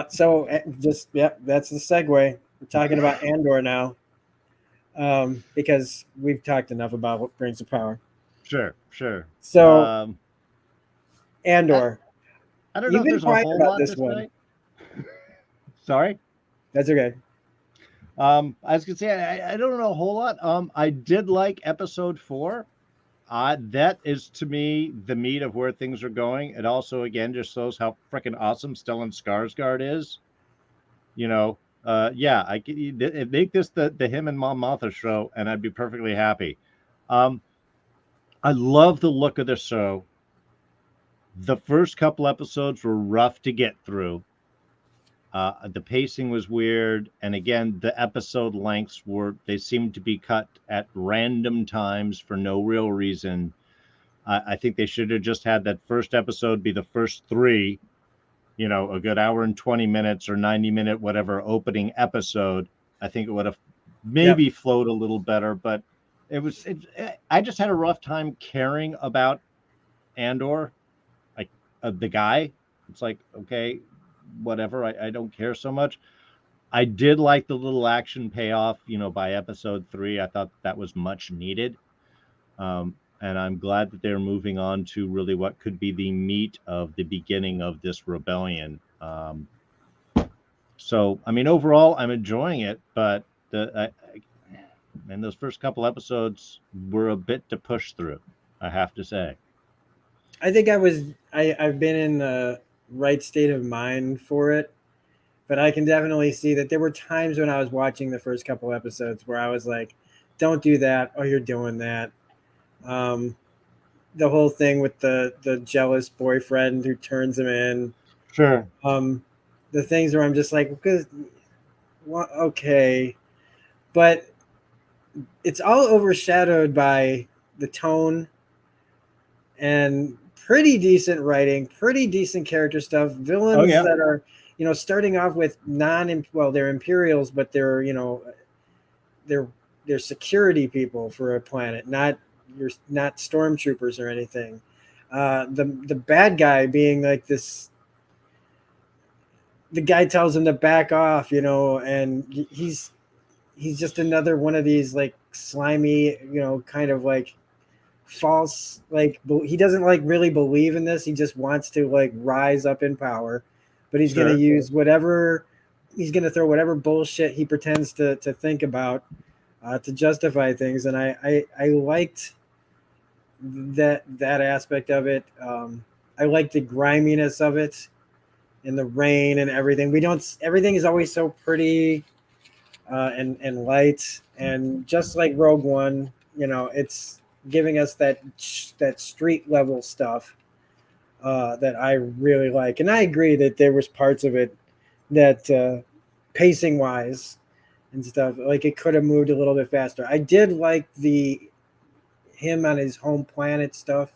[SPEAKER 1] So just that's the segue. We're talking about Andor now, because we've talked enough about what brings the power.
[SPEAKER 2] Sure, sure.
[SPEAKER 1] So
[SPEAKER 2] Um, I,
[SPEAKER 1] Andor,
[SPEAKER 2] I don't know
[SPEAKER 1] you've
[SPEAKER 2] if
[SPEAKER 1] been
[SPEAKER 2] there's a
[SPEAKER 1] quiet
[SPEAKER 2] whole
[SPEAKER 1] about
[SPEAKER 2] lot
[SPEAKER 1] this
[SPEAKER 2] to
[SPEAKER 1] one.
[SPEAKER 2] say. Sorry.
[SPEAKER 1] That's okay.
[SPEAKER 2] I was gonna say I don't know a whole lot. I did like episode 4. That is to me the meat of where things are going. It also again just shows how freaking awesome Stellan Skarsgård is. Yeah, make this the him and Mom Martha show, and I'd be perfectly happy. Um, I love the look of the show. The first couple episodes were rough to get through. The pacing was weird, and again, the episode lengths they seemed to be cut at random times for no real reason. I think they should have just had that first episode be the first 3, a good hour and 20 minutes or 90-minute, whatever, opening episode. I think it would have
[SPEAKER 1] Yep.
[SPEAKER 2] maybe flowed a little better, but I just had a rough time caring about Andor, like the guy. It's like, okay, whatever. I don't care so much. I did like the little action payoff, by episode 3. I thought that was much needed. And I'm glad that they're moving on to really what could be the meat of the beginning of this rebellion. So, I mean, overall, I'm enjoying it, but and those first couple episodes were a bit to push through, I have to say.
[SPEAKER 1] I think I've been in the right state of mind for it, but I can definitely see that there were times when I was watching the first couple episodes where I was like, don't do that. Oh, you're doing that. Um, the whole thing with the jealous boyfriend who turns him in.
[SPEAKER 2] Sure.
[SPEAKER 1] Um, the things where I'm just like, okay, but it's all overshadowed by the tone and pretty decent writing, pretty decent character stuff,
[SPEAKER 2] Oh
[SPEAKER 1] villains
[SPEAKER 2] yeah.
[SPEAKER 1] that are starting off with they're Imperials, but they're they're they're security people for a planet, not stormtroopers or anything. The bad guy being like this, the guy tells him to back off, and he's just another one of these like slimy, kind of like false, like he doesn't like really believe in this. He just wants to like rise up in power, but he's going to use whatever, he's going to throw whatever bullshit he pretends to think about to justify things. And I liked that aspect of it. I like the griminess of it and the rain and everything. Everything is always so pretty and light, and just like Rogue One, it's giving us that street level stuff that I really like. And I agree that there was parts of it that pacing wise and stuff, like it could have moved a little bit faster. I did like him on his home planet stuff,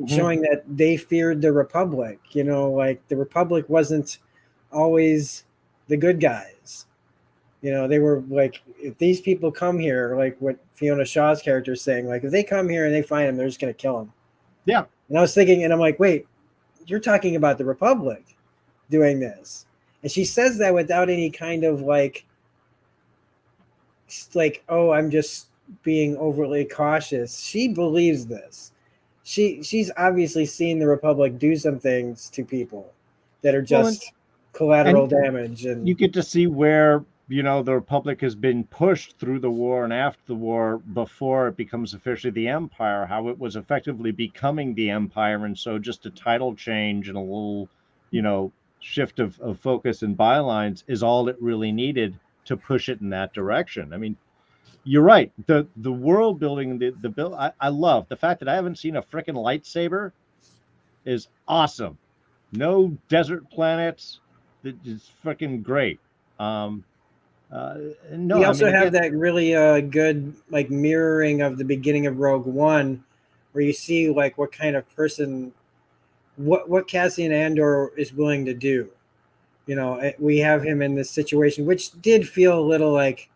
[SPEAKER 1] showing that they feared the Republic. Like the Republic wasn't always the good guys. They were like, if these people come here, like what Fiona Shaw's character is saying, like if they come here and they find him, they're just going to kill him.
[SPEAKER 2] Yeah.
[SPEAKER 1] And I was thinking, and I'm like, wait, you're talking about the Republic doing this. And she says that without any kind of like, oh, I'm just being overly cautious. She believes this. She's obviously seen the Republic do some things to people that are just collateral damage. And
[SPEAKER 2] you get to see where the Republic has been pushed through the war and after the war before it becomes officially the Empire, how it was effectively becoming the Empire. And so just a title change and a little, shift of focus and bylines is all it really needed to push it in that direction. I mean, you're right. The world building, the build, I love the fact that I haven't seen a freaking lightsaber is awesome. No desert planets. It's freaking great. No,
[SPEAKER 1] we also have that really good like mirroring of the beginning of Rogue One, where you see like what kind of person, what Cassian Andor is willing to do. We have him in this situation, which did feel a little like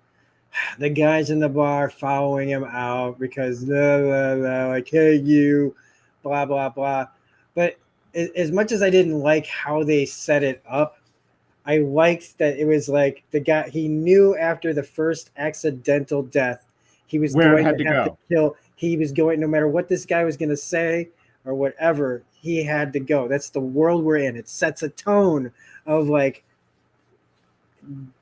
[SPEAKER 1] the guys in the bar following him out because blah, blah, blah, like, hey, you, blah, blah, blah. But as much as I didn't like how they set it up, I liked that it was like the guy, he knew after the first accidental death, he was going to have to kill. He was going, no matter what this guy was going to say or whatever, he had to go. That's the world we're in. It sets a tone of like,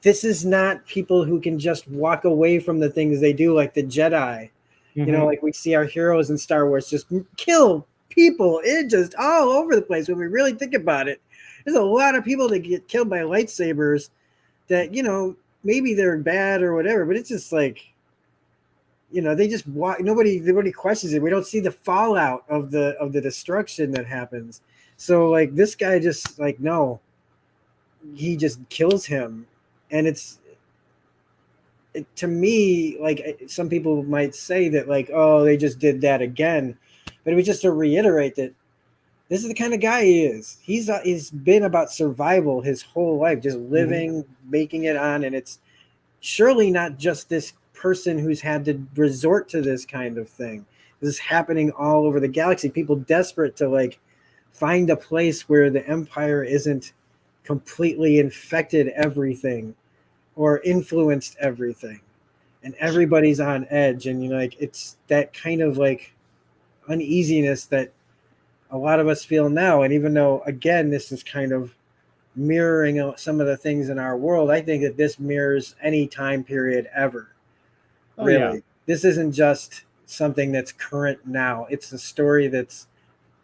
[SPEAKER 1] this is not people who can just walk away from the things they do, like the Jedi. Like we see our heroes in Star Wars just kill people. It just all over the place. When we really think about it, there's a lot of people that get killed by lightsabers that, maybe they're bad or whatever, but it's just like, they just walk. Nobody questions it. We don't see the fallout of the destruction that happens. So like this guy just like, no, he just kills him. And to me, like some people might say that like, oh, they just did that again, but it was just to reiterate that this is the kind of guy he is. He's been about survival his whole life, just living, making it on. And it's surely not just this person who's had to resort to this kind of thing. This is happening all over the galaxy. People desperate to like find a place where the Empire isn't completely infected everything or influenced everything. And everybody's on edge. And like, it's that kind of like uneasiness that a lot of us feel now. And even though, again, this is kind of mirroring some of the things in our world, I think that this mirrors any time period ever. Really. Yeah. This isn't just something that's current now. It's a story that's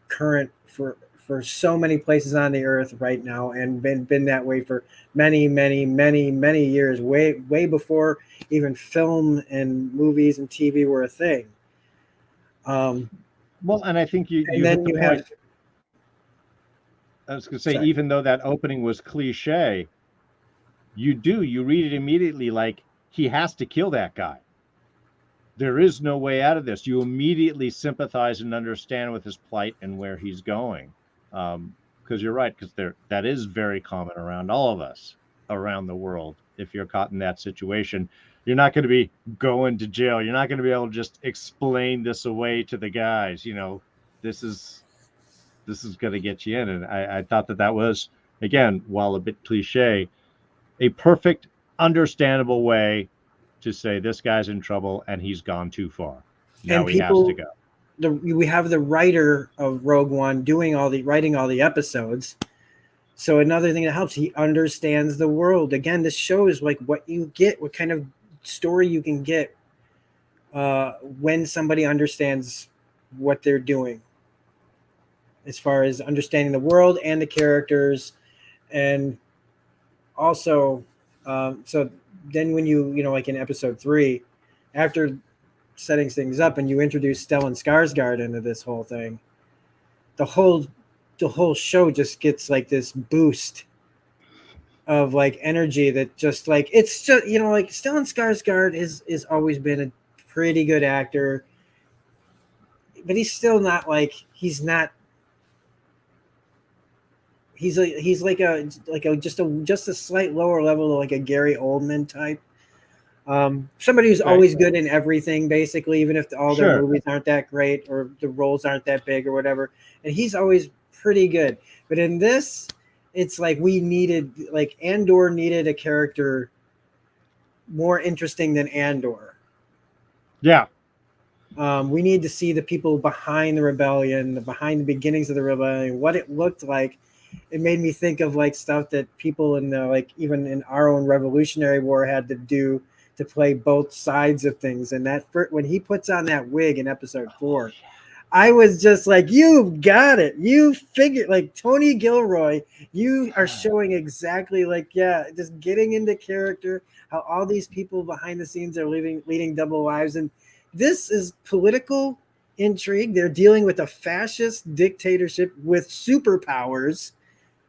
[SPEAKER 1] current for so many places on the earth right now, and been that way for many, many, many, many years, way before even film and movies and TV were a thing.
[SPEAKER 2] Well, and I think you
[SPEAKER 1] then you have.
[SPEAKER 2] I was going to say, even though that opening was cliche, you read it immediately like he has to kill that guy. There is no way out of this. You immediately sympathize and understand with his plight and where he's going. because you're right, because that is very common around all of us around the world. If you're caught in that situation, you're not going to be going to jail. You're not going to be able to just explain this away to the guys. This is this is going to get you in. And I thought that was, again, while a bit cliche, a perfect, understandable way to say this guy's in trouble and he's gone too far. Now
[SPEAKER 1] And
[SPEAKER 2] he has to
[SPEAKER 1] people,
[SPEAKER 2] go.
[SPEAKER 1] we have the writer of Rogue One writing all the episodes. So another thing that helps, he understands the world. Again, this shows like what you get, what kind of story you can get when somebody understands what they're doing, as far as understanding the world and the characters. And also, so then when you like in episode 3, after setting things up and you introduce Stellan Skarsgård into this whole thing, the whole show just gets like this boost of like energy that just like, it's just, like Stellan Skarsgård is always been a pretty good actor, but he's still not like, he's like a just a slight lower level, like a Gary Oldman type. Somebody who's always good in everything, basically, even if all their movies aren't that great or the roles aren't that big or whatever. And he's always pretty good. But in this, it's like Andor needed a character more interesting than Andor.
[SPEAKER 2] Yeah.
[SPEAKER 1] We need to see the people behind the rebellion, behind the beginnings of the rebellion, what it looked like. It made me think of like stuff that people in the, like even in our own Revolutionary War had to do to play both sides of things. And that when he puts on that wig in episode 4, I was just like, you've got it. You figured, like Tony Gilroy, you are showing exactly like, yeah, just getting into character, how all these people behind the scenes are leading double lives. And this is political intrigue. They're dealing with a fascist dictatorship with superpowers,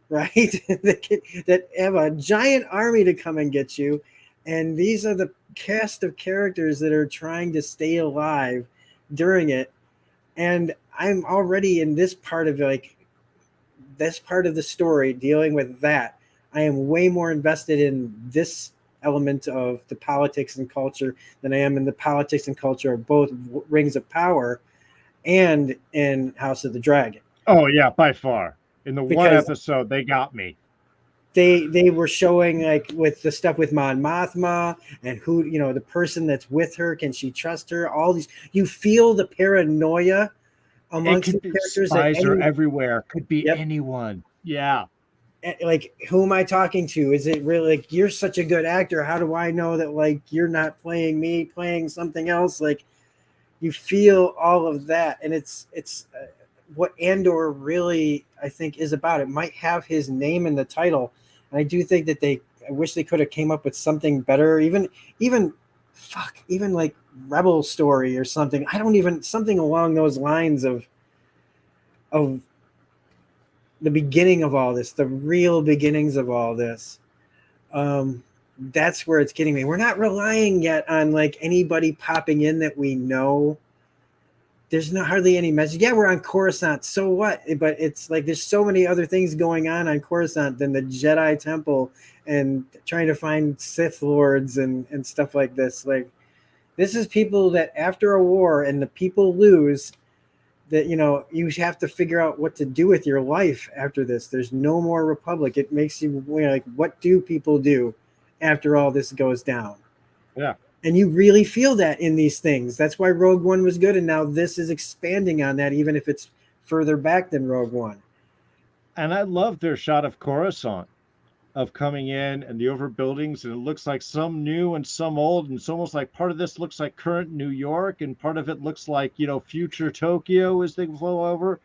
[SPEAKER 1] right? that have a giant army to come and get you. And these are the cast of characters that are trying to stay alive during it. And I'm already in this part of the story dealing with that. I am way more invested in this element of the politics and culture than I am in the politics and culture of both Rings of Power and in House of the Dragon.
[SPEAKER 2] Oh yeah, by far. In the one episode, they got me.
[SPEAKER 1] They were showing like with the stuff with Mon Mothma and who, the person that's with her, can she trust her? All these, you feel the paranoia amongst the characters.
[SPEAKER 2] Spies are everywhere. Could be anyone. Yeah.
[SPEAKER 1] Like, who am I talking to? Is it really like, you're such a good actor? How do I know that like you're not playing me, playing something else? Like, you feel all of that, and it's what Andor really, I think, is about. It might have his name in the title, and I do think that I wish they could have came up with something better, even like Rebel Story or something. Something along those lines of the beginning of all this, the real beginnings of all this. That's where it's getting me. We're not relying yet on like anybody popping in that we know. There's not hardly any message. Yeah, we're on Coruscant. So what? But it's like there's so many other things going on Coruscant than the Jedi Temple and trying to find Sith Lords and stuff like this. Like, this is people that after a war and the people lose, that you have to figure out what to do with your life after this. There's no more Republic. It makes you like, what do people do after all this goes down?
[SPEAKER 2] Yeah.
[SPEAKER 1] And you really feel that in these things. That's why Rogue One was good, and now this is expanding on that, even if it's further back than Rogue One.
[SPEAKER 2] And I love their shot of Coruscant, of coming in and the overbuildings, and it looks like some new and some old, and it's almost like part of this looks like current New York, and part of it looks like future Tokyo as they flow over.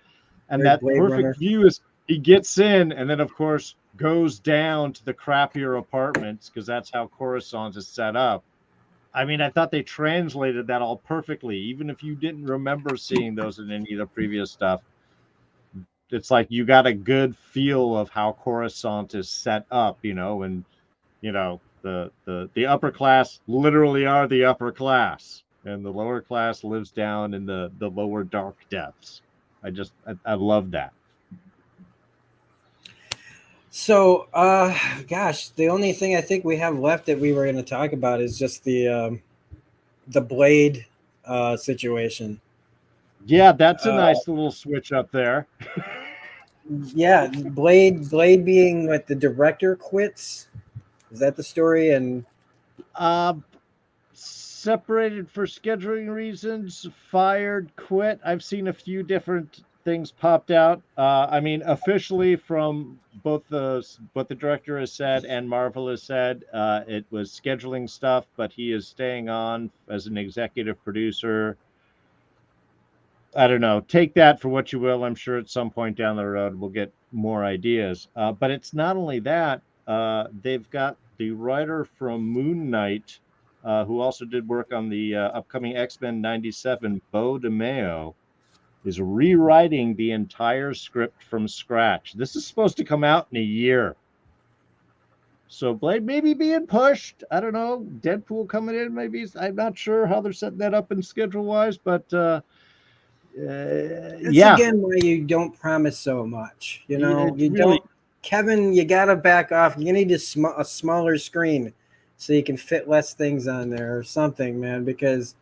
[SPEAKER 2] And
[SPEAKER 1] Very
[SPEAKER 2] that
[SPEAKER 1] Blade
[SPEAKER 2] perfect
[SPEAKER 1] Runner.
[SPEAKER 2] view is he gets in and then of course goes down to the crappier apartments, because that's how Coruscant is set up. I mean, I thought they translated that all perfectly, even if you didn't remember seeing those in any of the previous stuff. It's like you got a good feel of how Coruscant is set up, and the upper class literally are the upper class, and the lower class lives down in the lower dark depths. I love that.
[SPEAKER 1] So, gosh, the only thing I think we have left that we were going to talk about is just the Blade situation.
[SPEAKER 2] Yeah, that's a
[SPEAKER 1] Uh,
[SPEAKER 2] nice little switch up there.
[SPEAKER 1] yeah, Blade being what the director quits. Is that the story? And
[SPEAKER 2] Uh, Separated for scheduling reasons, fired, quit. I've seen a few different things popped out. I mean, officially from both the what the director has said and Marvel has said, it was scheduling stuff, but he is staying on as an executive producer. I don't know. Take that for what you will. I'm sure at some point down the road we'll get more ideas. But it's not only that. They've got the writer from Moon Knight, who also did work on the upcoming X-Men '97, Bo DeMeo, is rewriting the entire script from scratch. This is supposed to come out in a year. So Blade maybe being pushed. I don't know. Deadpool coming in, maybe. I'm not sure how they're setting that up in schedule wise, but
[SPEAKER 1] that's
[SPEAKER 2] yeah,
[SPEAKER 1] again why you don't promise so much. You know,
[SPEAKER 2] it's
[SPEAKER 1] you
[SPEAKER 2] really
[SPEAKER 1] don't, Kevin. You gotta back off. You need a smaller screen so you can fit less things on there or something, man. Because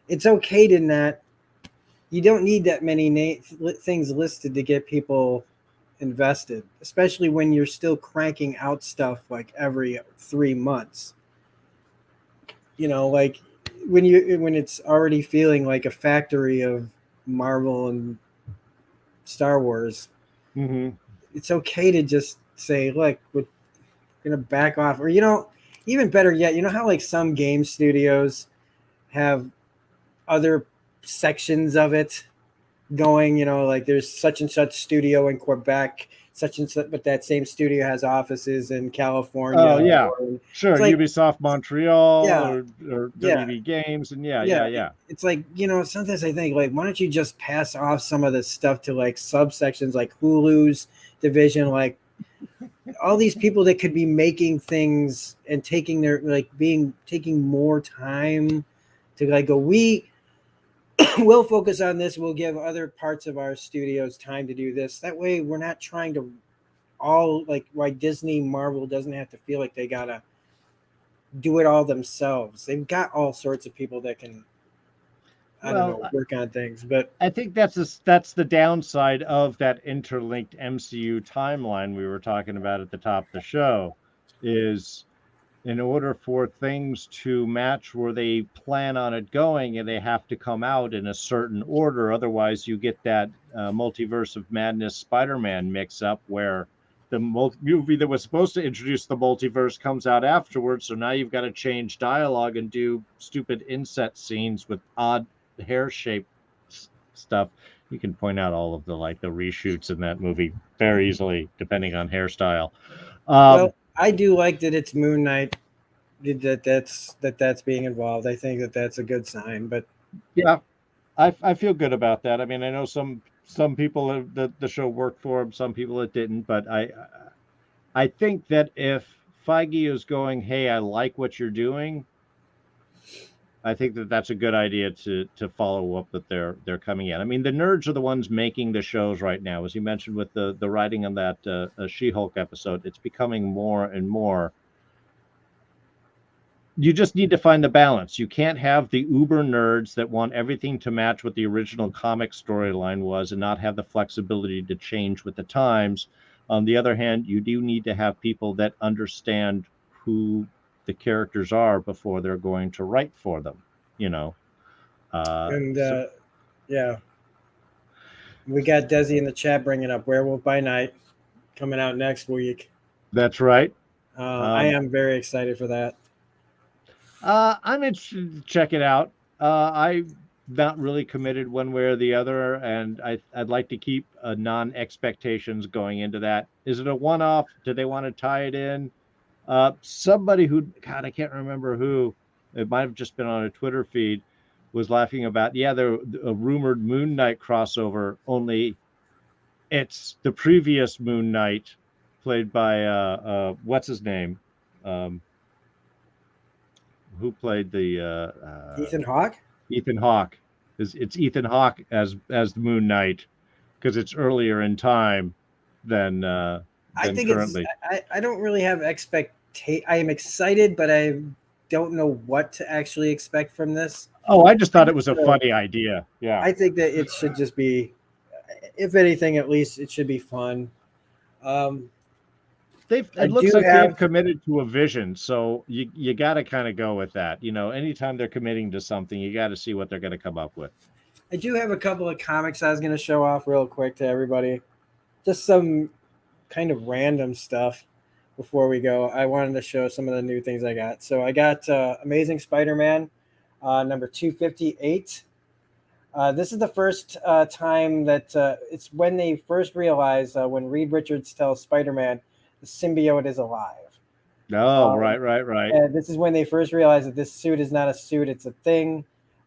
[SPEAKER 1] it's okay to not. You don't need that many things listed to get people invested, especially when you're still cranking out stuff like every 3 months. You know, like when it's already feeling like a factory of Marvel and Star Wars.
[SPEAKER 2] mhm.
[SPEAKER 1] It's okay to just say, look, we're gonna back off, or even better yet, you know how like some game studios have other sections of it going, like there's such and such studio in Quebec, such and such, but that same studio has offices in
[SPEAKER 2] Oh
[SPEAKER 1] California.
[SPEAKER 2] yeah,
[SPEAKER 1] It's
[SPEAKER 2] sure.
[SPEAKER 1] like,
[SPEAKER 2] Ubisoft Montreal
[SPEAKER 1] yeah,
[SPEAKER 2] or
[SPEAKER 1] yeah,
[SPEAKER 2] WB Games, and yeah,
[SPEAKER 1] yeah.
[SPEAKER 2] yeah, yeah.
[SPEAKER 1] It's like, sometimes I think, like, why don't you just pass off some of this stuff to like subsections like Hulu's division, like all these people that could be making things and taking their like being taking more time to like go, we will focus on this, we'll give other parts of our studios time to do this, that way we're not trying to all like why Disney Marvel doesn't have to feel like they gotta do it all themselves. They've got all sorts of people that can, I don't
[SPEAKER 2] Well,
[SPEAKER 1] know, work on things. But
[SPEAKER 2] I think that's the downside of that interlinked MCU timeline we were talking about at the top of the show, is in order for things to match where they plan on it going, and they have to come out in a certain order. Otherwise, you get that multiverse of madness Spider-Man mix up where the movie that was supposed to introduce the multiverse comes out afterwards. So now you've got to change dialogue and do stupid inset scenes with odd hair shape stuff. You can point out all of the the reshoots in that movie very easily, depending on hairstyle. Um,
[SPEAKER 1] well, I do like that it's Moon Knight, that's being involved. I think that that's a good sign. But
[SPEAKER 2] yeah, I feel good about that. I mean, I know some people the show worked for them, some people it didn't, but I think that if Feige is going, hey, I like what you're doing, I think that that's a good idea to follow up that they're coming in. I mean, the nerds are the ones making the shows right now, as you mentioned with the writing on that She-Hulk episode. It's becoming more and more. You just need to find the balance. You can't have the uber nerds that want everything to match what the original comic storyline was and not have the flexibility to change with the times. On the other hand, you do need to have people that understand who the characters are before they're going to write for them, you know.
[SPEAKER 1] and
[SPEAKER 2] So
[SPEAKER 1] yeah, we got Desi in the chat bringing up Werewolf by Night coming out next week.
[SPEAKER 2] that's right.
[SPEAKER 1] I
[SPEAKER 2] Um,
[SPEAKER 1] am very excited for that.
[SPEAKER 2] I'm interested to check it out. I'm not really committed one way or the other, and I'd like to keep non-expectations going into that. Is it a one-off? Do they want to tie it in? Somebody who, God, I can't remember who, it might have just been on a Twitter feed, was laughing about, yeah, there a rumored Moon Knight crossover, only it's the previous Moon Knight played by what's his name? Um, who played the
[SPEAKER 1] Ethan Hawke.
[SPEAKER 2] Ethan Hawke. It's Ethan Hawke as the Moon Knight because it's earlier in time than
[SPEAKER 1] I
[SPEAKER 2] than
[SPEAKER 1] think
[SPEAKER 2] currently.
[SPEAKER 1] I don't really have I am excited, but I don't know what to actually expect from this.
[SPEAKER 2] Oh, I just
[SPEAKER 1] I
[SPEAKER 2] thought it was
[SPEAKER 1] just,
[SPEAKER 2] a funny idea. Yeah.
[SPEAKER 1] I think that it should just be, if anything, at least it should be fun. Um, I
[SPEAKER 2] It looks
[SPEAKER 1] do
[SPEAKER 2] like they've
[SPEAKER 1] have
[SPEAKER 2] committed to a vision, so you got to kind of go with that. Anytime they're committing to something, you got to see what they're going to come up with.
[SPEAKER 1] I do have a couple of comics I was going to show off real quick to everybody. Just some kind of random stuff before we go. I wanted to show some of the new things I got. So I got Amazing Spider-Man number 258. This is the first time that it's when they first realize when Reed Richards tells Spider-Man the symbiote is alive.
[SPEAKER 2] Oh,
[SPEAKER 1] Um,
[SPEAKER 2] right.
[SPEAKER 1] and this is when they first realize that this suit is not a suit; it's a thing.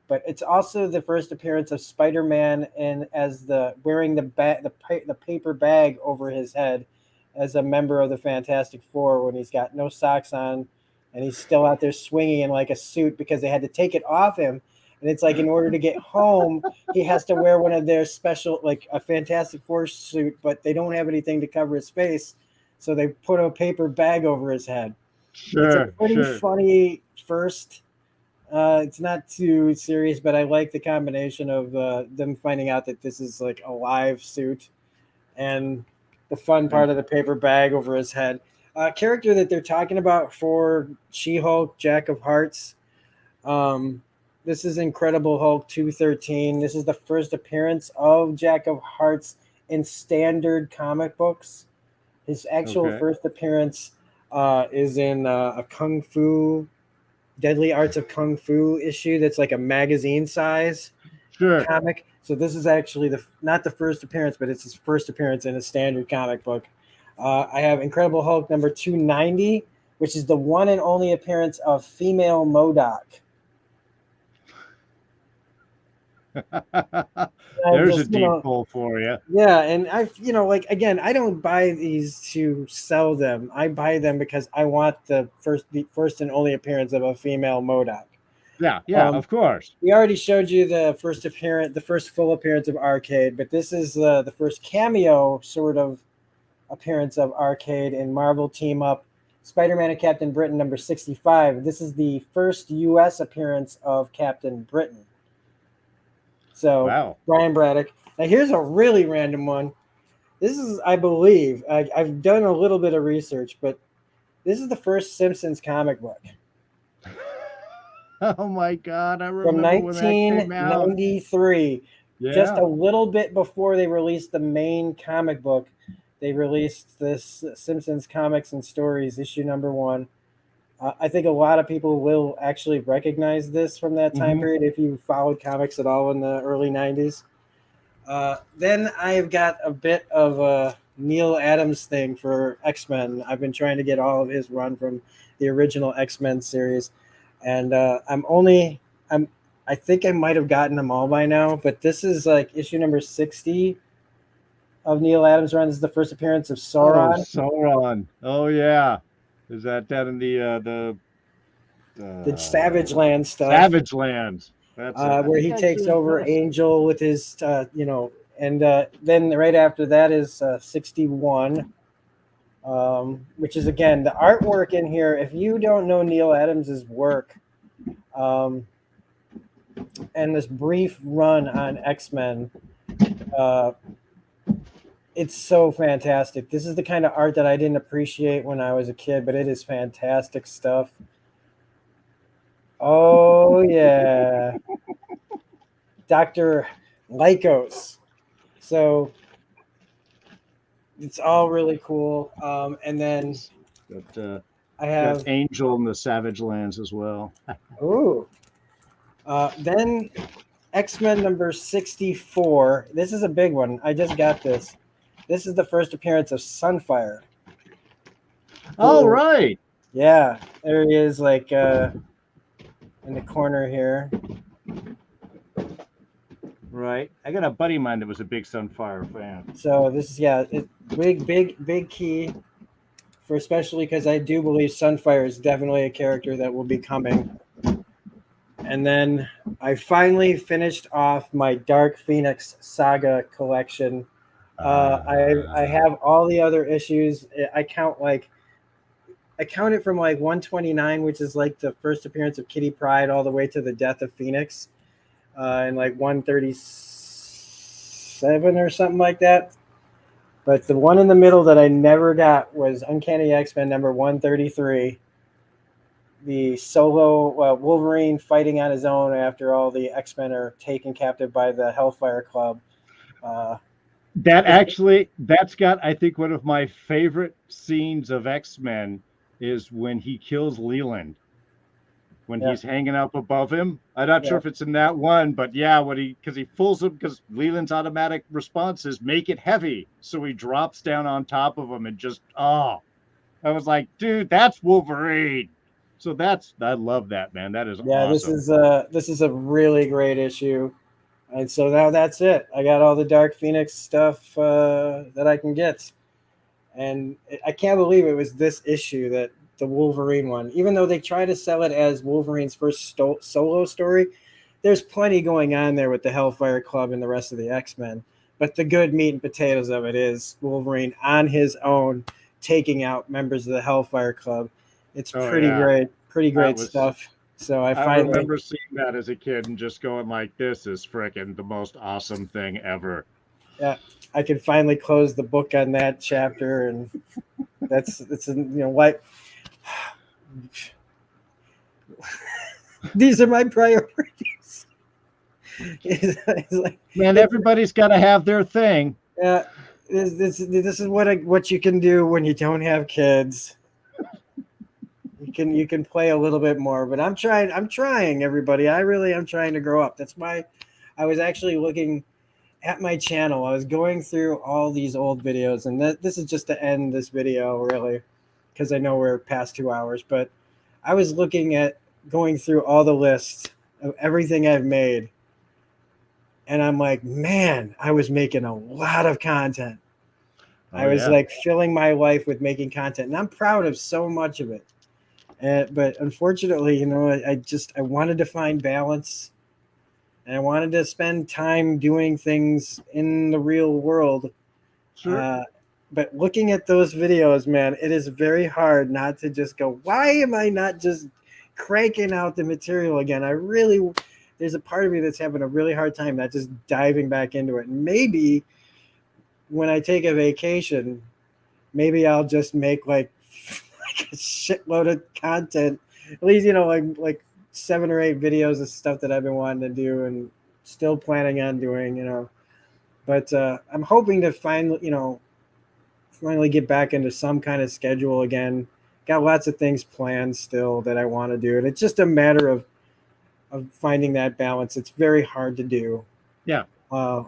[SPEAKER 1] But it's also the first appearance of Spider-Man and as the wearing the paper bag over his head as a member of the Fantastic Four when he's got no socks on and he's still out there swinging in like a suit because they had to take it off him. And it's like in order to get home, he has to wear one of their special, like a Fantastic Four suit, but they don't have anything to cover his face. So they put a paper bag over his head. It's a pretty
[SPEAKER 2] Sure.
[SPEAKER 1] funny first. It's not too serious, but I like the combination of them finding out that this is like a live suit and the fun part of the paper bag over his head. Character that they're talking about for She-Hulk, Jack of Hearts. This is Incredible Hulk 213. This is the first appearance of Jack of Hearts in standard comic books. His actual
[SPEAKER 2] Okay.
[SPEAKER 1] first appearance is in a Kung Fu Deadly Arts of Kung Fu issue that's like a magazine size
[SPEAKER 2] Sure.
[SPEAKER 1] comic. So this is actually not the first appearance, but it's his first appearance in a standard comic book. I have Incredible Hulk number 290, which is the one and only appearance of female MODOK. I
[SPEAKER 2] There's a
[SPEAKER 1] just,
[SPEAKER 2] deep pull for you.
[SPEAKER 1] yeah, and like again, I don't buy these to sell them. I buy them because I want the first and only appearance of a female MODOK.
[SPEAKER 2] Yeah, of course.
[SPEAKER 1] We already showed you the first full appearance of Arcade, but this is the first cameo sort of appearance of Arcade in Marvel Team Up Spider-Man and Captain Britain number 65. This is the first U.S. appearance of Captain Britain. So,
[SPEAKER 2] Wow.
[SPEAKER 1] Brian Braddock. Now, here's a really random one. This is, I believe, I've done a little bit of research, but this is the first Simpsons comic book.
[SPEAKER 2] Oh my God, I
[SPEAKER 1] From
[SPEAKER 2] remember when that came out.
[SPEAKER 1] 1993. Just
[SPEAKER 2] Yeah.
[SPEAKER 1] a little bit before they released the main comic book, they released this Simpsons Comics and Stories issue number 1. I think a lot of people will actually recognize this from that time
[SPEAKER 2] Hmm.
[SPEAKER 1] period if you followed comics at all in the early 90s. Then I've got a bit of a Neil Adams thing for X-Men. I've been trying to get all of his run from the original X-Men series, and I think I might have gotten them all by now, but this is like issue number 60 of Neil Adams' run. This is the first appearance of
[SPEAKER 2] Oh,
[SPEAKER 1] Sauron,
[SPEAKER 2] Sauron. Oh yeah. Is that down in
[SPEAKER 1] the Savage Land stuff,
[SPEAKER 2] Savage Lands? That's it. I
[SPEAKER 1] where
[SPEAKER 2] think
[SPEAKER 1] he
[SPEAKER 2] I
[SPEAKER 1] takes
[SPEAKER 2] actually
[SPEAKER 1] over
[SPEAKER 2] noticed.
[SPEAKER 1] Angel with his, and then right after that is 61. Which is again the artwork in here. If you don't know Neil Adams's work, and this brief run on X-Men, uh, it's so fantastic. This is the kind of art that I didn't appreciate when I was a kid, but it is fantastic stuff. Oh yeah, Dr. Lycos. So it's all really cool. And then
[SPEAKER 2] Got,
[SPEAKER 1] I
[SPEAKER 2] got
[SPEAKER 1] have
[SPEAKER 2] Angel in the Savage Lands as well.
[SPEAKER 1] ooh. Then X-Men number 64. This is a big one. I just got this. This is the first appearance of Sunfire.
[SPEAKER 2] All
[SPEAKER 1] Who-
[SPEAKER 2] right.
[SPEAKER 1] Yeah, there he is, like in the corner here.
[SPEAKER 2] Right. I got a buddy of mine that was a big Sunfire fan.
[SPEAKER 1] So this is big key for, especially because I do believe Sunfire is definitely a character that will be coming. And then I finally finished off my Dark Phoenix Saga collection. I have all the other issues. I count it from like 129, which is like the first appearance of Kitty Pryde, all the way to the death of Phoenix, and like 137 or something like that. But the one in the middle that I never got was Uncanny X-Men number 133. The solo Wolverine fighting on his own after all the X-Men are taken captive by the Hellfire Club.
[SPEAKER 2] That's got, I think, one of my favorite scenes of X-Men is when he kills Leland, when he's hanging up above him. I'm not sure if it's in that one, but yeah, because he fools him, because Leland's automatic response is make it heavy. So he drops down on top of him and just, I was like, dude, that's Wolverine. So I love that, man. That is awesome.
[SPEAKER 1] This is a really great issue. And so now that's it. I got all the Dark Phoenix stuff that I can get. And I can't believe it was this issue, that the Wolverine one. Even though they try to sell it as Wolverine's first solo story, there's plenty going on there with the Hellfire Club and the rest of the X-Men. But the good meat and potatoes of it is Wolverine on his own taking out members of the Hellfire Club. It's pretty great stuff. So I
[SPEAKER 2] remember seeing that as a kid and just going like, this is freaking the most awesome thing ever.
[SPEAKER 1] Yeah, I could finally close the book on that chapter, and it's what these are my priorities. It's like,
[SPEAKER 2] man, everybody's got to have their thing.
[SPEAKER 1] Yeah, this is what you can do when you don't have kids. You can play a little bit more, but I'm trying, everybody. I'm trying to grow up. That's why I was actually looking at my channel. I was going through all these old videos, and this is just to end this video, really, because I know we're past 2 hours, but I was looking at going through all the lists of everything I've made, and I'm like, man, I was making a lot of content. I was like filling my life with making content, and I'm proud of so much of it. But unfortunately, I wanted to find balance, and I wanted to spend time doing things in the real world.
[SPEAKER 2] Sure.
[SPEAKER 1] But looking at those videos, man, it is very hard not to just go, why am I not just cranking out the material again? There's a part of me that's having a really hard time not just diving back into it. And maybe when I take a vacation, maybe I'll just make like a shitload of content, at least like 7 or 8 videos of stuff that I've been wanting to do and still planning on doing, but I'm hoping to finally get back into some kind of schedule again. Got lots of things planned still that I want to do, and it's just a matter of finding that balance. It's very hard to do.
[SPEAKER 2] Yeah.
[SPEAKER 1] But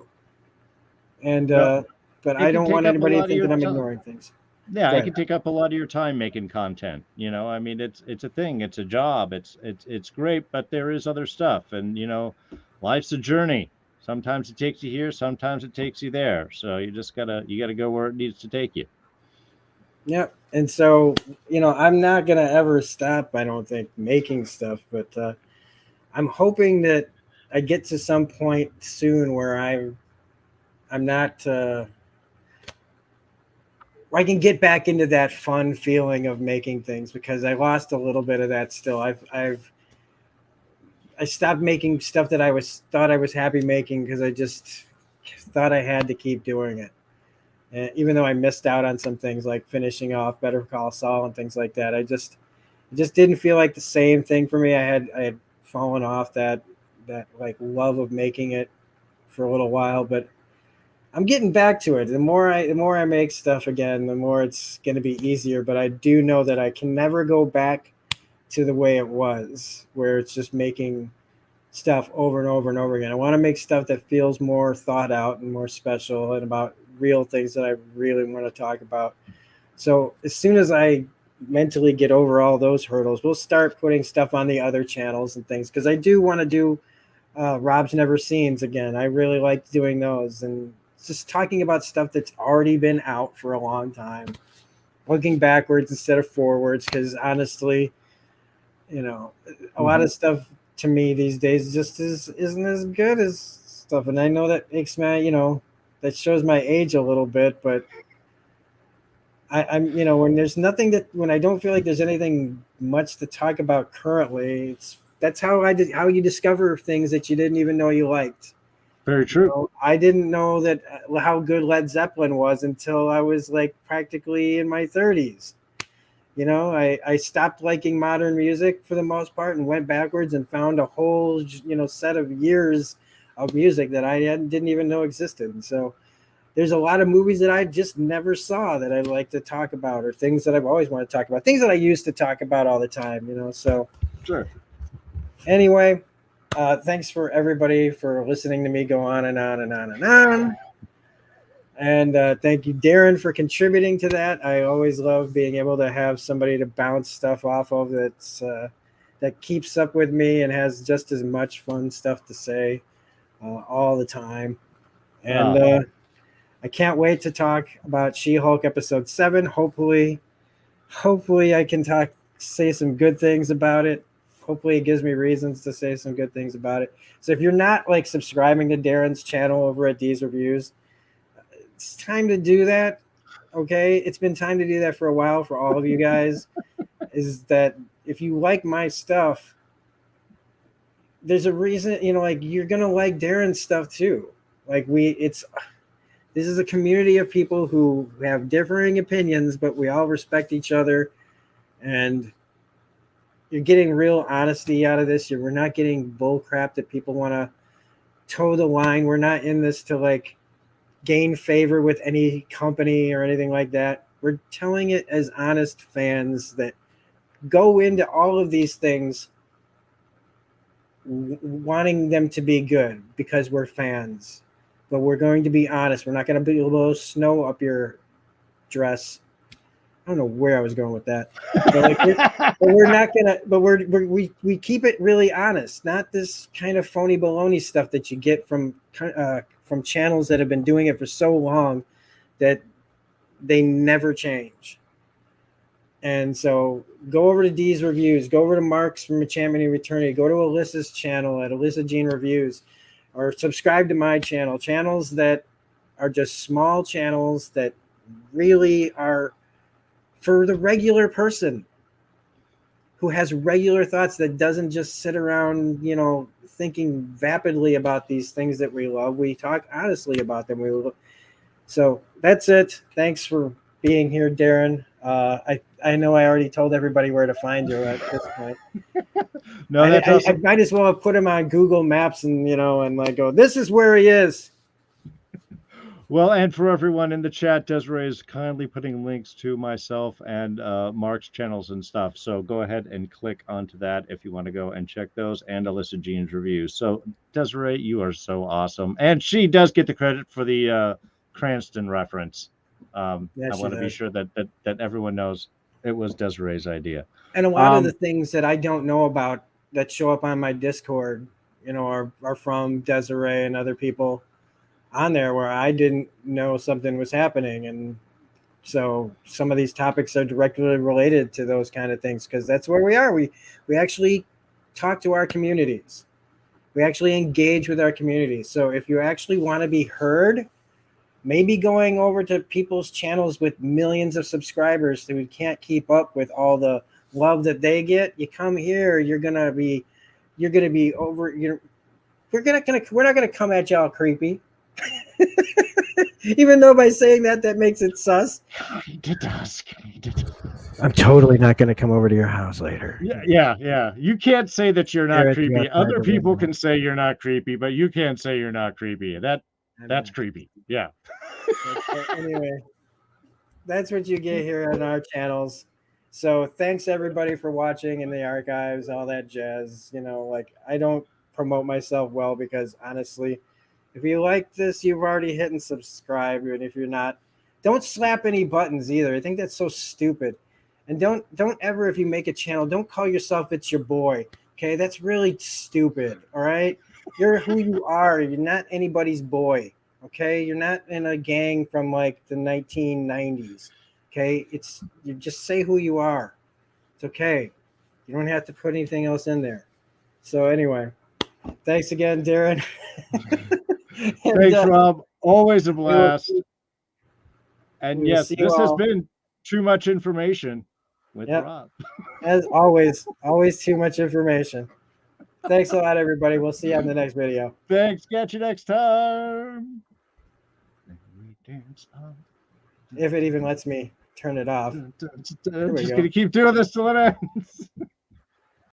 [SPEAKER 1] I don't want anybody to think that I'm ignoring things.
[SPEAKER 2] Yeah, it can take up a lot of your time making content. I mean, it's a thing, it's a job, it's great, but there is other stuff, and life's a journey. Sometimes it takes you here, sometimes it takes you there. So you gotta go where it needs to take you.
[SPEAKER 1] Yeah, and so I'm not gonna ever stop, I don't think, making stuff, but I'm hoping that I get to some point soon where I'm not. I can get back into that fun feeling of making things, because I lost a little bit of that still. I stopped making stuff that I thought I was happy making, because I just thought I had to keep doing it. And even though I missed out on some things like finishing off Better Call Saul and things like that, it just didn't feel like the same thing for me. I had fallen off that like love of making it for a little while, but I'm getting back to it. The more I make stuff again, the more it's going to be easier. But I do know that I can never go back to the way it was, where it's just making stuff over and over and over again. I want to make stuff that feels more thought out and more special, and about real things that I really want to talk about. So as soon as I mentally get over all those hurdles, we'll start putting stuff on the other channels and things, because I do want to do Rob's Never Seens again. I really like doing those, and just talking about stuff that's already been out for a long time, looking backwards instead of forwards, because honestly, a lot of stuff to me these days just isn't as good as stuff, and I know that makes me, that shows my age a little bit, but I'm when there's nothing when I don't feel like there's anything much to talk about currently, that's how you discover things that you didn't even know you liked.
[SPEAKER 2] Very true.
[SPEAKER 1] I didn't know that how good Led Zeppelin was until I was like practically in my 30s. I stopped liking modern music for the most part and went backwards and found a whole set of years of music that I didn't even know existed. And so there's a lot of movies that I just never saw that I'd like to talk about, or things that I've always wanted to talk about, things that I used to talk about all the time, so
[SPEAKER 2] sure.
[SPEAKER 1] Anyway, thanks for everybody for listening to me go on and on and on and on. And thank you, Darrin, for contributing to that. I always love being able to have somebody to bounce stuff off of that keeps up with me and has just as much fun stuff to say all the time. And I can't wait to talk about She-Hulk episode 7. Hopefully I can say some good things about it. Hopefully it gives me reasons to say some good things about it. So if you're not like subscribing to Darrin's channel over at D's Reviews, it's time to do that. Okay, it's been time to do that for a while for all of you guys. Is that if you like my stuff, there's a reason, like you're gonna like Darrin's stuff too. Like this is a community of people who have differing opinions, but we all respect each other, and you're getting real honesty out of this. We're not getting bull crap that people want to toe the line. We're not in this to like gain favor with any company or anything like that. We're telling it as honest fans that go into all of these things wanting them to be good because we're fans. But we're going to be honest. We're not going to blow snow up your dress. I don't know where I was going with that. But we're not gonna. But we keep it really honest. Not this kind of phony baloney stuff that you get from channels that have been doing it for so long that they never change. And so go over to D's Reviews. Go over to Mark's from Enchantment and Eternity. Go to Alyssa's channel at Alyssa Jean Reviews. Or subscribe to my channels that are just small channels that really are for the regular person who has regular thoughts, that doesn't just sit around, thinking vapidly about these things that we love. We talk honestly about them. So that's it. Thanks for being here, Darrin. I know I already told everybody where to find you at this point.
[SPEAKER 2] No, that's awesome.
[SPEAKER 1] I might as well put him on Google Maps and like go, this is where he is.
[SPEAKER 2] Well, and for everyone in the chat, Desiree is kindly putting links to myself and Mark's channels and stuff. So go ahead and click onto that if you want to go and check those, and Alyssa Jean's reviews. So Desiree, you are so awesome. And she does get the credit for the Cranston reference. I want to be sure that everyone knows it was Desiree's idea.
[SPEAKER 1] And a lot of the things that I don't know about that show up on my Discord, are from Desiree and other people on there where I didn't know something was happening. And so some of these topics are directly related to those kind of things, because that's where we are. We actually talk to our communities. We actually engage with our communities. So if you actually want to be heard, maybe going over to people's channels with millions of subscribers who can't keep up with all the love that they get, you come here, we're not gonna come at y'all creepy. Even though by saying that makes it sus. I'm totally not going to come over to your house later.
[SPEAKER 2] Yeah. You can't say that you're not creepy. Other people can say you're not creepy, but you can't say you're not creepy. That's creepy. Yeah.
[SPEAKER 1] Anyway, that's what you get here on our channels. So thanks everybody for watching in the archives, all that jazz. I don't promote myself well because honestly, if you like this, you've already hit and subscribe. And if you're not, don't slap any buttons either. I think that's so stupid. And don't ever, if you make a channel, don't call yourself It's Your Boy. Okay, that's really stupid. All right, you're who you are. You're not anybody's boy. Okay, you're not in a gang from like the 1990s. Okay, you just say who you are. It's okay. You don't have to put anything else in there. So anyway, thanks again, Darrin.
[SPEAKER 2] Thanks, Rob. Always a
[SPEAKER 1] We will
[SPEAKER 2] blast.
[SPEAKER 1] see-
[SPEAKER 2] And
[SPEAKER 1] we will
[SPEAKER 2] yes,
[SPEAKER 1] see you
[SPEAKER 2] this has
[SPEAKER 1] all.
[SPEAKER 2] been Too Much Information with
[SPEAKER 1] Yep.
[SPEAKER 2] Rob.
[SPEAKER 1] As always too much information. Thanks a lot, everybody. We'll see you on the next video.
[SPEAKER 2] Thanks. Catch you next time.
[SPEAKER 1] If it even lets me turn it off.
[SPEAKER 2] Just
[SPEAKER 1] we
[SPEAKER 2] going
[SPEAKER 1] go.
[SPEAKER 2] to keep doing this till it ends.